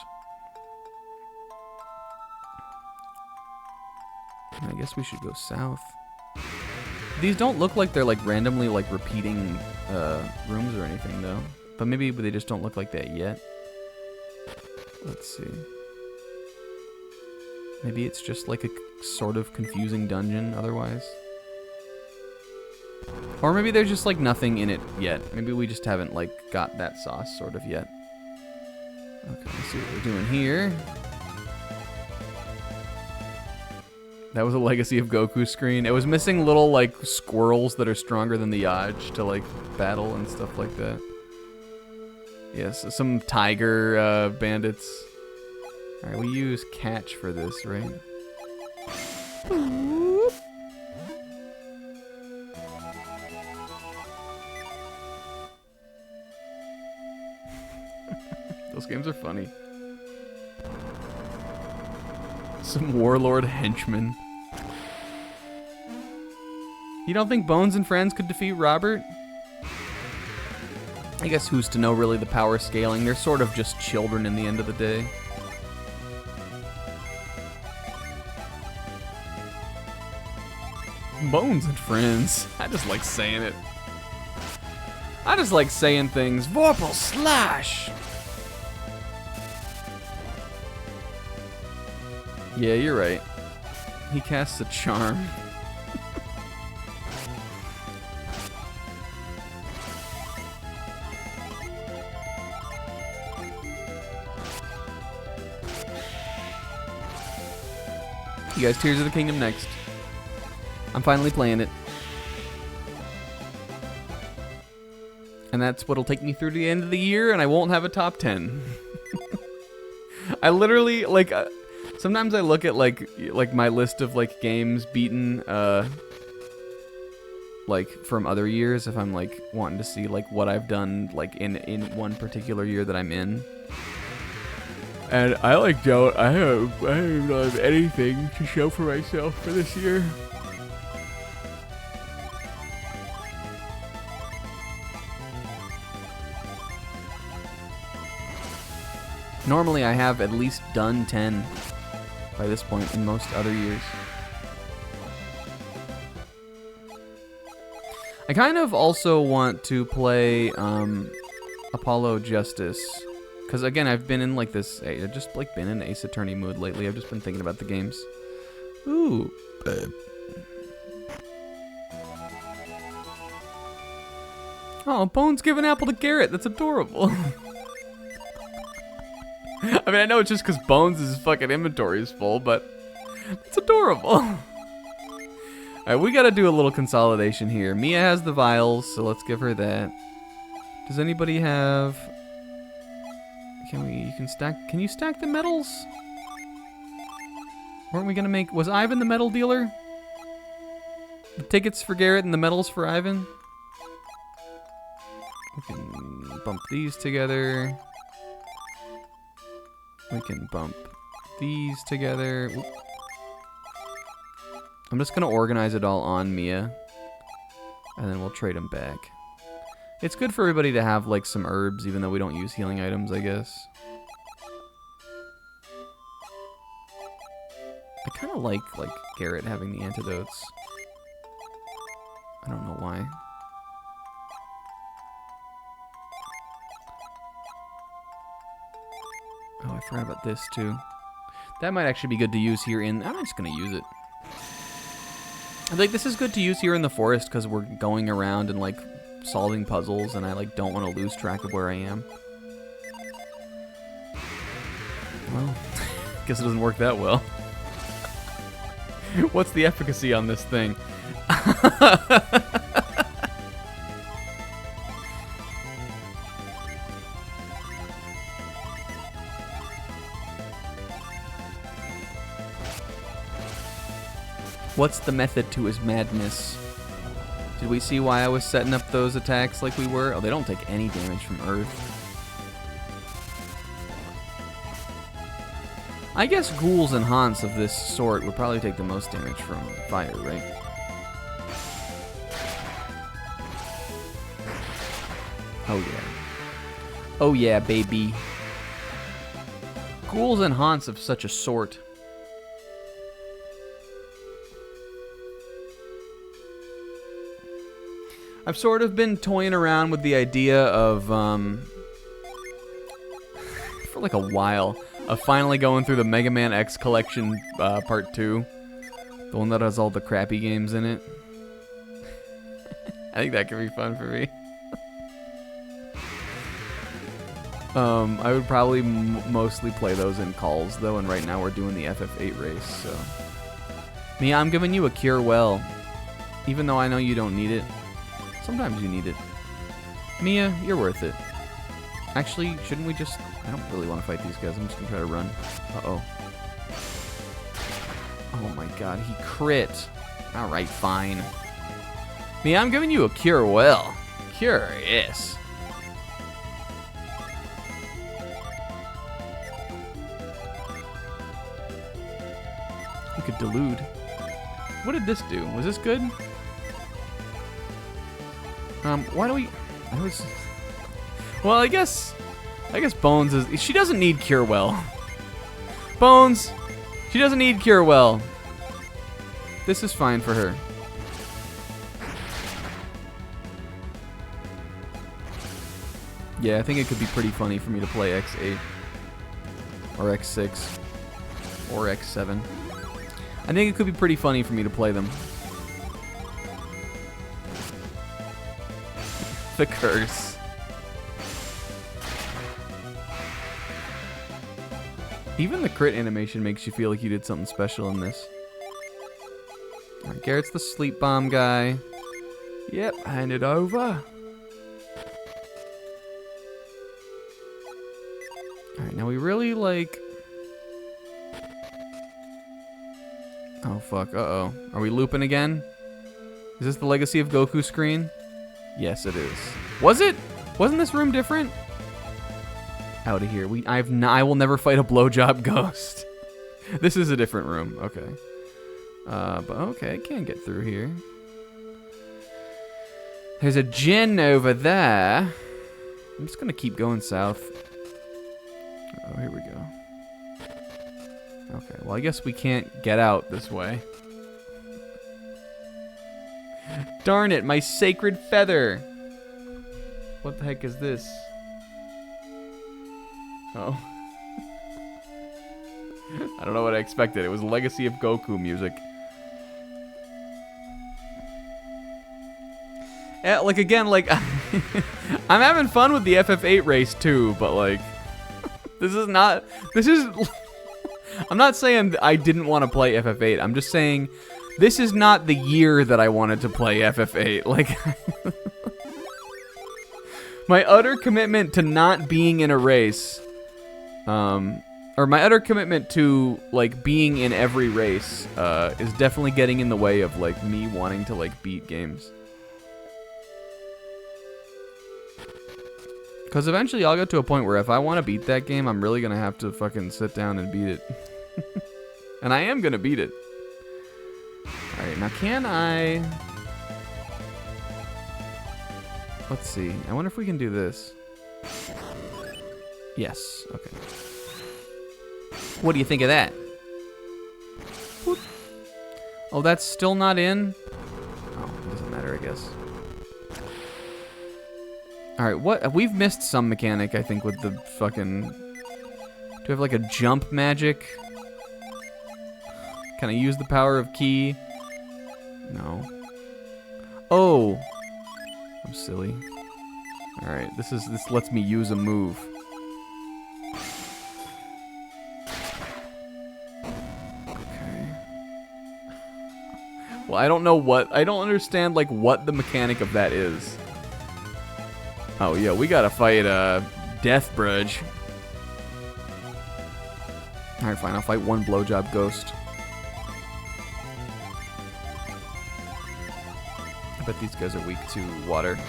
I guess we should go south. These don't look like they're like randomly like repeating rooms or anything though. But maybe they just don't look like that yet. Let's see. Maybe it's just like a sort of confusing dungeon otherwise. Or maybe there's just like nothing in it yet. Maybe we just haven't like got that sauce sort of yet. Okay, let's see what we're doing here. That was a Legacy of Goku screen. It was missing little, like, squirrels that are stronger than the Yaj to, like, battle and stuff like that. Yes, some tiger bandits. Alright, we use catch for this, right? Those games are funny. Some warlord henchmen. You don't think Bones and Friends could defeat Robert? I guess who's to know really the power scaling? They're sort of just children in the end of the day. Bones and Friends. I just like saying it. I just like saying things. Vorpal Slash! Yeah, you're right. He casts a charm. You guys, Tears of the Kingdom next. I'm finally playing it. And that's what'll take me through to the end of the year, and I won't have a top 10. I literally, like... sometimes I look at like my list of like games beaten like from other years if I'm like wanting to see like what I've done like in one particular year that I'm in. And I like don't I don't have anything to show for myself for this year. Normally I have at least done 10 by this point in most other years. I kind of also want to play Apollo Justice, because again I've been in like this, I've just like been in Ace Attorney mood lately. I've just been thinking about the games. Ooh, babe. Oh, Bones give an apple to Garrett. That's adorable. I mean, I know it's just because Bones' fucking inventory is full, but it's adorable. Alright, we gotta do a little consolidation here. Mia has the vials, so let's give her that. Does anybody have... Can you stack the medals? Weren't we gonna make... Was Ivan the medal dealer? The tickets for Garrett and the medals for Ivan? We can bump these together. We can bump these together. Oop. I'm just gonna organize it all on Mia. And then we'll trade them back. It's good for everybody to have like some herbs, even though we don't use healing items, I guess. I kind of like Garrett having the antidotes. I don't know why. Oh, I forgot about this too. That might actually be good to use here in... I'm just gonna use it. I think this is good to use here in the forest because we're going around and like solving puzzles, and I like don't want to lose track of where I am. Well, guess it doesn't work that well. What's the efficacy on this thing? What's the method to his madness? Did we see why I was setting up those attacks like we were? Oh, they don't take any damage from Earth. I guess ghouls and haunts of this sort would probably take the most damage from fire, right? Oh yeah. Oh yeah, baby. Ghouls and haunts of such a sort. I've sort of been toying around with the idea of, for like a while, of finally going through the Mega Man X collection, part 2. The one that has all the crappy games in it. I think that could be fun for me. I would probably mostly play those in calls, though, and right now we're doing the FF8 race, so... Mia, I'm giving you a cure well. Even though I know you don't need it. Sometimes you need it. Mia, you're worth it. Actually, shouldn't we just... I don't really want to fight these guys. I'm just going to try to run. Uh-oh. Oh my god, he crit. Alright, fine. Mia, I'm giving you a cure well. Curious. We could delude. What did this do? Was this good? Why do we... I was... Well, I guess Bones is... She doesn't need Cure Well. Bones! She doesn't need Cure Well. This is fine for her. Yeah, I think it could be pretty funny for me to play X8. Or X6. Or X7. I think it could be pretty funny for me to play them. The curse. Even the crit animation makes you feel like you did something special in this. Alright, Garrett's the sleep bomb guy. Yep, hand it over. Alright, now we really like... Oh fuck, uh-oh. Are we looping again? Is this the Legacy of Goku screen? Yes, it is. Was it? Wasn't this room different? Out of here. I will never fight a blowjob ghost. This is a different room. Okay. But okay, I can get through here. There's a Jinn over there. I'm just gonna keep going south. Oh, here we go. Okay, well, I guess we can't get out this way. Darn it, my sacred feather! What the heck is this? Oh. I don't know what I expected. It was Legacy of Goku music. Yeah, like, again, like... I'm having fun with the FF8 race, too, but, like... This is not... This is... I'm not saying I didn't want to play FF8. I'm just saying This is not the year that I wanted to play FF8. Like, my utter commitment to not being in a race, or my utter commitment to, like, being in every race, is definitely getting in the way of, like, me wanting to, like, beat games. Because eventually I'll get to a point where if I want to beat that game, I'm really going to have to fucking sit down and beat it. And I am going to beat it. Alright, now can I... Let's see. I wonder if we can do this. Yes. Okay. What do you think of that? Whoop. Oh, that's still not in? Oh, it doesn't matter, I guess. Alright, what? We've missed some mechanic, I think, with the fucking... Do we have, like, a jump magic? Can I use the power of key? No. Oh! I'm silly. Alright, this lets me use a move. Okay. Well, I don't understand, like, what the mechanic of that is. Oh, yeah, we gotta fight, Death Brudge. Alright, fine, I'll fight one blowjob ghost. I bet these guys are weak to water.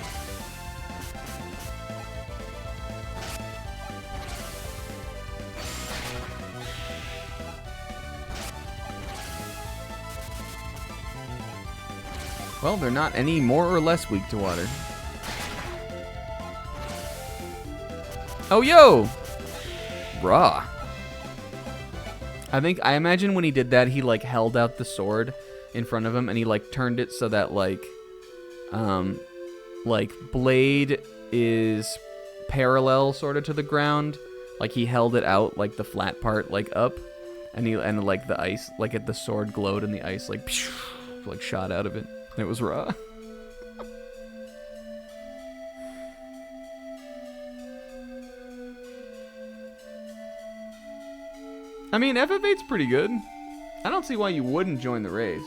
Well, they're not any more or less weak to water. Oh, yo! Raw. I imagine when he did that, he, like, held out the sword in front of him, and he, like, turned it so that, like, blade is parallel, sort of, to the ground. Like, he held it out, like, the flat part, like, up, and like, the ice, like, the sword glowed, and the ice, like, like, shot out of it. And it was raw. I mean, FF8's pretty good. I don't see why you wouldn't join the race.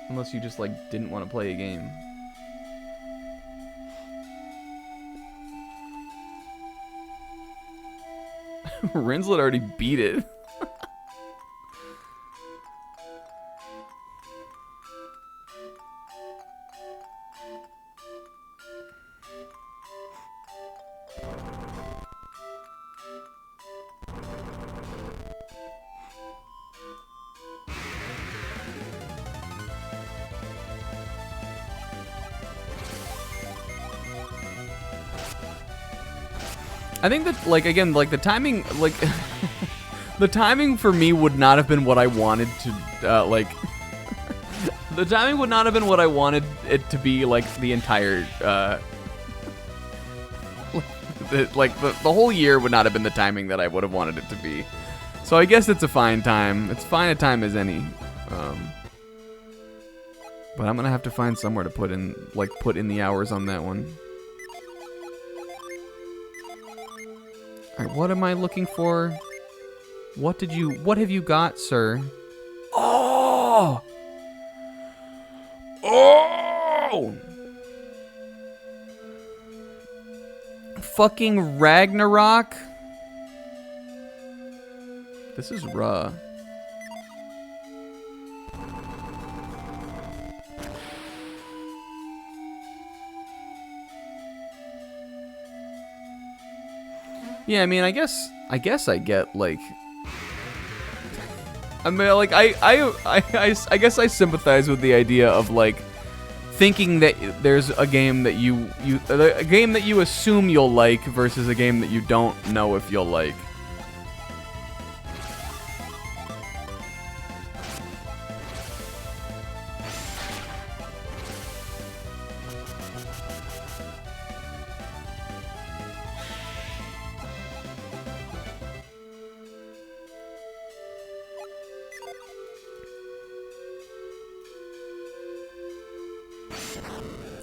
Unless you just, like, didn't want to play a game. Rinslet already beat it. I think that, like, again, like, the timing, like, the timing for me would not have been what I wanted to, like, the timing would not have been what I wanted it to be, like, the entire, the whole year would not have been the timing that I would have wanted it to be. So I guess it's a fine time. It's fine a time as any. But I'm gonna have to find somewhere to put in the hours on that one. Alright, what am I looking for? What have you got, sir? Oh! Oh! Fucking Ragnarok? This is raw. Yeah, I mean, I guess I get, like, I mean, like, I guess I sympathize with the idea of, like, thinking that there's a game that a game that you assume you'll like versus a game that you don't know if you'll like.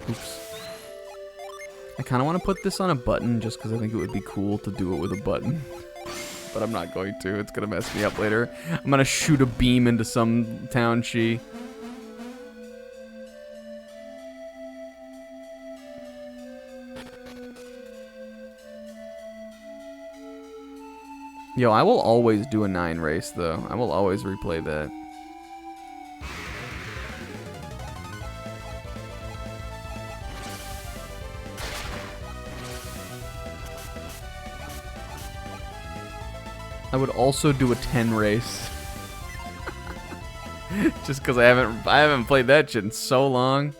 Oops. I kind of want to put this on a button just because I think it would be cool to do it with a button. but I'm not going to. It's gonna mess me up later. I'm gonna shoot a beam into some town she. Yo, I will always do a 9 race, though. I will always replay that. I would also do a 10 race. Just because I haven't played that shit in so long.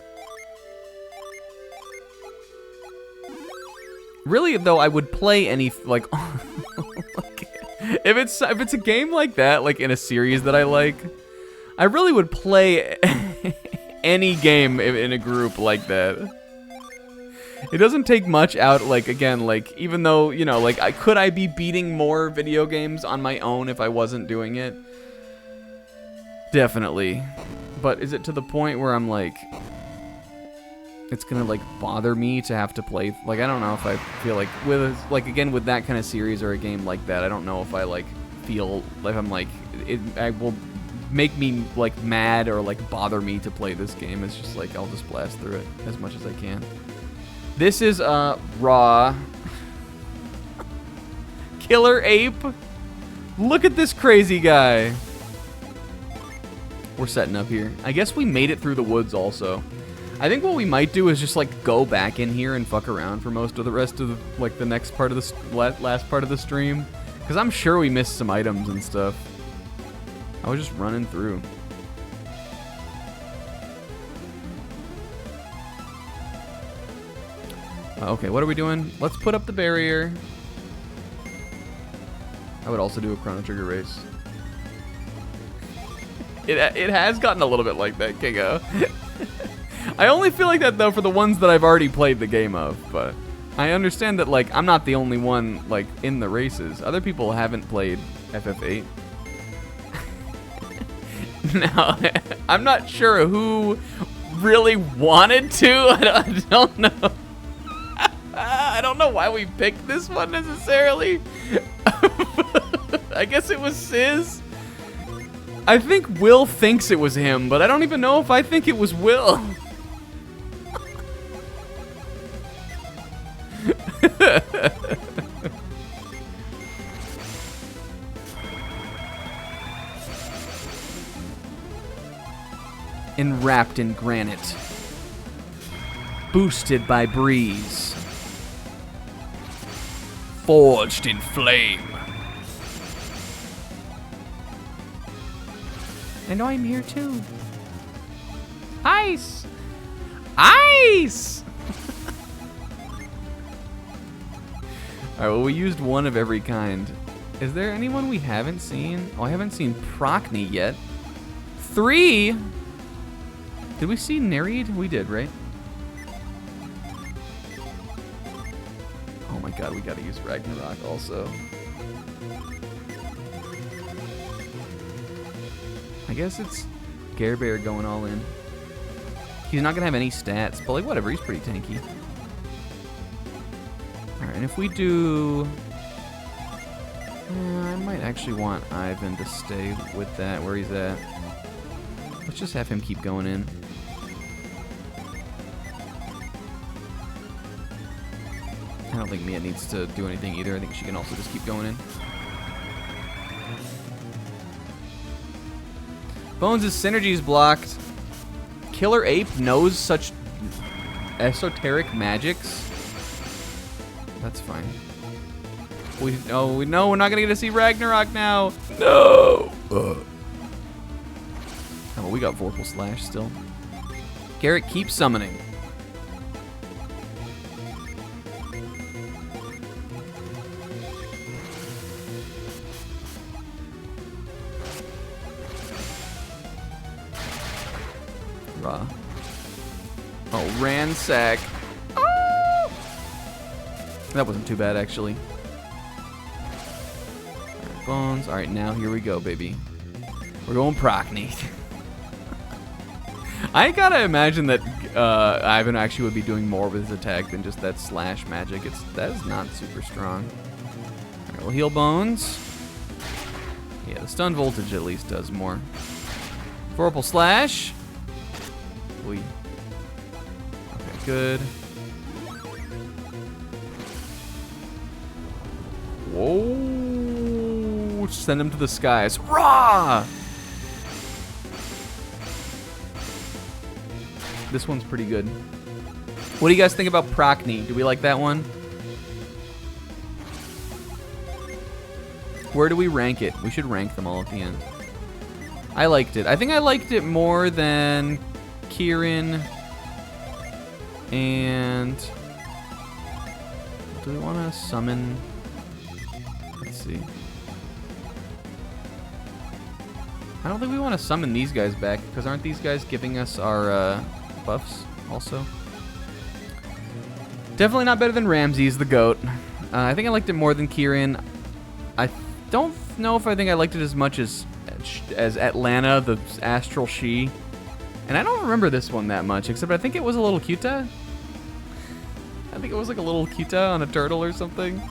Really, though, I would play any, like... If it's a game like that, like in a series that I like, I really would play any game in a group like that. It doesn't take much out, like, again, like, even though, you know, like, could I be beating more video games on my own if I wasn't doing it? Definitely. But is it to the point where I'm like, it's gonna, like, bother me to have to play, like, I don't know if I feel like, with, like, again, with that kind of series or a game like that, I don't know if I, like, feel like I'm, like, I will make me, like, mad or, like, bother me to play this game. It's just, like, I'll just blast through it as much as I can. This is, Raw. Killer Ape. Look at this crazy guy. We're setting up here. I guess we made it through the woods also. I think what we might do is just, like, go back in here and fuck around for most of the rest of the, like, the next part of the, last part of the stream. Because I'm sure we missed some items and stuff. I was just running through. Okay, what are we doing? Let's put up the barrier. I would also do a Chrono Trigger race. It has gotten a little bit like that, Kingo. I only feel like that, though, for the ones that I've already played the game of, but I understand that, like, I'm not the only one, like, in the races. Other people haven't played FF8. Now, I'm not sure who really wanted to. I don't know. I don't know why we picked this one necessarily. I guess it was Sizz. I think Will thinks it was him, but I don't even know if I think it was Will. Enwrapped in granite. Boosted by breeze. Forged in flame. I know I'm here too. Ice! Ice! Alright, well, we used one of every kind. Is there anyone we haven't seen? Oh, I haven't seen Proide yet. 3? Did we see Nereid? We did, right? Oh my god, we gotta use Ragnarok also. I guess it's Gare Bear going all in. He's not gonna have any stats, but like whatever, he's pretty tanky. Alright, and if we do... I might actually want Ivan to stay with that where he's at. Let's just have him keep going in. I don't think Mia needs to do anything either. I think she can also just keep going in. Bones' synergy is blocked. Killer Ape knows such esoteric magics. That's fine. We know we're not gonna get to see Ragnarok now. No. Oh, well, we got Vorpal Slash still. Garrett, keep summoning. Raw. Oh, ransack. Oh! That wasn't too bad, actually. Alright, Bones. Alright, now here we go, baby. We're going Proide. I gotta imagine that Ivan actually would be doing more with his attack than just that slash magic. That is not super strong. Alright, we'll heal Bones. Yeah, the stun voltage at least does more. Vorpal Slash. Oy. Okay, good. Whoa! Send him to the skies. Rah! This one's pretty good. What do you guys think about Procne? Do we like that one? Where do we rank it? We should rank them all at the end. I liked it. I think I liked it more than Kieran and... Do we want to summon... Let's see. I don't think we want to summon these guys back, because aren't these guys giving us our buffs also? Definitely not better than Ramses, the goat. I think I liked it more than Kieran. I don't know if I think I liked it as much as Atlanta, the astral she. And I don't remember this one that much, except I think it was a little cuta. I think it was like a little cuta on a turtle or something.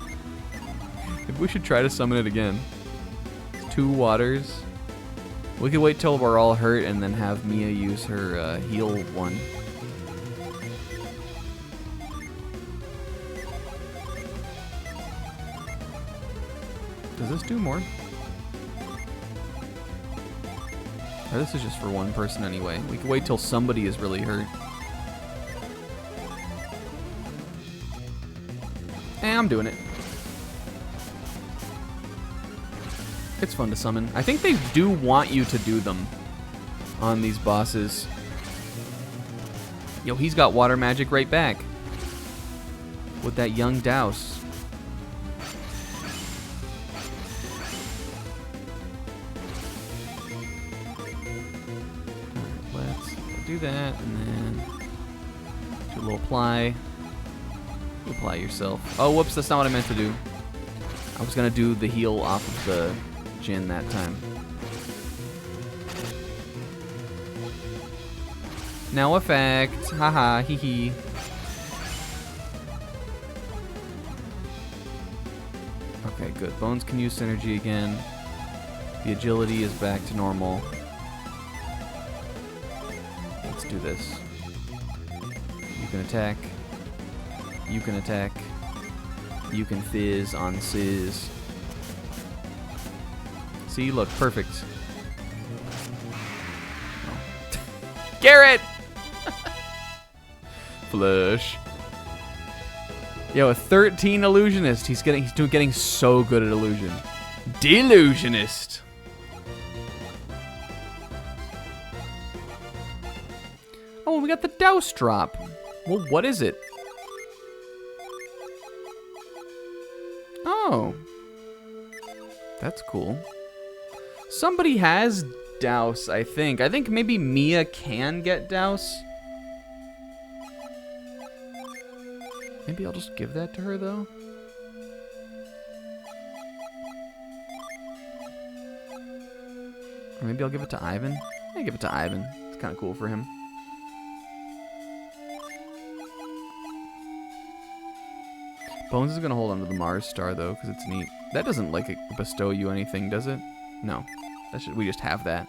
Maybe we should try to summon it again. 2 waters. We could wait till we're all hurt and then have Mia use her heal one. Does this do more? Or this is just for one person anyway. We can wait till somebody is really hurt. I'm doing it. It's fun to summon. I think they do want you to do them on these bosses. Yo, he's got water magic right back. With that young douse. Do that, and then do a little apply. You apply yourself. Oh, whoops, that's not what I meant to do. I was gonna do the heal off of the Jin that time. No effect. Haha, hee hee. Okay, good. Bones can use synergy again. The agility is back to normal. Let's do this. You can attack. You can attack. You can fizz on Sizz. See, look, perfect. Oh. Garrett! Flush. Yo, a 13 illusionist. He's getting so good at illusion. Delusionist. Oh, we got the douse drop. Well, what is it? Oh. That's cool. Somebody has douse, I think. I think maybe Mia can get douse. Maybe I'll just give that to her, though. Or maybe I'll give it to Ivan. I'll give it to Ivan. It's kind of cool for him. Bones is going to hold onto the Mars star, though, because it's neat. That doesn't, like, bestow you anything, does it? No. We just have that.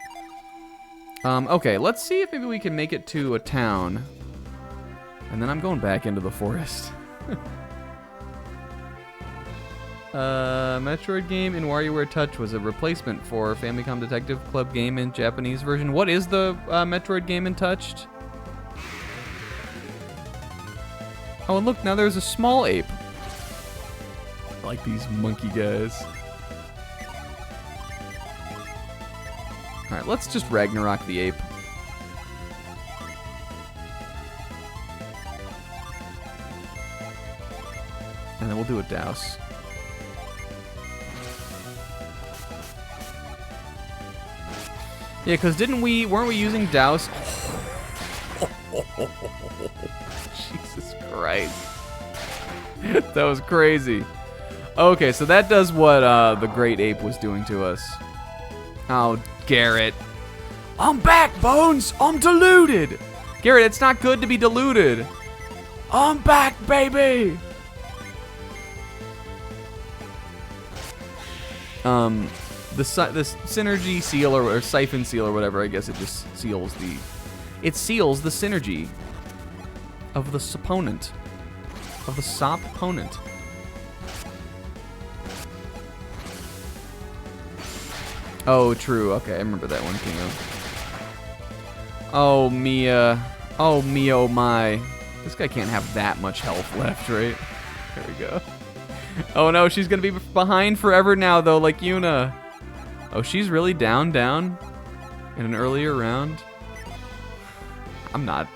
Okay, let's see if maybe we can make it to a town. And then I'm going back into the forest. Metroid game in WarioWare Touch was a replacement for Famicom Detective Club game in Japanese version. What is the Metroid game in Touched? Oh, and look, now there's a small ape. I like these monkey guys. Alright, let's just Ragnarok the ape. And then we'll do a douse. Yeah, because weren't we using douse? Jesus Christ. That was crazy. Okay, so that does what the Great Ape was doing to us. Oh, Garrett. I'm back, Bones! I'm deluded! Garrett, it's not good to be deluded. I'm back, baby! the synergy seal or siphon seal or whatever. I guess it just seals the synergy of the opponent, of the SOP opponent. Oh, true. Okay, I remember that one, Kingo. Oh, Mia. Oh, Mia, oh my. This guy can't have that much health left, right? There we go. Oh no, she's gonna be behind forever now, though, like Yuna. Oh, she's really down in an earlier round. I'm not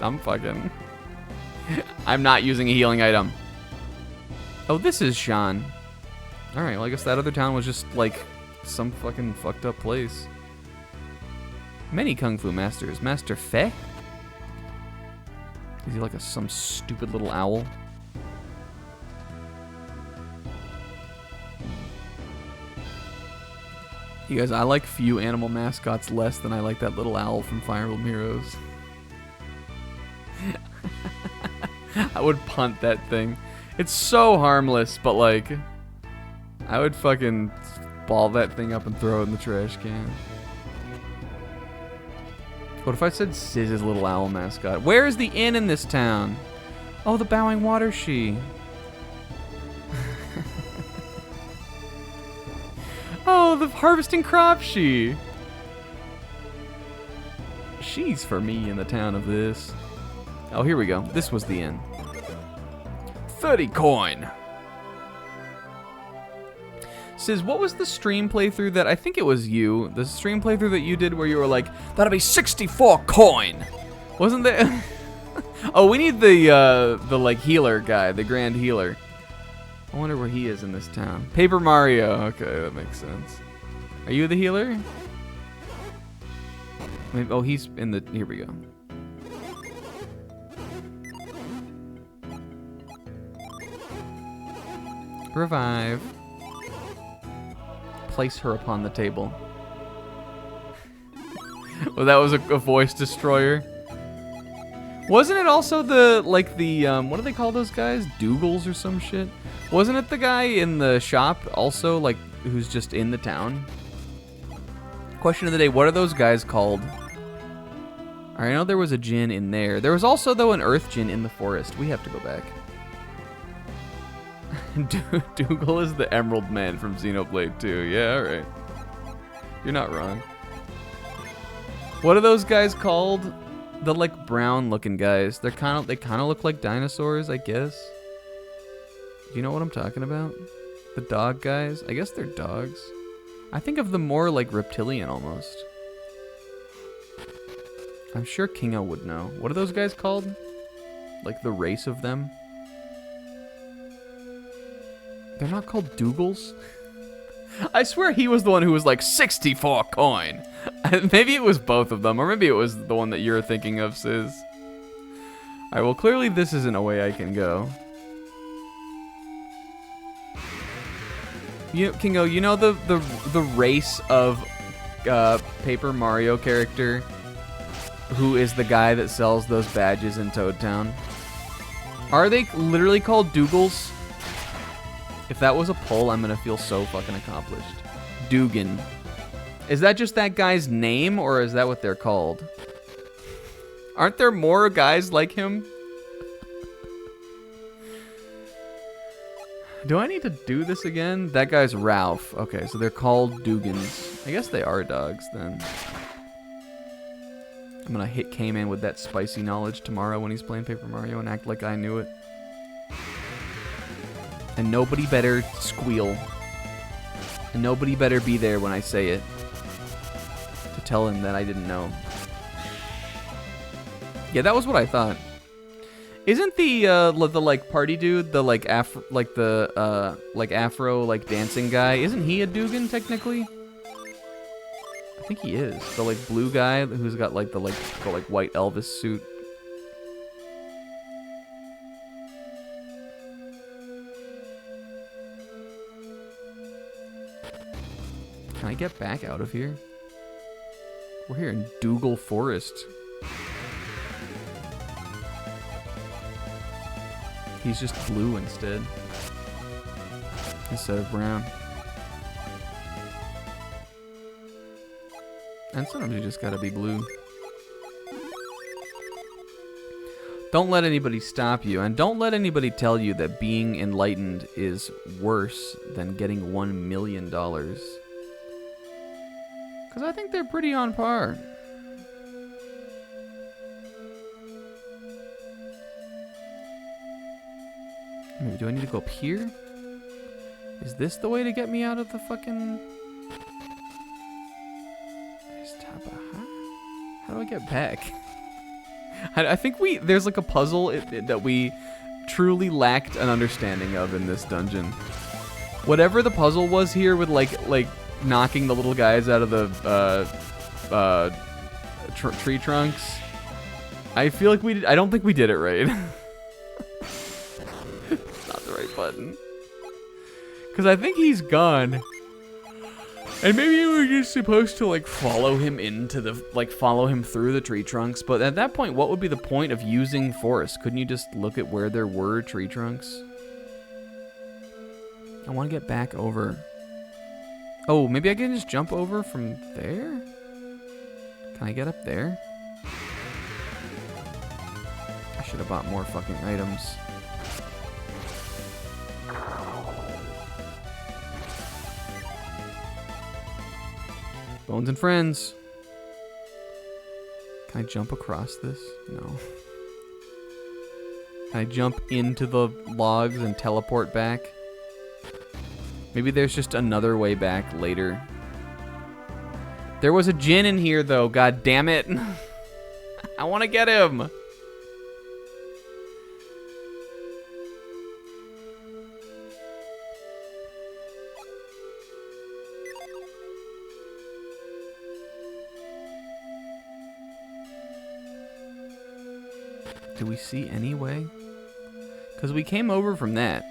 using a healing item. Oh, this is Shan. Alright, well, I guess that other town was just, like, some fucking fucked up place. Many Kung Fu masters. Master Fe? Is he like some stupid little owl? You guys, I like few animal mascots less than I like that little owl from Fire Emblem Heroes. I would punt that thing. It's so harmless, but like, I would fucking ball that thing up and throw it in the trash can. What if I said Siz's little owl mascot? Where is the inn in this town? Oh, the Bowing Water She. Oh, the Harvesting Crop She. She's for me in the town of this. Oh, here we go. This was the inn. 30 coin. Sizz, what was the stream playthrough that, I think it was you, the stream playthrough that you did where you were like, that'll be 64 coin. Wasn't that? Oh, we need the like healer guy, the grand healer. I wonder where he is in this town. Paper Mario. Okay, that makes sense. Are you the healer? Maybe, oh, he's in the, here we go. Revive. Place her upon the table. Well, that was a voice destroyer. Wasn't it also the, like the, what do they call those guys? Dougals or some shit? Wasn't it the guy in the shop also, like, who's just in the town? Question of the day, what are those guys called? I know there was a djinn in there. There was also, though, an earth djinn in the forest. We have to go back. Dougal is the Emerald Man from Xenoblade 2. Yeah, alright. You're not wrong. What are those guys called? The like brown looking guys. They kind of look like dinosaurs, I guess. Do you know what I'm talking about? The dog guys? I guess they're dogs. I think of them more like reptilian almost. I'm sure Kingo would know. What are those guys called? Like the race of them? They're not called Dougals? I swear he was the one who was like 64 coin. Maybe it was both of them, or maybe it was the one that you're thinking of, Sizz. Alright, well clearly this isn't a way I can go. You, Kingo, you know the race of Paper Mario character who is the guy that sells those badges in Toad Town? Are they literally called Dougals? If that was a poll, I'm gonna feel so fucking accomplished. Dugan. Is that just that guy's name, or is that what they're called? Aren't there more guys like him? Do I need to do this again? That guy's Ralph. Okay, so they're called Dugans. I guess they are dogs, then. I'm gonna hit K-Man with that spicy knowledge tomorrow when he's playing Paper Mario and act like I knew it. And nobody better squeal. And nobody better be there when I say it. To tell him that I didn't know. Yeah, that was what I thought. Isn't the like party dude, the like afro like dancing guy, isn't he a Dugan technically? I think he is. The like blue guy who's got like the white Elvis suit. Can I get back out of here? We're here in Dougal Forest. He's just blue instead of brown. And sometimes you just gotta be blue. Don't let anybody stop you, and don't let anybody tell you that being enlightened is worse than getting $1 million. Because I think they're pretty on par. Maybe, do I need to go up here? Is this the way to get me out of the fucking... How do I get back? I think there's like a puzzle that we truly lacked an understanding of in this dungeon. Whatever the puzzle was here with like knocking the little guys out of the tree trunks, I feel like I don't think we did it right. It's not the right button. Because I think he's gone. And maybe we were just supposed to like follow him follow him through the tree trunks. But at that point, what would be the point of using forest? Couldn't you just look at where there were tree trunks? I want to get back over. Oh, maybe I can just jump over from there? Can I get up there? I should have bought more fucking items. Bones and friends. Can I jump across this? No. Can I jump into the logs and teleport back? Maybe there's just another way back later. There was a djinn in here though, god damn it. I want to get him. Do we see any way? Because we came over from that.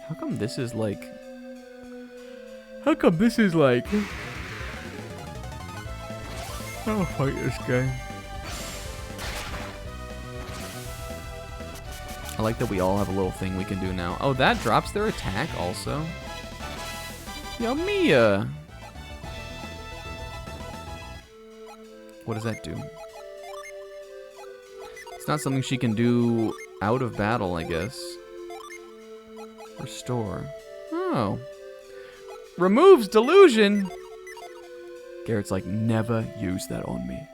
How come this is like... How come this is like... I'll fight this guy. I like that we all have a little thing we can do now. Oh, that drops their attack also? Yo, Mia! What does that do? It's not something she can do out of battle, I guess. Restore. Oh. Removes delusion! Garrett's like, never use that on me.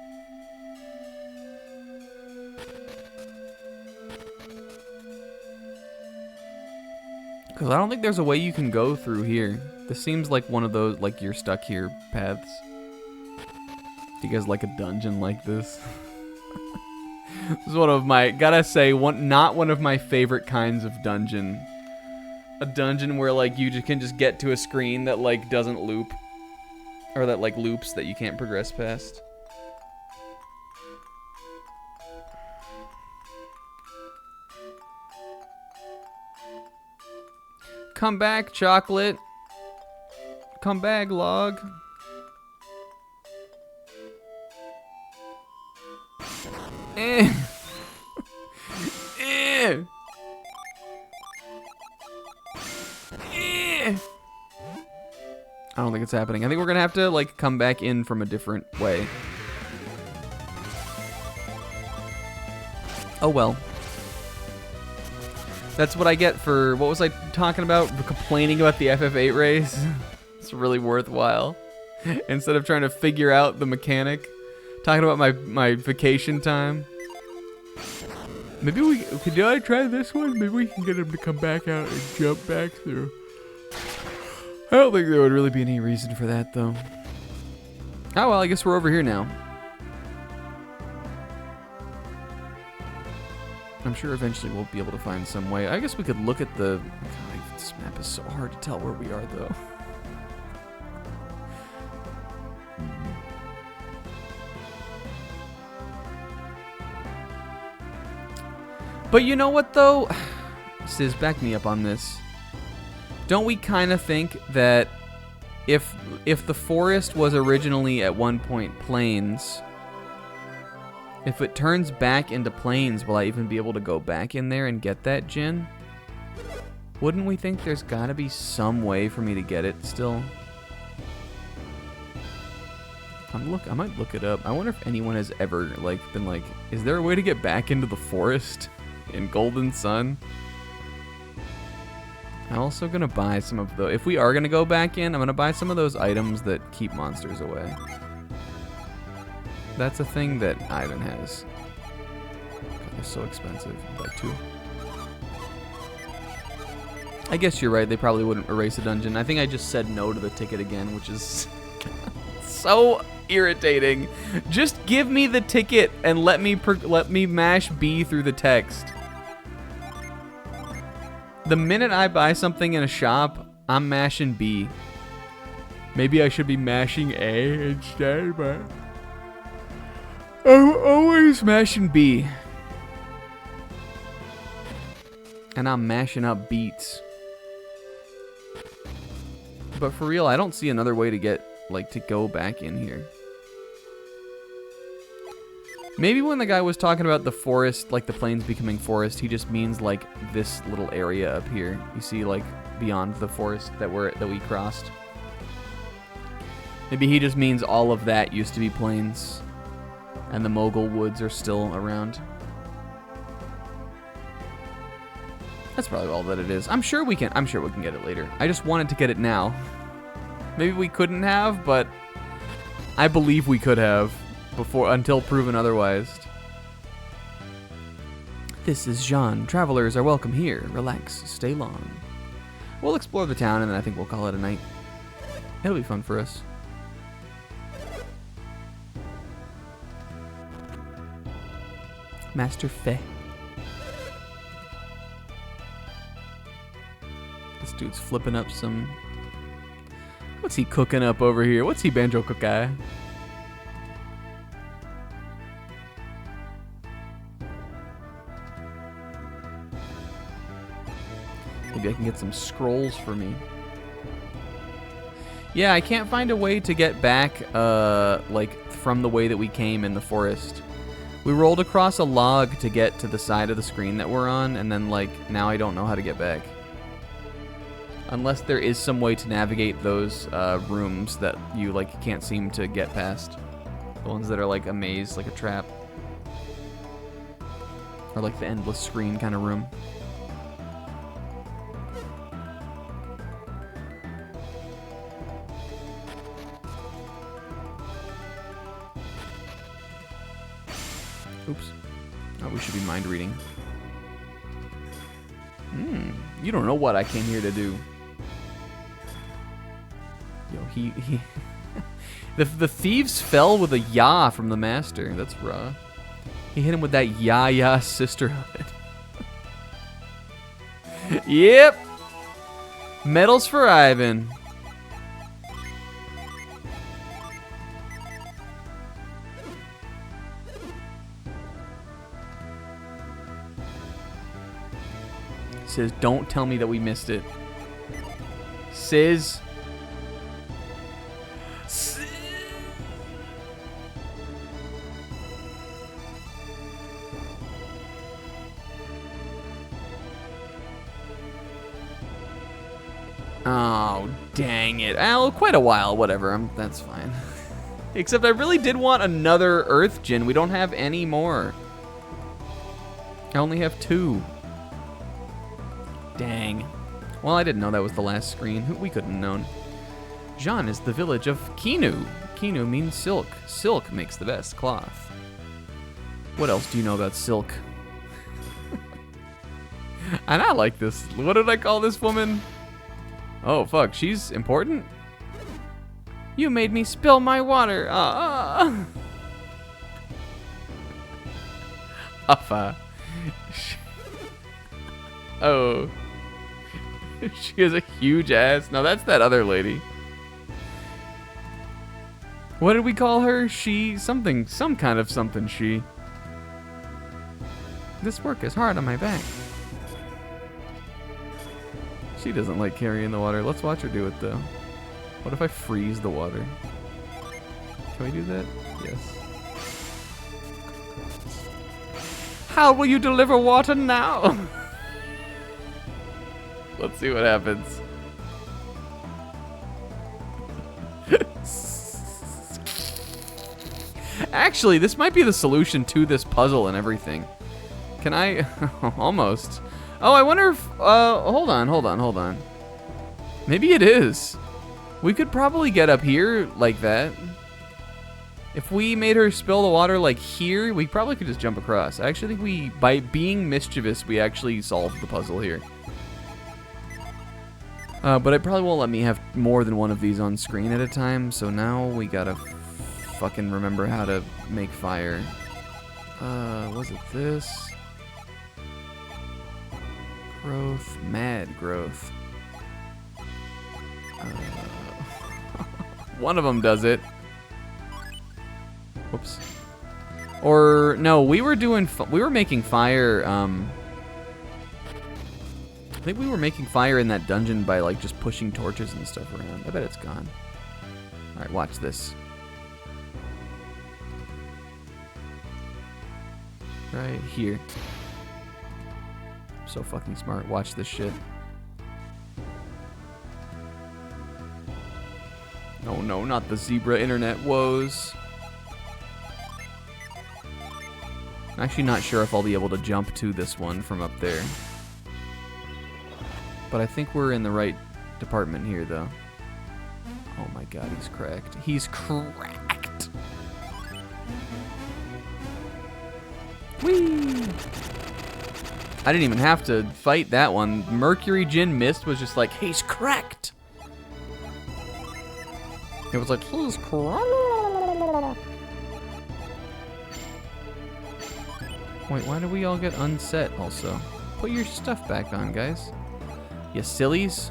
Because I don't think there's a way you can go through here. This seems like one of those, like, you're stuck here paths. Do you guys like a dungeon like this? This is one of my, gotta say, not one of my favorite kinds of dungeon. A dungeon where, like, you can just get to a screen that, like, doesn't loop. Or that, like, loops that you can't progress past. Come back, chocolate. Come back, log. Eh. Eh. Eh. I don't think it's happening. I think we're gonna have to like come back in from a different way. Oh well. That's what I get for, what was I talking about? Complaining about the FF8 race? It's really worthwhile. Instead of trying to figure out the mechanic. Talking about my vacation time. Maybe did I try this one? Maybe we can get him to come back out and jump back through. I don't think there would really be any reason for that, though. Oh, well, I guess we're over here now. I'm sure eventually we'll be able to find some way. I guess we could look at the... God, this map is so hard to tell where we are, though. But you know what, though? Sis, back me up on this. Don't we kind of think that if the forest was originally at one point plains, if it turns back into plains, will I even be able to go back in there and get that djinn? Wouldn't we think there's got to be some way for me to get it still? I might look it up. I wonder if anyone has ever like been like, is there a way to get back into the forest in Golden Sun? I'm also gonna buy some of the. If we are gonna go back in, I'm gonna buy some of those items that keep monsters away. That's a thing that Ivan has. God, they're so expensive. I'll buy 2. I guess you're right. They probably wouldn't erase a dungeon. I think I just said no to the ticket again, which is so irritating. Just give me the ticket and let me mash B through the text. The minute I buy something in a shop, I'm mashing B. Maybe I should be mashing A instead, but I'm always mashing B. And I'm mashing up beats. But for real, I don't see another way to get, like, to go back in here. Maybe when the guy was talking about the forest, like the plains becoming forest, he just means, like, this little area up here. You see, like, beyond the forest that we crossed. Maybe he just means all of that used to be plains, and the Mogul Woods are still around. That's probably all that it is. I'm sure we can get it later. I just wanted to get it now. Maybe we couldn't have, but I believe we could have until proven otherwise. This is Jean. Travelers are welcome here. Relax, stay long. We'll explore the town and then I think we'll call it a night. It'll be fun for us. Master Fei. This dude's flipping up some... What's he cooking up over here? What's he banjo cooking? Maybe I can get some scrolls for me. Yeah, I can't find a way to get back, like, from the way that we came in the forest. We rolled across a log to get to the side of the screen that we're on, and then, like, now I don't know how to get back. Unless there is some way to navigate those rooms that you, like, can't seem to get past. The ones that are, like, a maze, like a trap. Or, like, the endless screen kind of room. Oops. Oh, we should be mind reading. You don't know what I came here to do. Yo, he the thieves fell with a ya from the master. That's raw. He hit him with that ya sisterhood. Yep. Medals for Ivan. Says, don't tell me that we missed it. Says. Oh, dang it. Oh, quite a while. Whatever. That's fine. Except I really did want another Earth Djinn. We don't have any more. I only have 2. Dang. Well, I didn't know that was the last screen. We couldn't have known. Jean is the village of Kinu. Kinu means silk. Silk makes the best cloth. What else do you know about silk? And I like this. What did I call this woman? Oh, fuck. She's important? You made me spill my water. Uffa. Oh. She has a huge ass. No, that's that other lady. What did we call her? She something, some kind of something she. This work is hard on my back. She doesn't like carrying the water. Let's watch her do it though. What if I freeze the water? Can we do that? Yes. How will you deliver water now? Let's see what happens. Actually, this might be the solution to this puzzle and everything. Can I? Almost. Oh, I wonder if... hold on. Maybe it is. We could probably get up here like that. If we made her spill the water like here, we probably could just jump across. I actually think by being mischievous, we actually solved the puzzle here. But it probably won't let me have more than one of these on screen at a time, so now we gotta fucking remember how to make fire. Was it this? Growth, mad growth. One of them does it. Whoops. Or no, we were making fire. I think we were making fire in that dungeon by like just pushing torches and stuff around. I bet it's gone. All right, watch this. Right here. So fucking smart. Watch this shit. Oh no, not the zebra internet woes. I'm actually not sure if I'll be able to jump to this one from up there. But I think we're in the right department here, though. Oh my god, he's cracked. He's cracked! Whee! I didn't even have to fight that one. Mercury Gin Mist was just like, he's cracked! It was like, he's cracked! Wait, why do we all get unset also? Put your stuff back on, guys. You sillies.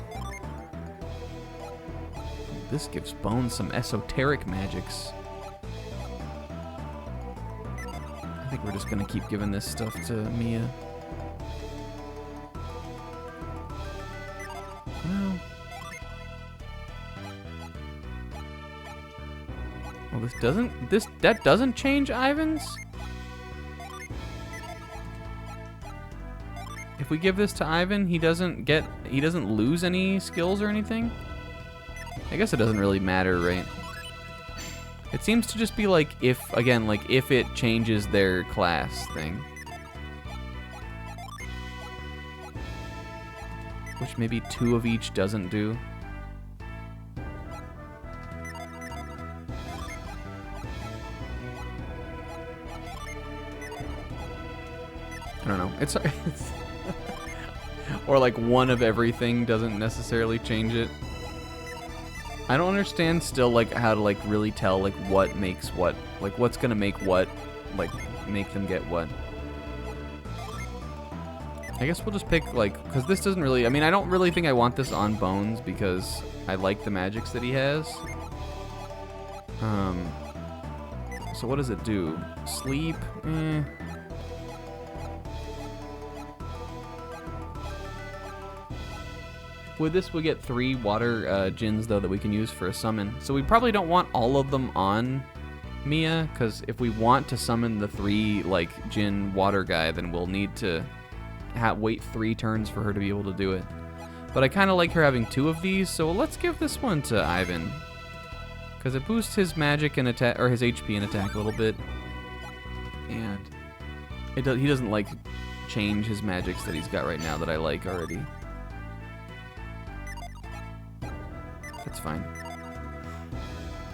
This gives Bones some esoteric magics. I think we're just gonna keep giving this stuff to Mia. Well. Well, that doesn't change Ivan's? If we give this to Ivan, he doesn't lose any skills or anything? I guess it doesn't really matter, right? It seems to just be like if it changes their class thing. Which maybe 2 of each doesn't do. I don't know. It's or like 1 of everything doesn't necessarily change it. I don't understand still like how to like really tell like what makes what, like what's gonna make what, like make them get what. I guess we'll just pick like, because this doesn't really, I mean I don't really think I want this on Bones because I like the magics that he has. So what does it do? Sleep? With this, we get 3 water gins, though, that we can use for a summon. So we probably don't want all of them on Mia, because if we want to summon the 3, like, gin water guy, then we'll need to wait 3 turns for her to be able to do it. But I kind of like her having 2 of these, so let's give this one to Ivan. Because it boosts his magic and attack, or his HP and attack a little bit. And he doesn't, like, change his magics that he's got right now that I like already. It's fine.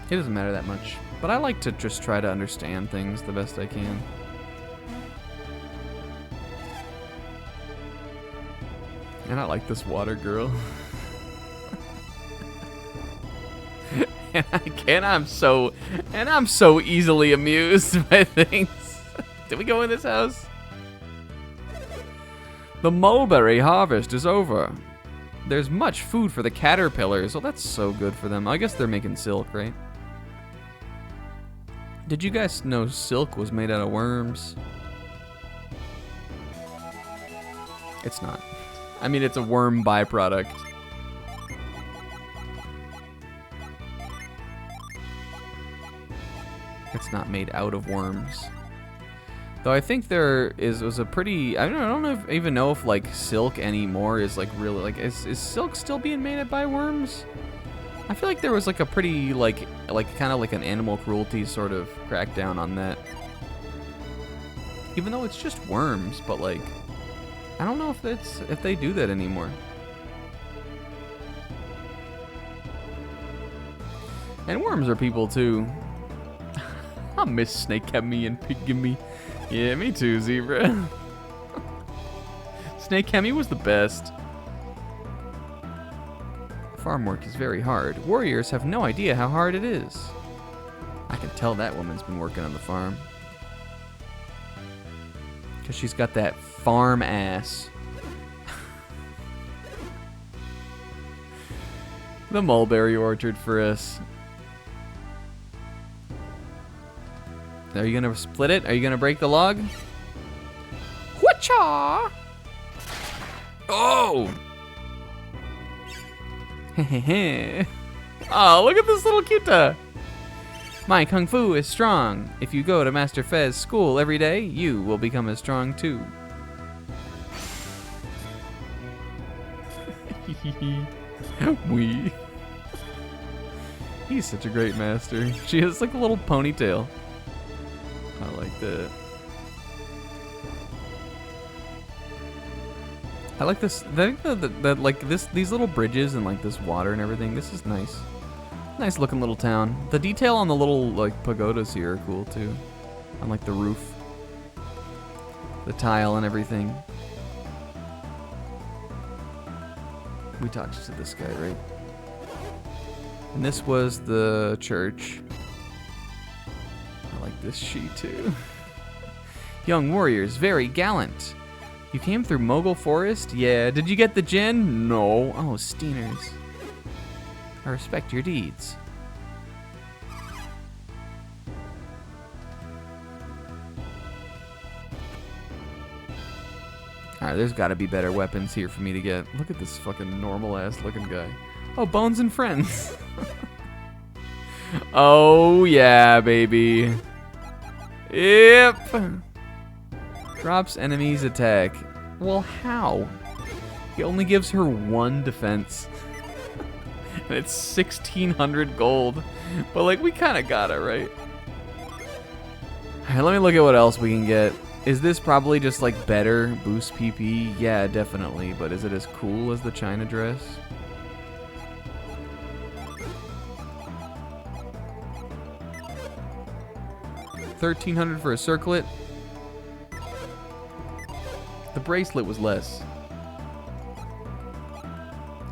It doesn't matter that much. But I like to just try to understand things the best I can. And I like this water girl. and I'm so easily amused by things. Did we go in this house? The mulberry harvest is over. There's much food for the caterpillars. Oh, that's so good for them. I guess they're making silk, right? Did you guys know silk was made out of worms? It's not. I mean, it's a worm byproduct. It's not made out of worms. Though I think was a pretty, I don't even know if like silk anymore is like really like, is silk still being made by worms? I feel like there was like a pretty like kind of like an animal cruelty sort of crackdown on that. Even though it's just worms, but like I don't know if they do that anymore. And worms are people too. I miss Snake Hemi and Pigamy. Yeah, me too, Zebra. Snake Hemi was the best. Farm work is very hard. Warriors have no idea how hard it is. I can tell that woman's been working on the farm. Because she's got that farm ass. The mulberry orchard for us. Are you gonna split it? Are you gonna break the log? Whatcha? Oh! Oh, look at this little cuta. My kung fu is strong. If you go to Master Fez's school every day, you will become as strong too. Wee. He's such a great master. She has like a little ponytail. I like that. I like this. I think that like these little bridges and like this water and everything. This is nice. Nice looking little town. The detail on the little like pagodas here are cool too. On like the roof, the tile and everything. We talked to this guy, right? And this was the church. I like this sheet too. Young warriors, very gallant. You came through Mogul Forest? Yeah. Did you get the gin? No. Oh, Steeners. I respect your deeds. Alright, there's gotta be better weapons here for me to get. Look at this fucking normal ass looking guy. Oh, Bones and Friends. Oh, yeah, baby. Yep. Drops enemies attack. Well, how? He only gives her 1 defense. And it's 1,600 gold. But, like, we kind of got it, right? Alright, let me look at what else we can get. Is this probably just, like, better boost PP? Yeah, definitely. But is it as cool as the China dress? $1,300 for a circlet. The bracelet was less.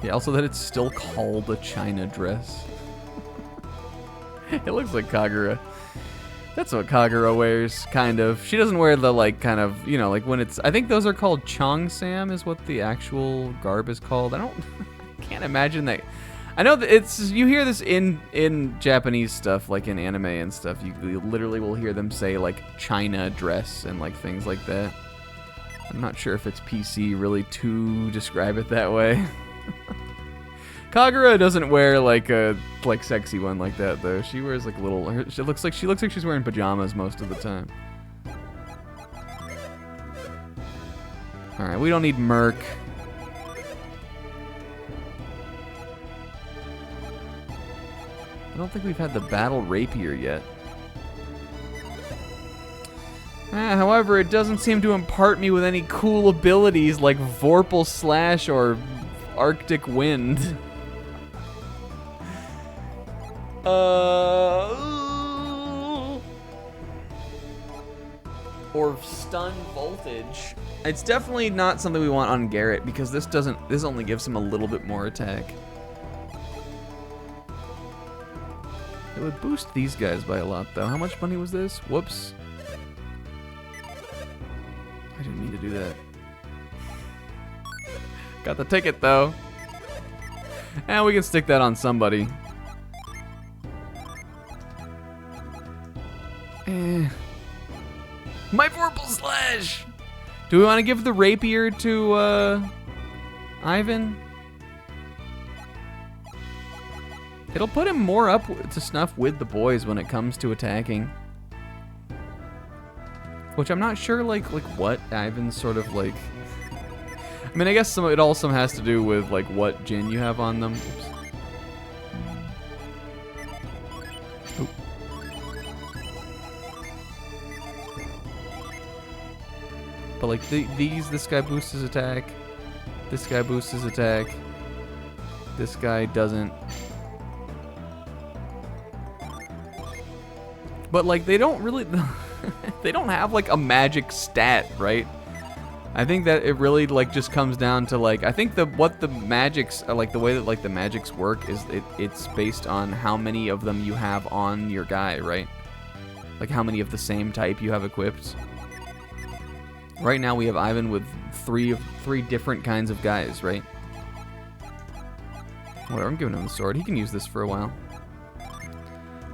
Yeah, also that it's still called a China dress. It looks like Kagura. That's what Kagura wears, kind of. She doesn't wear the, like, kind of, you know, like when it's... I think those are called Cheongsam is what the actual garb is called. I can't imagine that... I know that it's... You hear this in Japanese stuff, like in anime and stuff. You literally will hear them say, like, China dress and, like, things like that. I'm not sure if it's PC really to describe it that way. Kagura doesn't wear like a sexy one like that though. She wears like little. She looks like she's wearing pajamas most of the time. All right, we don't need Merc. I don't think we've had the battle rapier yet. However, it doesn't seem to impart me with any cool abilities like Vorpal Slash or Arctic Wind. Or Stun Voltage. It's definitely not something we want on Garrett because this only gives him a little bit more attack. It would boost these guys by a lot though. How much money was this? Whoops. I didn't mean to do that. Got the ticket though. And we can stick that on somebody. My Vorpal Slash! Do we want to give the rapier to Ivan? It'll put him more up to snuff with the boys when it comes to attacking. Which I'm not sure, like what Ivan's sort of like... I mean, I guess it also has to do with, like, what Jin you have on them. Oops. But like this guy boosts his attack. This guy boosts his attack. This guy doesn't. But like they don't really, they don't have like a magic stat, right? I think that it really like just comes down to like, I think what the magics, like the way that like the magics work is it's based on how many of them you have on your guy, right? Like how many of the same type you have equipped. Right now we have Ivan with three different kinds of guys, right? Whatever, I'm giving him the sword. He can use this for a while.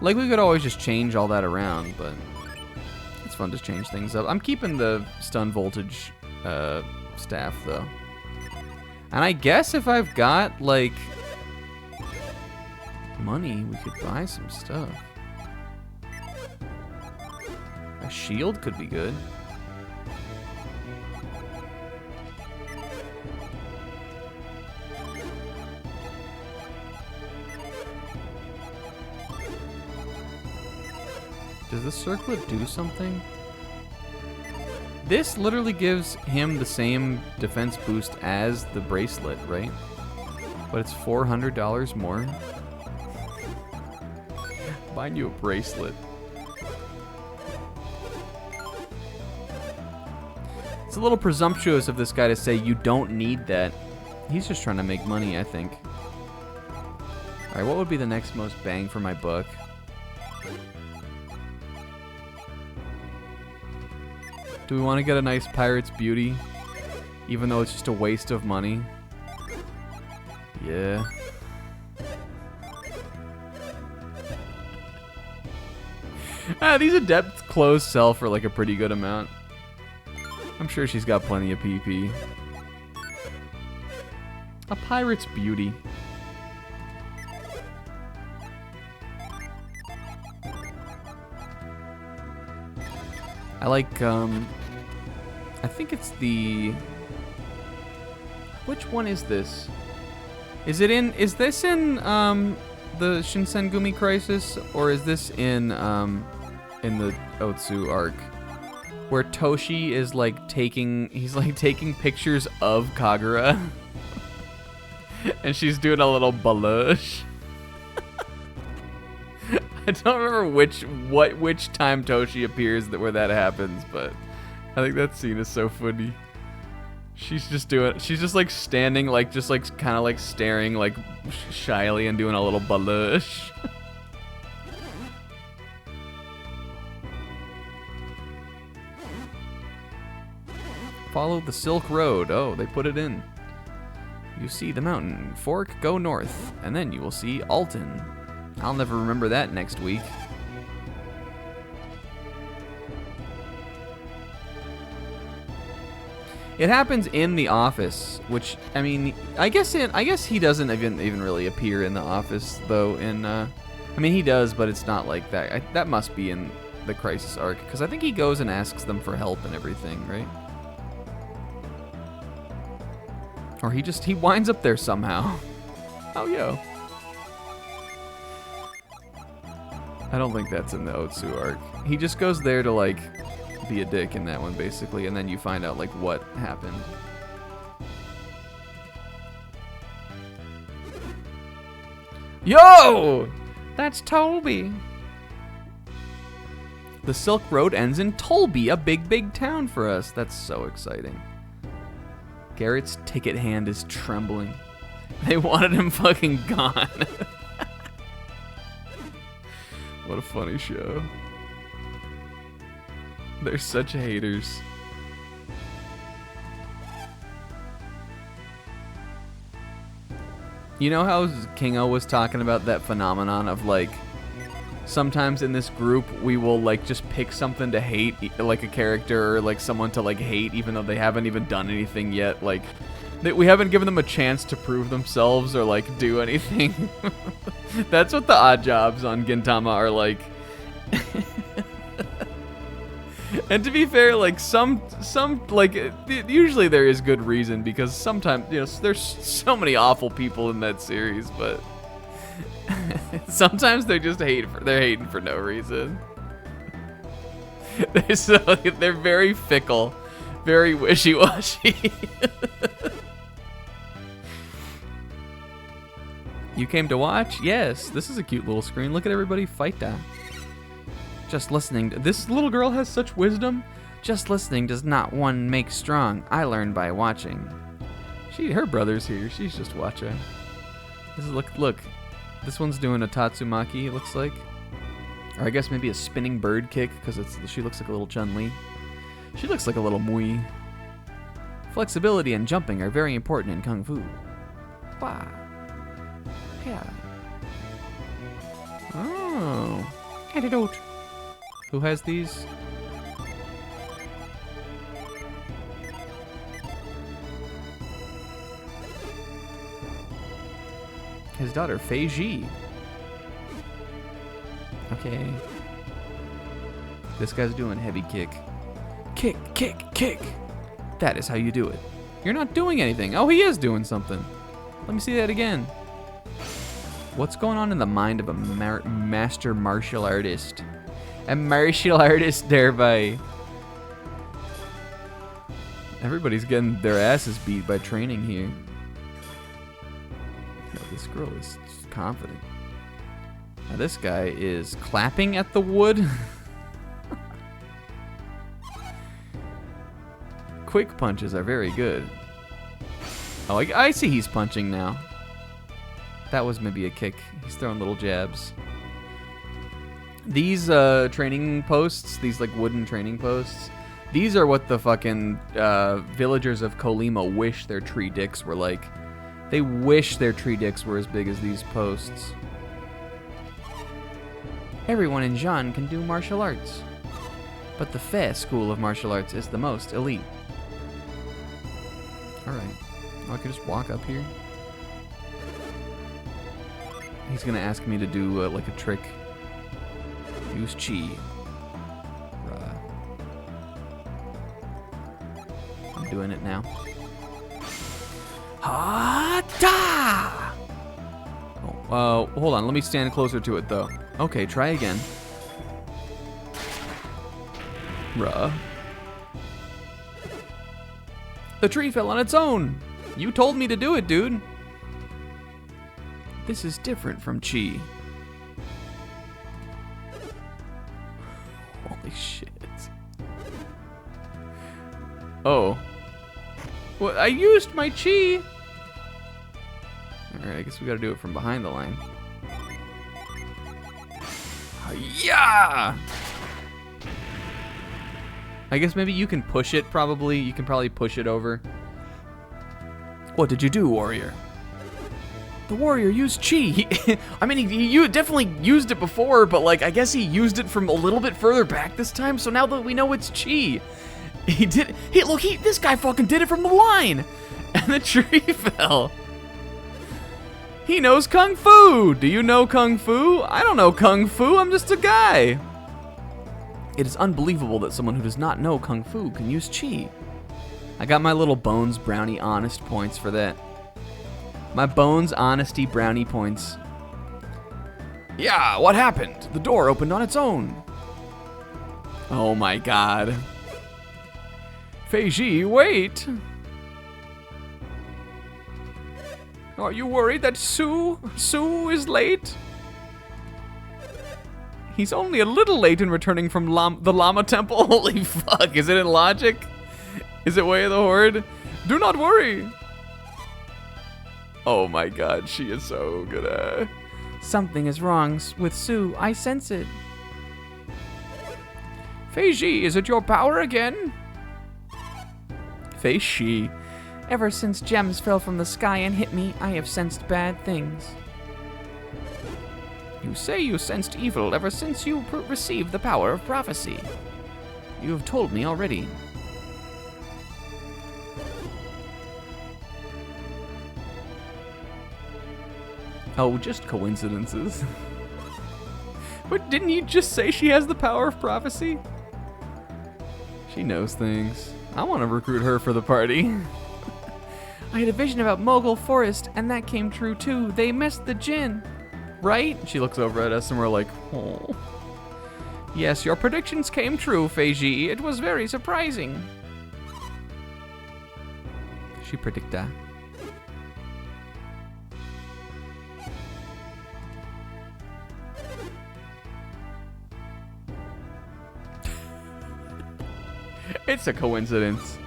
Like we could always just change all that around, but it's fun to change things up. I'm keeping the stun voltage staff though. And I guess if I've got like money, we could buy some stuff. A shield could be good. Does the circlet do something? This literally gives him the same defense boost as the bracelet, right? But it's $400 more. Buying you a bracelet. It's a little presumptuous of this guy to say you don't need that. He's just trying to make money, I think. Alright, what would be the next most bang for my buck? Do we want to get a nice Pirate's Beauty? Even though it's just a waste of money? Yeah. These Adept clothes sell for like a pretty good amount. I'm sure she's got plenty of PP. A Pirate's Beauty. I like, I think it's the... Which one is this? Is this in, the Shinsengumi Crisis? Or is this in the Otsu arc? Where Toshi is, like, taking pictures of Kagura. And she's doing a little balush. I don't remember which time Toshi appears where that happens, but I think that scene is so funny. She's just like standing, like just like kind of like staring like shyly and doing a little balush. Follow the Silk Road. Oh, they put it in. You see the mountain fork, go north, and then you will see Alton. I'll never remember that next week. It happens in the office, which I mean, I guess he doesn't even really appear in the office though. I mean he does, but it's not like that. That must be in the Crisis arc because I think he goes and asks them for help and everything, right? Or he winds up there somehow. Oh yo. I don't think that's in the Otsu arc. He just goes there to, like, be a dick in that one, basically, and then you find out, like, what happened. Yo! That's Toby. The Silk Road ends in Tolby, a big town for us. That's so exciting. Garrett's ticket hand is trembling. They wanted him fucking gone. What a funny show. They're such haters. You know how Kingo was talking about that phenomenon of like, sometimes in this group we will like just pick something to hate, like a character or like someone to like hate even though they haven't even done anything yet. Like, we haven't given them a chance to prove themselves or like do anything. That's what the odd jobs on Gintama are like. And to be fair, like some like usually there is good reason because sometimes, you know, there's so many awful people in that series, but sometimes they're just hating for no reason. They're very fickle, Very wishy-washy. You came to watch? Yes. This is a cute little screen. Look at everybody fight that. Just listening. This little girl has such wisdom. Just listening does not one make strong. I learn by watching. Her brother's here. She's just watching. This is look. This one's doing a Tatsumaki, it looks like. Or I guess maybe a spinning bird kick, because she looks like a little Chun-Li. She looks like a little Mui. Flexibility and jumping are very important in Kung Fu. Wow. Yeah. Oh. Antidote. Who has these? His daughter, Fei Ji. Okay. This guy's doing heavy kick. Kick, kick, kick. That is how you do it. You're not doing anything. Oh, he is doing something. Let me see that again. What's going on in the mind of a master martial artist? A martial artist thereby. Everybody's getting their asses beat by training here. Yeah, this girl is confident. Now this guy is clapping at the wood. Quick punches are very good. Oh, I see he's punching now. That was maybe a kick. He's throwing little jabs. These training posts, these like wooden training posts, these are what the fucking villagers of Kolima wish their tree dicks were like. They wish their tree dicks were as big as these posts. Everyone in Jean can do martial arts, but the Fei school of martial arts is the most elite. Alright, I can just walk up here. He's gonna ask me to do like a trick. Use chi. I'm doing it now. Ha-da! Oh, hold on. Let me stand closer to it, though. Okay, try again. Bruh. The tree fell on its own. You told me to do it, dude. This is different from chi. Holy shit. Oh. Well, I used my chi. Alright, I guess we gotta do it from behind the line. Yeah! I guess maybe you can push it, probably. You can probably push it over. What did you do, warrior? The warrior used chi. I mean, he definitely used it before, but like, I guess he used it from a little bit further back this time, so now that we know it's chi. He did, this guy fucking did it from the line! And the tree fell. He knows Kung Fu! Do you know Kung Fu? I don't know Kung Fu, I'm just a guy. It is unbelievable that someone who does not know Kung Fu can use chi. I got my little Bones Brownie honest points for that. My Bones Honesty Brownie points. Yeah, what happened? The door opened on its own. Oh my god. Fei Ji, wait! Are you worried that Sue is late? He's only a little late in returning from the Llama Temple. Holy fuck, is it in logic? Is it Way of the Horde? Do not worry! Oh my god, she is so good at... Something is wrong with Sue, I sense it. Fei Ji, is it your power again? Fei Ji. Ever since gems fell from the sky and hit me, I have sensed bad things. You say you sensed evil ever since you received the power of prophecy. You have told me already. Oh, just coincidences. But didn't you just say she has the power of prophecy? She knows things. I want to recruit her for the party. I had a vision about Mogul Forest, and that came true too. They missed the Jinn. Right? She looks over at us and we're like, oh. Yes, your predictions came true, Fei Ji. It was very surprising. She predicta. It's a coincidence.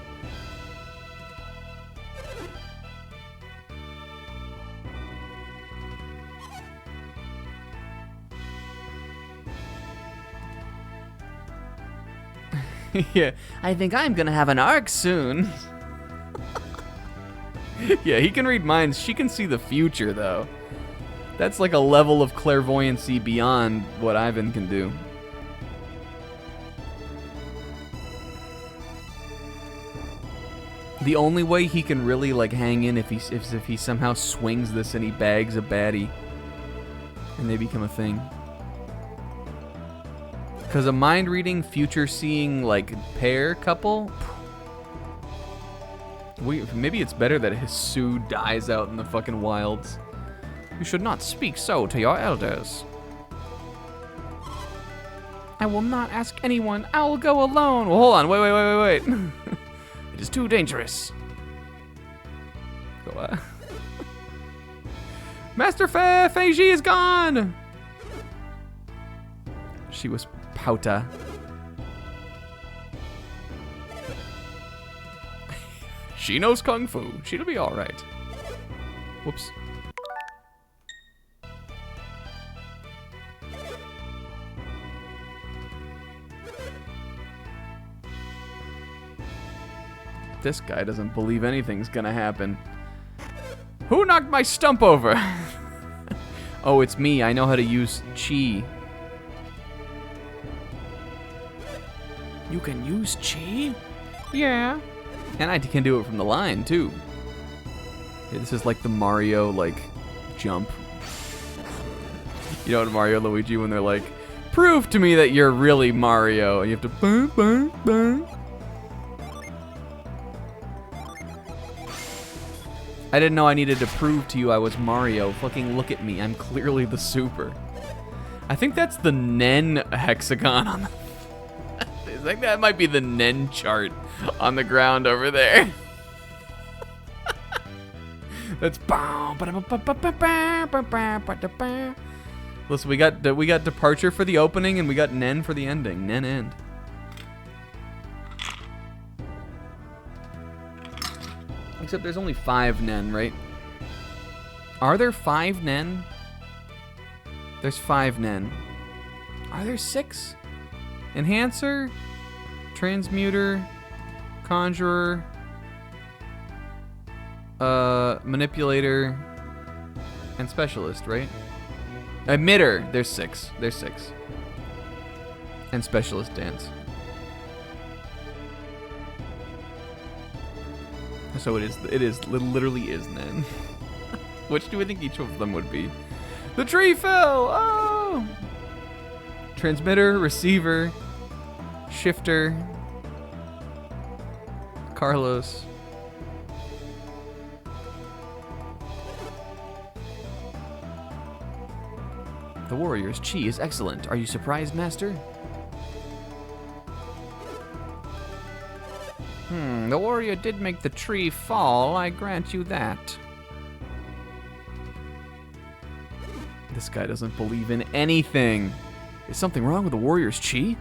Yeah, I think I'm gonna have an arc soon. Yeah, he can read minds. She can see the future, though. That's like a level of clairvoyancy beyond what Ivan can do. The only way he can really like hang in if he somehow swings this and he bags a baddie, and they become a thing. Because a mind-reading, future-seeing, like, pair couple... Maybe it's better that his Sue dies out in the fucking wilds. You should not speak so to your elders. I will not ask anyone. I will go alone. Well, hold on. Wait. It is too dangerous. Go on. Master Feiji is gone! She was Pauta. She knows Kung Fu. She'll be alright. Whoops. This guy doesn't believe anything's gonna happen. Who knocked my stump over? Oh, it's me. I know how to use chi. You can use chi? Yeah. And I can do it from the line, too. Yeah, this is like the Mario, like, jump. You know, in Mario and Luigi, when they're like, prove to me that you're really Mario. And you have to burn. I didn't know I needed to prove to you I was Mario. Fucking look at me. I'm clearly the super. I think that's the Nen hexagon on the... I think that might be the Nen chart on the ground over there. That's... Listen, we got departure for the opening and we got Nen for the ending. Nen end. Except there's only 5 Nen, right? Are there 5 Nen? There's 5 Nen. Are there 6? Enhancer, Transmuter, Conjurer, Manipulator, and Specialist, right? Emitter, there's 6. There's 6. And Specialist Dance. So it literally is Nen. Which do we think each of them would be? The tree fell! Oh! Transmitter, receiver, shifter, Carlos. The warrior's chi is excellent. Are you surprised, Master? The warrior did make the tree fall, I grant you that. This guy doesn't believe in anything. Is something wrong with the warrior's chi?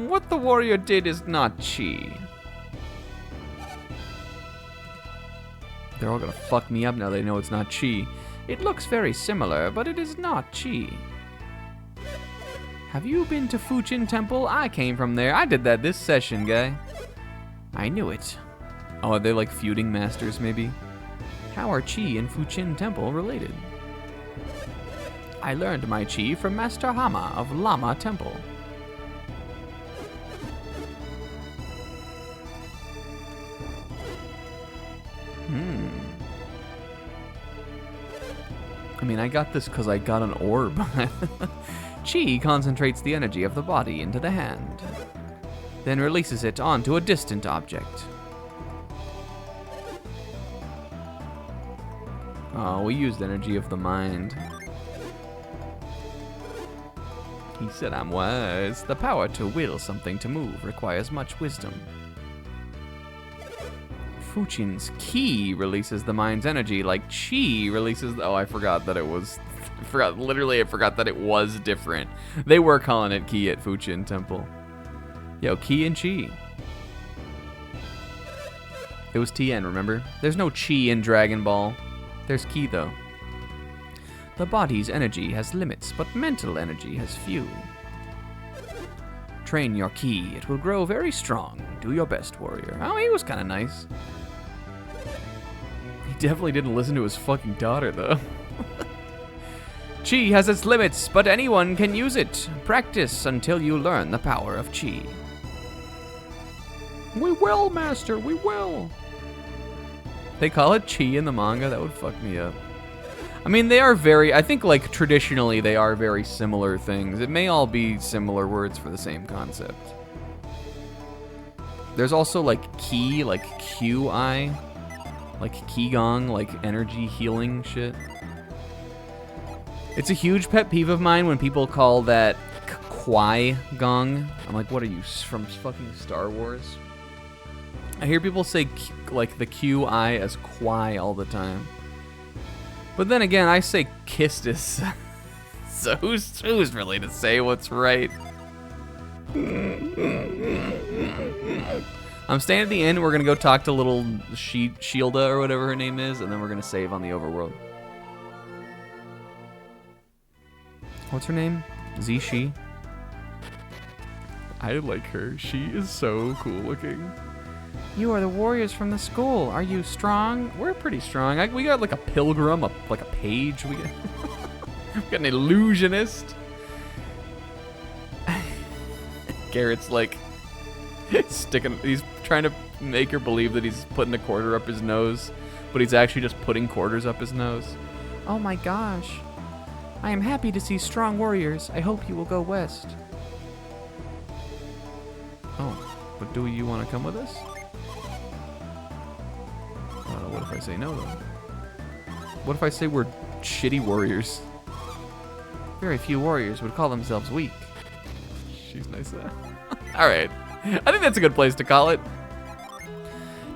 What the warrior did is not chi. They're all gonna fuck me up now they know it's not chi. It looks very similar, but it is not chi. Have you been to Fuchin Temple? I came from there. I did that this session, guy. I knew it. Oh, are they like feuding masters, maybe? How are Chi and Fuchin Temple related? I learned my Chi from Master Hama of Lama Temple. I mean, I got this because I got an orb. Chi concentrates the energy of the body into the hand, then releases it onto a distant object. Oh, we used energy of the mind. He said I'm wise. The power to will something to move requires much wisdom. Fuchin's ki releases the mind's energy like chi releases. Oh, I forgot that it was. I forgot that it was different. They were calling it ki at Fuchin Temple. Yo, ki and chi. It was TN, remember? There's no chi in Dragon Ball. There's ki, though. The body's energy has limits, but mental energy has few. Train your ki. It will grow very strong. Do your best, warrior. Oh, he was kind of nice. He definitely didn't listen to his fucking daughter, though. Chi has its limits, but anyone can use it. Practice until you learn the power of chi. We will, master, we will. They call it chi in the manga? That would fuck me up. I mean, they are I think, like, traditionally, they are very similar things. It may all be similar words for the same concept. There's also, like, ki, like, QI. Like, qigong, like, energy healing shit. It's a huge pet peeve of mine when people call that Kwai Gong. I'm like, what are you, from fucking Star Wars? I hear people say, like, the QI as Kwai all the time. But then again, I say Kistis. So who's really to say what's right? I'm staying at the inn. We're going to go talk to little Shielda or whatever her name is, and then we're going to save on the overworld. What's her name? Zishi. I like her. She is so cool looking. You are the warriors from the school. Are you strong? We're pretty strong. We got like a pilgrim, like a page. We got an illusionist. Garrett's like he's trying to make her believe that he's putting a quarter up his nose, but he's actually just putting quarters up his nose. Oh my gosh. I am happy to see strong warriors. I hope you will go west. Oh, but do you want to come with us? What if I say no, though? What if I say we're shitty warriors? Very few warriors would call themselves weak. She's nice. All right. I think that's a good place to call it.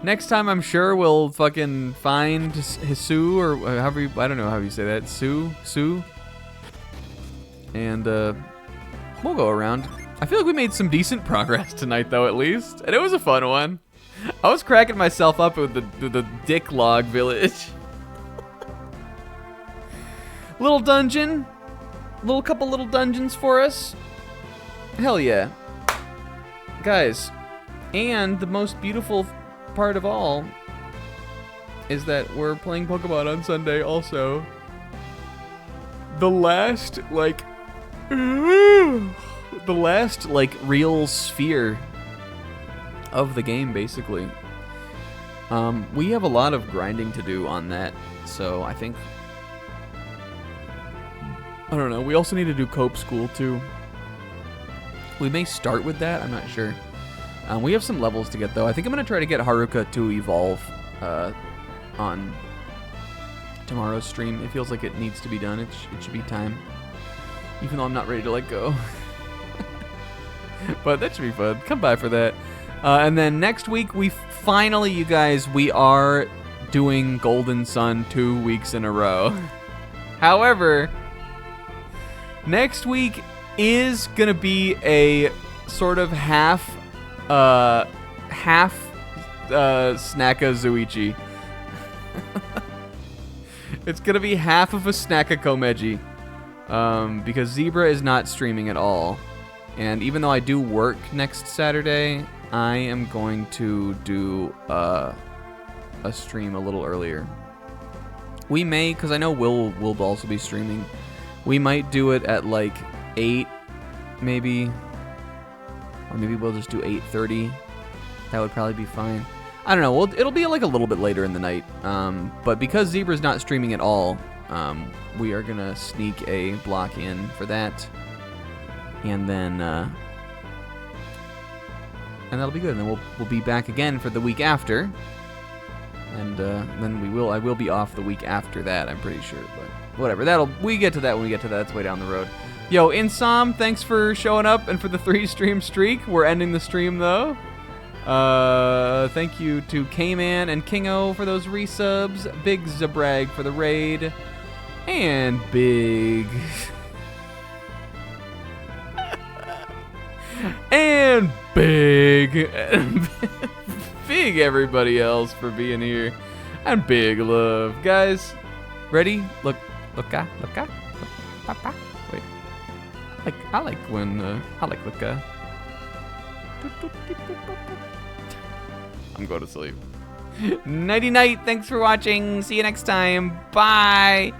Next time, I'm sure we'll fucking find Hisu, or however you, I don't know how you say that. Sue. And we'll go around. I feel like we made some decent progress tonight, though, at least. And it was a fun one. I was cracking myself up with the Dick Log Village. Little dungeon. Couple little dungeons for us. Hell yeah. Guys, and the most beautiful part of all is that we're playing Pokemon on Sunday also. The last, real sphere of the game, basically. We have a lot of grinding to do on that, so I think, I don't know, we also need to do Cope School too. We may start with that, I'm not sure. We have some levels to get, though. I think I'm going to try to get Haruka to evolve on tomorrow's stream. It feels like it needs to be done. It should be time. Even though I'm not ready to let go. But that should be fun. Come by for that. And then next week, we finally, you guys, we are doing Golden Sun 2 weeks in a row. However, next week is going to be a sort of half Snacka Zuichi. It's going to be half of a Snacka Komeji. Because Zebra is not streaming at all. And even though I do work next Saturday, I am going to do a stream a little earlier. We may, because I know Will also be streaming. We might do it at like 8, maybe. Or maybe we'll just do 8:30. That would probably be fine. I don't know. It'll be like a little bit later in the night. But because Zebra's not streaming at all, we are going to sneak a block in for that. And then that'll be good. And then we'll be back again for the week after. And then I will be off the week after that, I'm pretty sure. But whatever. We get to that when we get to that. It's way down the road. Yo, Insom, thanks for showing up and for the 3 stream streak. We're ending the stream, though. Thank you to K-Man and Kingo for those resubs. Big Zabrag for the raid. And big... and big... big everybody else for being here. And big love. Guys, ready? Look, wait. I like when, look. I'm going to sleep. Nighty night. Thanks for watching. See you next time. Bye.